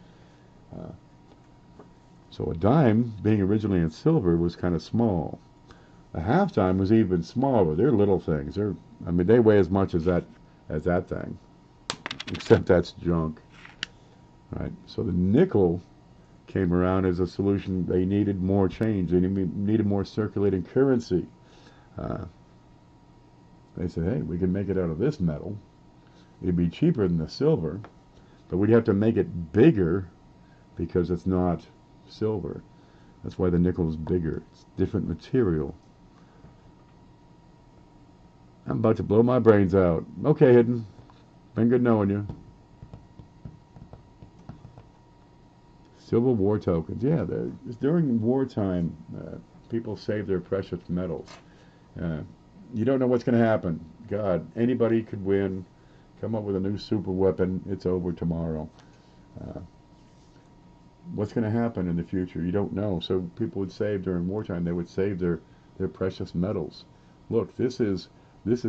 So a dime, being originally in silver, was kind of small. A half dime was even smaller. They're little things. They weigh as much as that thing, except that's junk, right? So the nickel came around as a solution. They needed more change. They needed more circulating currency. They said, hey, we can make it out of this metal. It'd be cheaper than the silver, but we'd have to make it bigger because it's not silver. That's why the nickel is bigger. It's different material. I'm about to blow my brains out. Okay, Hidden. Been good knowing you. Civil War tokens. Yeah, during wartime, people save their precious metals. You don't know what's going to happen. God, anybody could win, come up with a new super weapon. It's over tomorrow. What's going to happen in the future? You don't know. So people would save during wartime. They would save their precious metals. Look, this is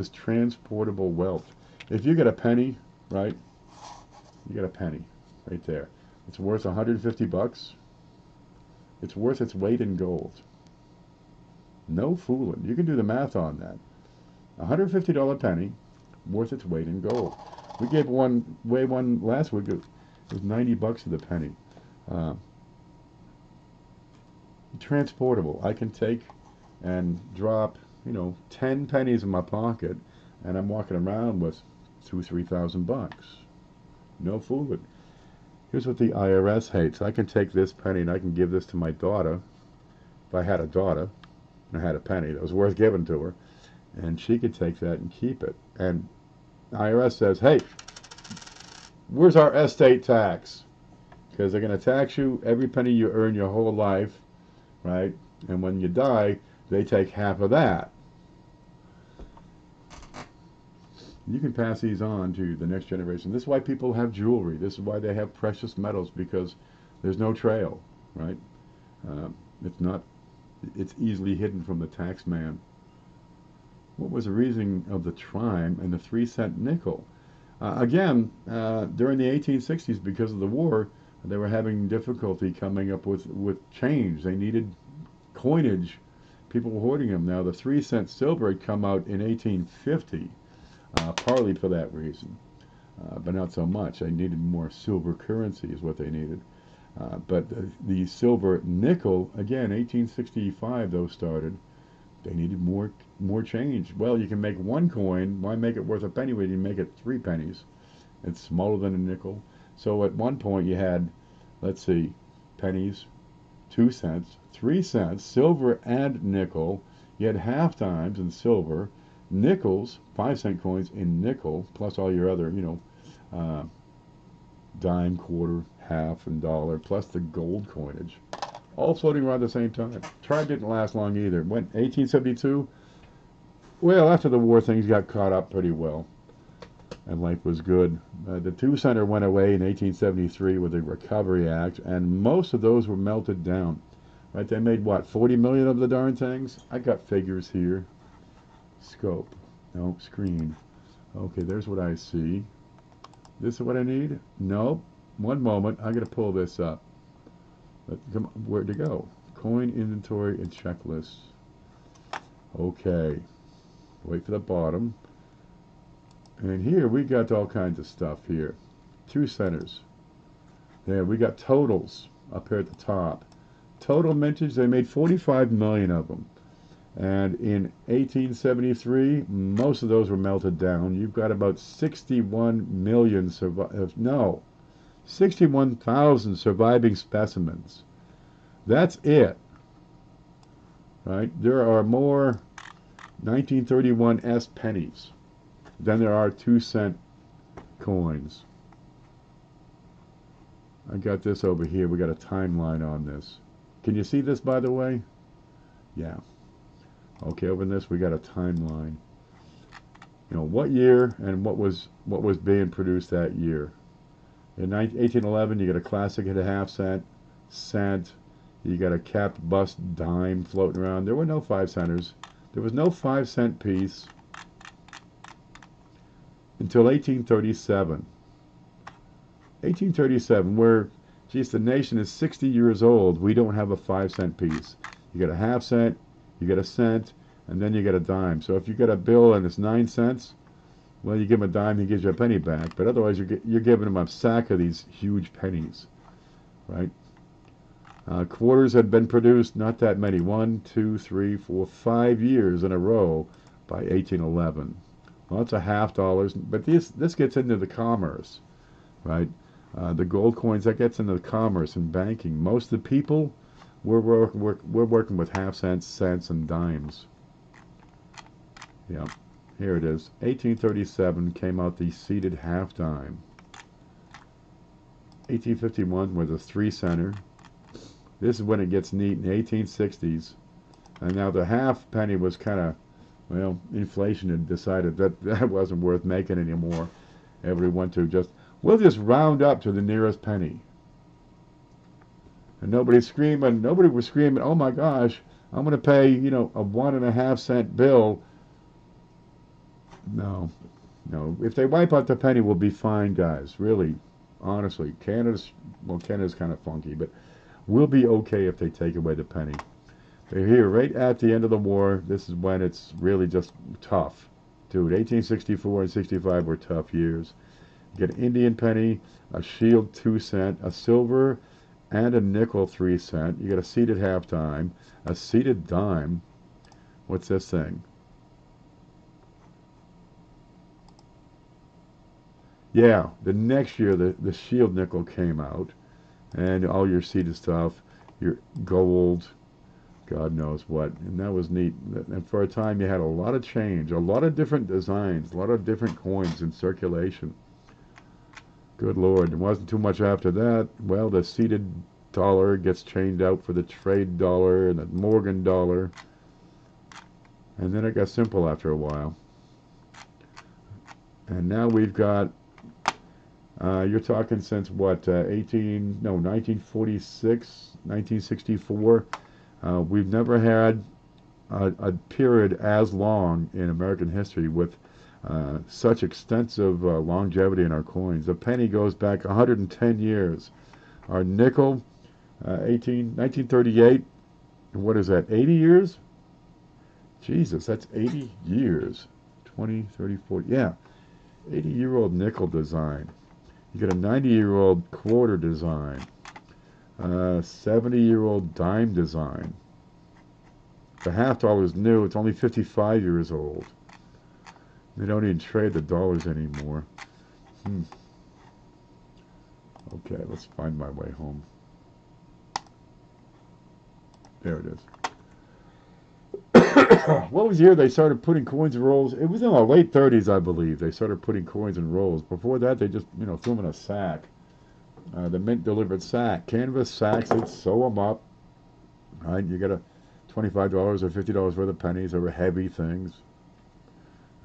transportable wealth. If you get a penny, right? You get a penny right there. It's worth $150. It's worth its weight in gold. No fooling. You can do the math on that. $150 penny, worth its weight in gold. We gave one last week. It was $90 to the penny. Transportable. I can take and drop, 10 pennies in my pocket, and I'm walking around with $2,000-3,000. No fooling. Here's what the IRS hates. I can take this penny and I can give this to my daughter. If I had a daughter and I had a penny that was worth giving to her, and she could take that and keep it. And IRS says, hey, where's our estate tax? Because they're going to tax you every penny you earn your whole life, right? And when you die, they take half of that. You can pass these on to the next generation. This is why people have jewelry. This is why they have precious metals, because there's no trail, right? It's easily hidden from the tax man. What was the reason of the trime and the 3-cent nickel? Again, during the 1860s, because of the war, they were having difficulty coming up with change. They needed coinage. People were hoarding them. Now, the 3-cent silver had come out in 1850. Partly for that reason, but not so much. They needed more silver currency is what they needed. But the silver nickel, again, 1865 those started. They needed more change. Well, you can make one coin. Why make it worth a penny when you make it 3 pennies? It's smaller than a nickel. So at one point you had, let's see, pennies, 2 cents, 3 cents, silver and nickel. You had half dimes in silver, nickels, 5-cent coins in nickel, plus all your other, dime, quarter, half, and dollar, plus the gold coinage, all floating around at the same time. Trime didn't last long either. Went 1872. Well, after the war, things got caught up pretty well, and life was good. The 2-center went away in 1873 with the Recovery Act, and most of those were melted down. Right, they made what, 40 million of the darn things? I got figures here. Scope. No, screen. Okay, there's what I see. This is what I need? Nope. One moment, I gotta pull this up. Come on, where'd it go? Coin inventory and checklist. Okay. Wait for the bottom. And here we got all kinds of stuff here. 2 centers. There, we got totals up here at the top. Total mintage, they made 45 million of them. And in 1873, most of those were melted down. You've got about 61 million 61,000 surviving specimens. That's it. Right? There are more 1931 S pennies than there are 2-cent coins. I got this over here. We got a timeline on this. Can you see this, by the way? Yeah. Okay, over in this we got a timeline. You know, what year and what was being produced that year. In 1811, you got a classic at a half-cent, cent. You got a capped bust dime floating around. There were no 5-centers. There was no 5-cent piece until 1837. 1837, where, geez, the nation is 60 years old. We don't have a 5-cent piece. You got a half-cent, you got a cent, and then you got a dime. So if you got a bill and it's 9 cents, well, you give him a dime, he gives you a penny back. But otherwise, you're giving him a sack of these huge pennies, right? Quarters had been produced, not that many, 1, 2, 3, 4, 5 years in a row by 1811. Lots of half dollars, but this gets into the commerce, right? The gold coins, that gets into the commerce and banking. Most of the people, we're working with half cents, cents, and dimes. Yeah, here it is. 1837 came out the seated half dime. 1851 was a 3-center. This is when it gets neat in the 1860s. And now the half penny was kind of, well, inflation had decided that wasn't worth making anymore. Everybody went to we'll just round up to the nearest penny. And nobody was screaming, oh my gosh, I'm going to pay, you know, a 1.5-cent bill. No. If they wipe out the penny, we'll be fine, guys. Really, honestly. Canada's kind of funky, but we'll be okay if they take away the penny. They're here right at the end of the war. This is when it's really just tough. Dude, 1864 and 65 were tough years. You get an Indian penny, a shield 2-cent, a silver, and a nickel 3-cent. You get a seated half dime, a seated dime. What's this thing? Yeah, the next year the shield nickel came out, and all your seated stuff, your gold, God knows what, and that was neat. And for a time you had a lot of change, a lot of different designs, a lot of different coins in circulation. Good Lord, there wasn't too much after that. Well, the seated dollar gets changed out for the trade dollar and the Morgan dollar, and then it got simple after a while. And now we've got, you're talking since what, 1946, 1964. We've never had a period as long in American history with such extensive longevity in our coins. The penny goes back 110 years. Our nickel, 1938, what is that, 80 years? Jesus, that's 80 years. 20, 30, 40, yeah. 80-year-old nickel design. You get a 90-year-old quarter design. 70-year-old dime design. The half dollar is new. It's only 55 years old. They don't even trade the dollars anymore. Okay, let's find my way home. There it is. What was the year they started putting coins in rolls? It was in the late 30s, I believe. They started putting coins in rolls. Before that, they just, threw them in a sack. The mint delivered sack. Canvas sacks, they'd sew them up. Right? You get a $25 or $50 worth of pennies. They were heavy things.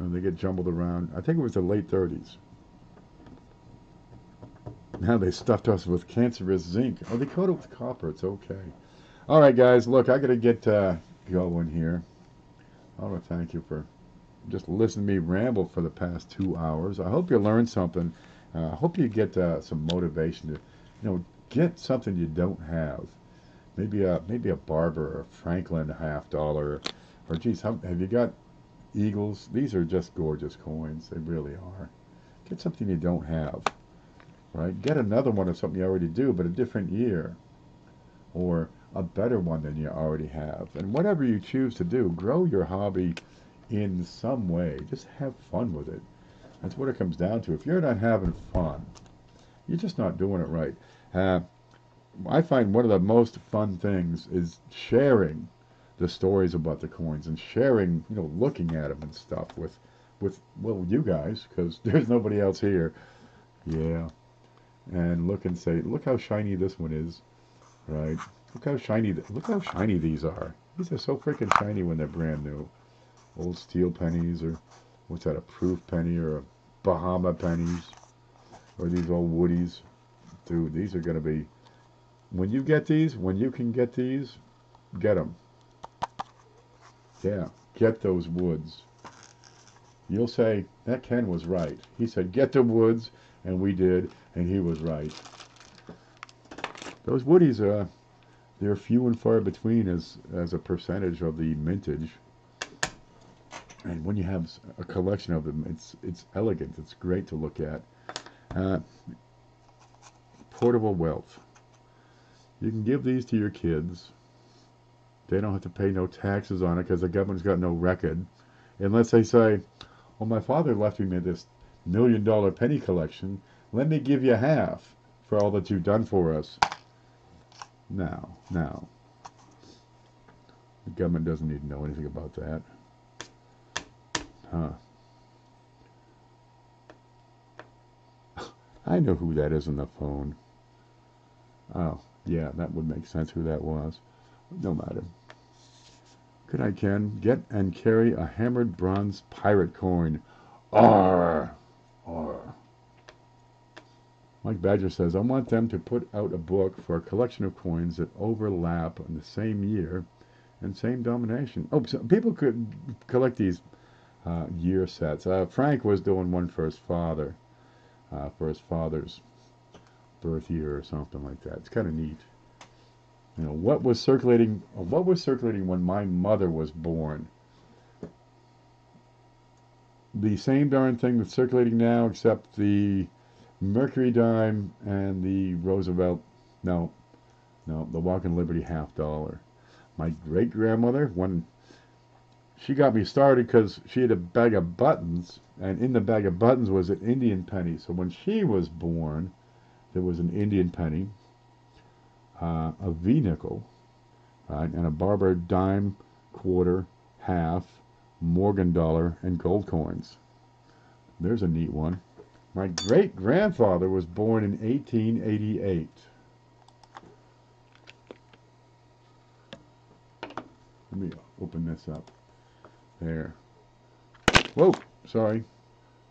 And they get jumbled around. I think it was the late 30s. Now they stuffed us with cancerous zinc. Oh, they coat it with copper. It's okay. All right, guys. Look, I got to get going here. I want to thank you for just listening to me ramble for the past 2 hours. I hope you learned something. I hope you get some motivation to, get something you don't have. Maybe a Barber or a Franklin $50, or geez, have you got Eagles? These are just gorgeous coins. They really are. Get something you don't have, right? Get another one of something you already do, but a different year, or a better one than you already have. And whatever you choose to do, grow your hobby in some way. Just have fun with it. That's what it comes down to. If you're not having fun, you're just not doing it right. I find one of the most fun things is sharing the stories about the coins and sharing, looking at them and stuff with well, you guys, because there's nobody else here. Yeah, and look and say, look how shiny this one is, right? Look how shiny these are. These are so freaking shiny when they're brand new. Old steel pennies, or what's that, a proof penny, or a Bahama pennies, or these old woodies. Dude, these are gonna be, when you get these, when you can get these, get them. Yeah, get those woods. You'll say, that Ken was right. He said, get the woods, and we did, and he was right. Those woodies, they're few and far between as a percentage of the mintage. And when you have a collection of them, it's elegant. It's great to look at. Portable wealth. You can give these to your kids. They don't have to pay no taxes on it because the government's got no record. Unless they say, well, my father left me this $1 million penny collection. Let me give you half for all that you've done for us. Now, the government doesn't need to know anything about that. Huh. I know who that is on the phone. Oh, yeah, that would make sense who that was. No matter. Good I can. Get and carry a hammered bronze pirate coin. Arr! Arr. Mike Badger says, I want them to put out a book for a collection of coins that overlap in the same year and same denomination. Oh, so people could collect these year sets. Frank was doing one for his father, for his father's birth year or something like that. It's kind of neat. What was circulating when my mother was born? The same darn thing that's circulating now, except the Mercury dime and the Roosevelt. No, the Walking Liberty $50. My great grandmother, when she got me started, because she had a bag of buttons, and in the bag of buttons was an Indian penny. So when she was born, there was an Indian penny, a V nickel, right, and a Barber dime, quarter, half, Morgan dollar, and gold coins. There's a neat one. My great grandfather was born in 1888. Let me open this up. There. Whoa, sorry.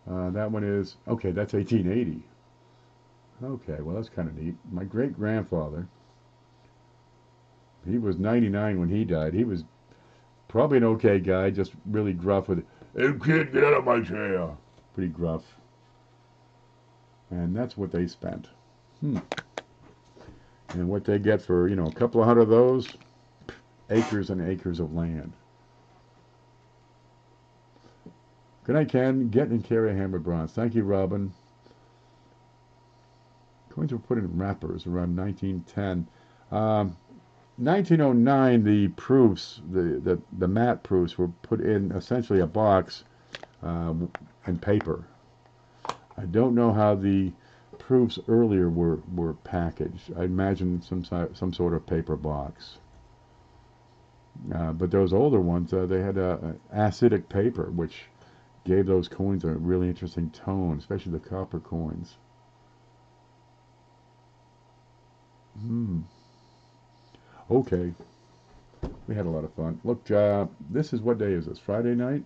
That one is, okay, that's 1880. Okay, well, that's kind of neat. My great-grandfather, he was 99 when he died. He was probably an okay guy, just really gruff with, hey, kid, get out of my chair. Pretty gruff. And that's what they spent. And what they get for, a couple of hundred of those, acres and acres of land. Good night, Ken. Get and carry a hammered bronze. Thank you, Robin. Coins were put in wrappers around 1910. 1909, the proofs, the matte proofs, were put in essentially a box and paper. I don't know how the proofs earlier were packaged. I imagine some sort of paper box. But those older ones, they had acidic paper, which gave those coins a really interesting tone, especially the copper coins. Okay. We had a lot of fun. Look, this is, what day is this? Friday night?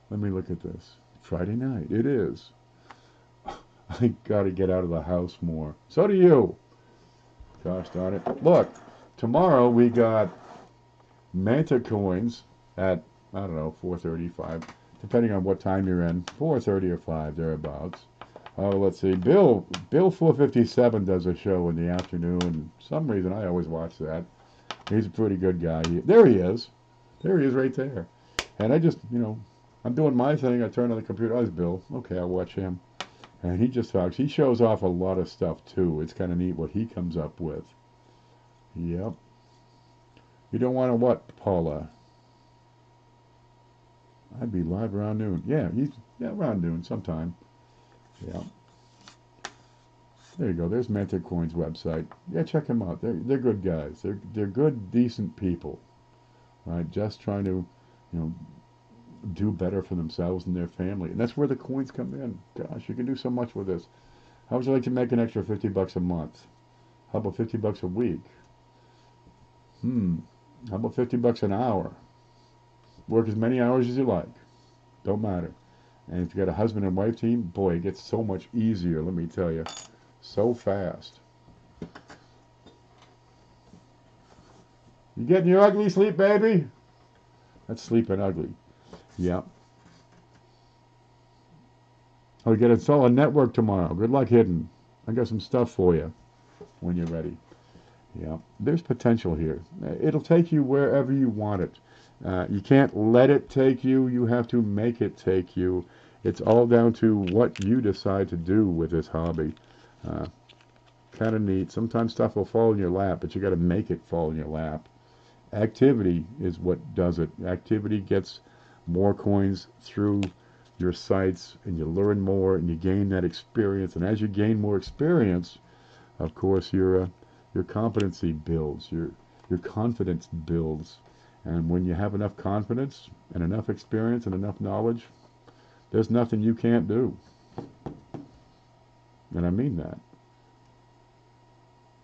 Let me look at this. Friday night. It is. I gotta get out of the house more. So do you. Gosh darn it. Look, tomorrow we got Manta coins at, I don't know, 4:35, depending on what time you're in, 4:30 or 5, thereabouts. Let's see, Bill 457 does a show in the afternoon. For some reason, I always watch that. He's a pretty good guy. There he is. There he is right there. And I just, I'm doing my thing. I turn on the computer. Oh, it's Bill. Okay, I'll watch him. And he just talks. He shows off a lot of stuff, too. It's kind of neat what he comes up with. Yep. You don't want to what, Paula? I'd be live around noon. Yeah, around noon sometime. Yeah. There you go. There's Manta Coin's website. Yeah, check them out. They're good guys. They're good, decent people. Right? Just trying to, do better for themselves and their family. And that's where the coins come in. Gosh, you can do so much with this. How would you like to make an extra $50 a month? How about $50 a week? How about $50 an hour? Work as many hours as you like. Don't matter. And if you got a husband and wife team, boy, it gets so much easier, let me tell you. So fast. You getting your ugly sleep, baby? That's sleeping ugly. Yep. Oh, you got to install a network tomorrow. Good luck hidden. I got some stuff for you when you're ready. Yeah, there's potential here. It'll take you wherever you want it. You can't let it take you. You have to make it take you. It's all down to what you decide to do with this hobby. Kind of neat. Sometimes stuff will fall in your lap, but you got to make it fall in your lap. Activity is what does it. Activity gets more coins through your sites, and you learn more, and you gain that experience. And as you gain more experience, of course, your competency builds, your confidence builds. And when you have enough confidence and enough experience and enough knowledge, there's nothing you can't do. And I mean that.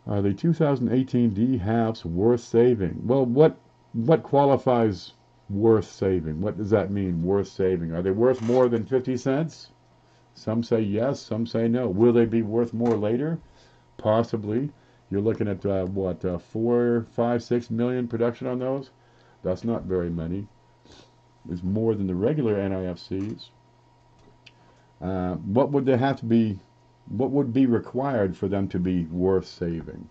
Are the 2018 D halves worth saving? Well, what qualifies worth saving? What does that mean, worth saving? Are they worth more than 50 cents? Some say yes, some say no. Will they be worth more later? Possibly. You're looking at, 4, 5, 6 million production on those? That's not very many. It's more than the regular NIFCs. What would they have to be? What would be required for them to be worth saving?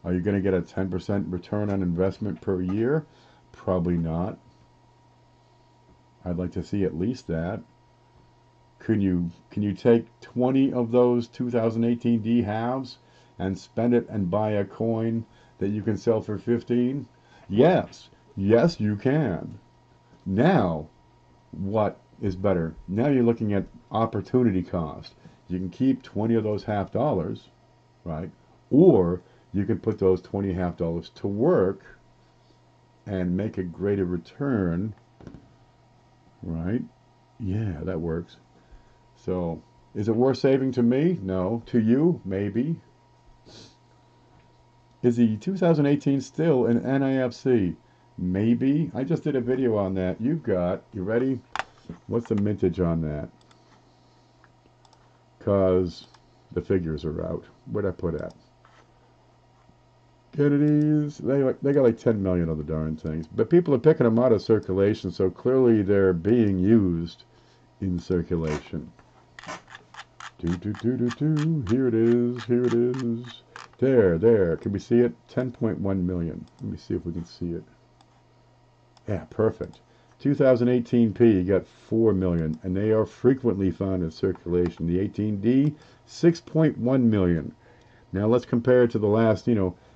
Are you going to get a 10% return on investment per year? Probably not. I'd like to see at least that. Can you take 20 of those 2018 D halves and spend it and buy a coin that you can sell for 15? Yes. Yes, you can. Now, what is better? Now you're looking at opportunity cost. You can keep 20 of those half dollars, right? Or you can put those 20 half dollars to work and make a greater return, right? Yeah, that works. So, is it worth saving to me? No. To you? Maybe. Is the 2018 still an NIFC? Maybe. I just did a video on that. You ready? What's the mintage on that? Because the figures are out. Where'd I put at? Kennedy's, they got like 10 million of the darn things. But people are picking them out of circulation, so clearly they're being used in circulation. Here it is, here it is. There. Can we see it? 10.1 million. Let me see if we can see it. Yeah, perfect. 2018P, you got 4 million, and they are frequently found in circulation. The 18D, 6.1 million. Now let's compare it to the last,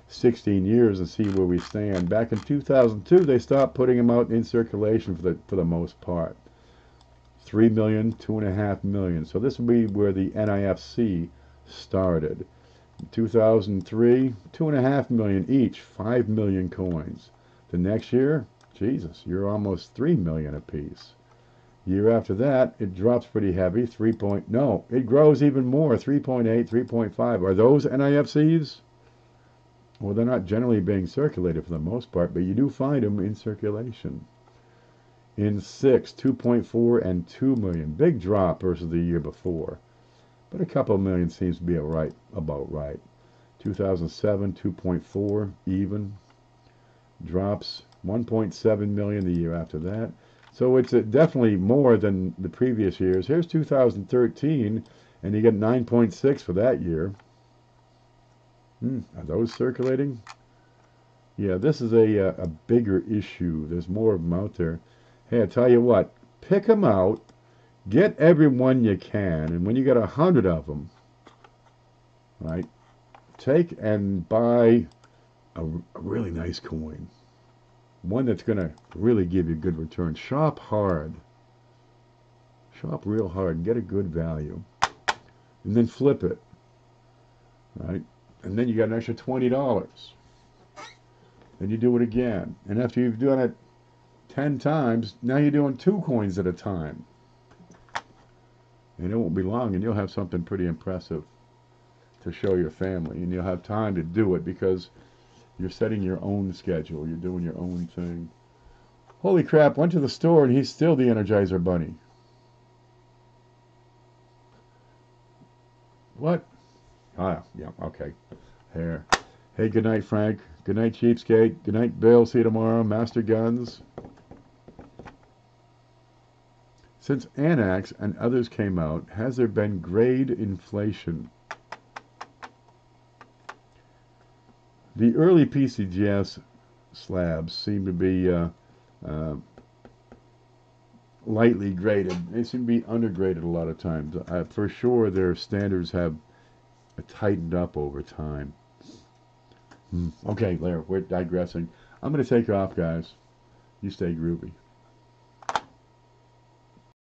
16 years and see where we stand. Back in 2002, they stopped putting them out in circulation for the most part. 3 million, 2.5 million. So this will be where the NIFC started. In 2003, 2.5 million each, 5 million coins. The next year, Jesus, you're almost 3 million apiece. Year after that, it drops pretty heavy, it grows even more, 3.8, 3.5. Are those NIFCs? Well, they're not generally being circulated for the most part, but you do find them in circulation. In 6, 2.4 and 2 million. Big drop versus the year before. But a couple million seems to be about right. 2007, 2.4, even. drops 1.7 million the year after that. So it's definitely more than the previous years. Here's 2013, and you get 9.6 for that year. Are those circulating? Yeah, this is a bigger issue. There's more of them out there. Hey, I tell you what, pick them out, get everyone you can, and when you get 100 of them, right, take and buy a really nice coin. One that's going to really give you good return. Shop hard. Shop real hard and get a good value. And then flip it. Right? And then you got an extra $20. Then you do it again. And after you've done it 10 times, now you're doing 2 coins at a time. And it won't be long and you'll have something pretty impressive to show your family. And you'll have time to do it because you're setting your own schedule. You're doing your own thing. Holy crap, went to the store and he's still the Energizer Bunny. What? Ah, yeah, okay. Here. Hey, good night, Frank. Good night, Cheapskate. Good night, Bill. See you tomorrow. Master Guns. Since Annex and others came out, has there been grade inflation? The early PCGS slabs seem to be lightly graded. They seem to be undergraded a lot of times. For sure, their standards have tightened up over time. Okay, Larry, we're digressing. I'm going to take off, guys. You stay groovy.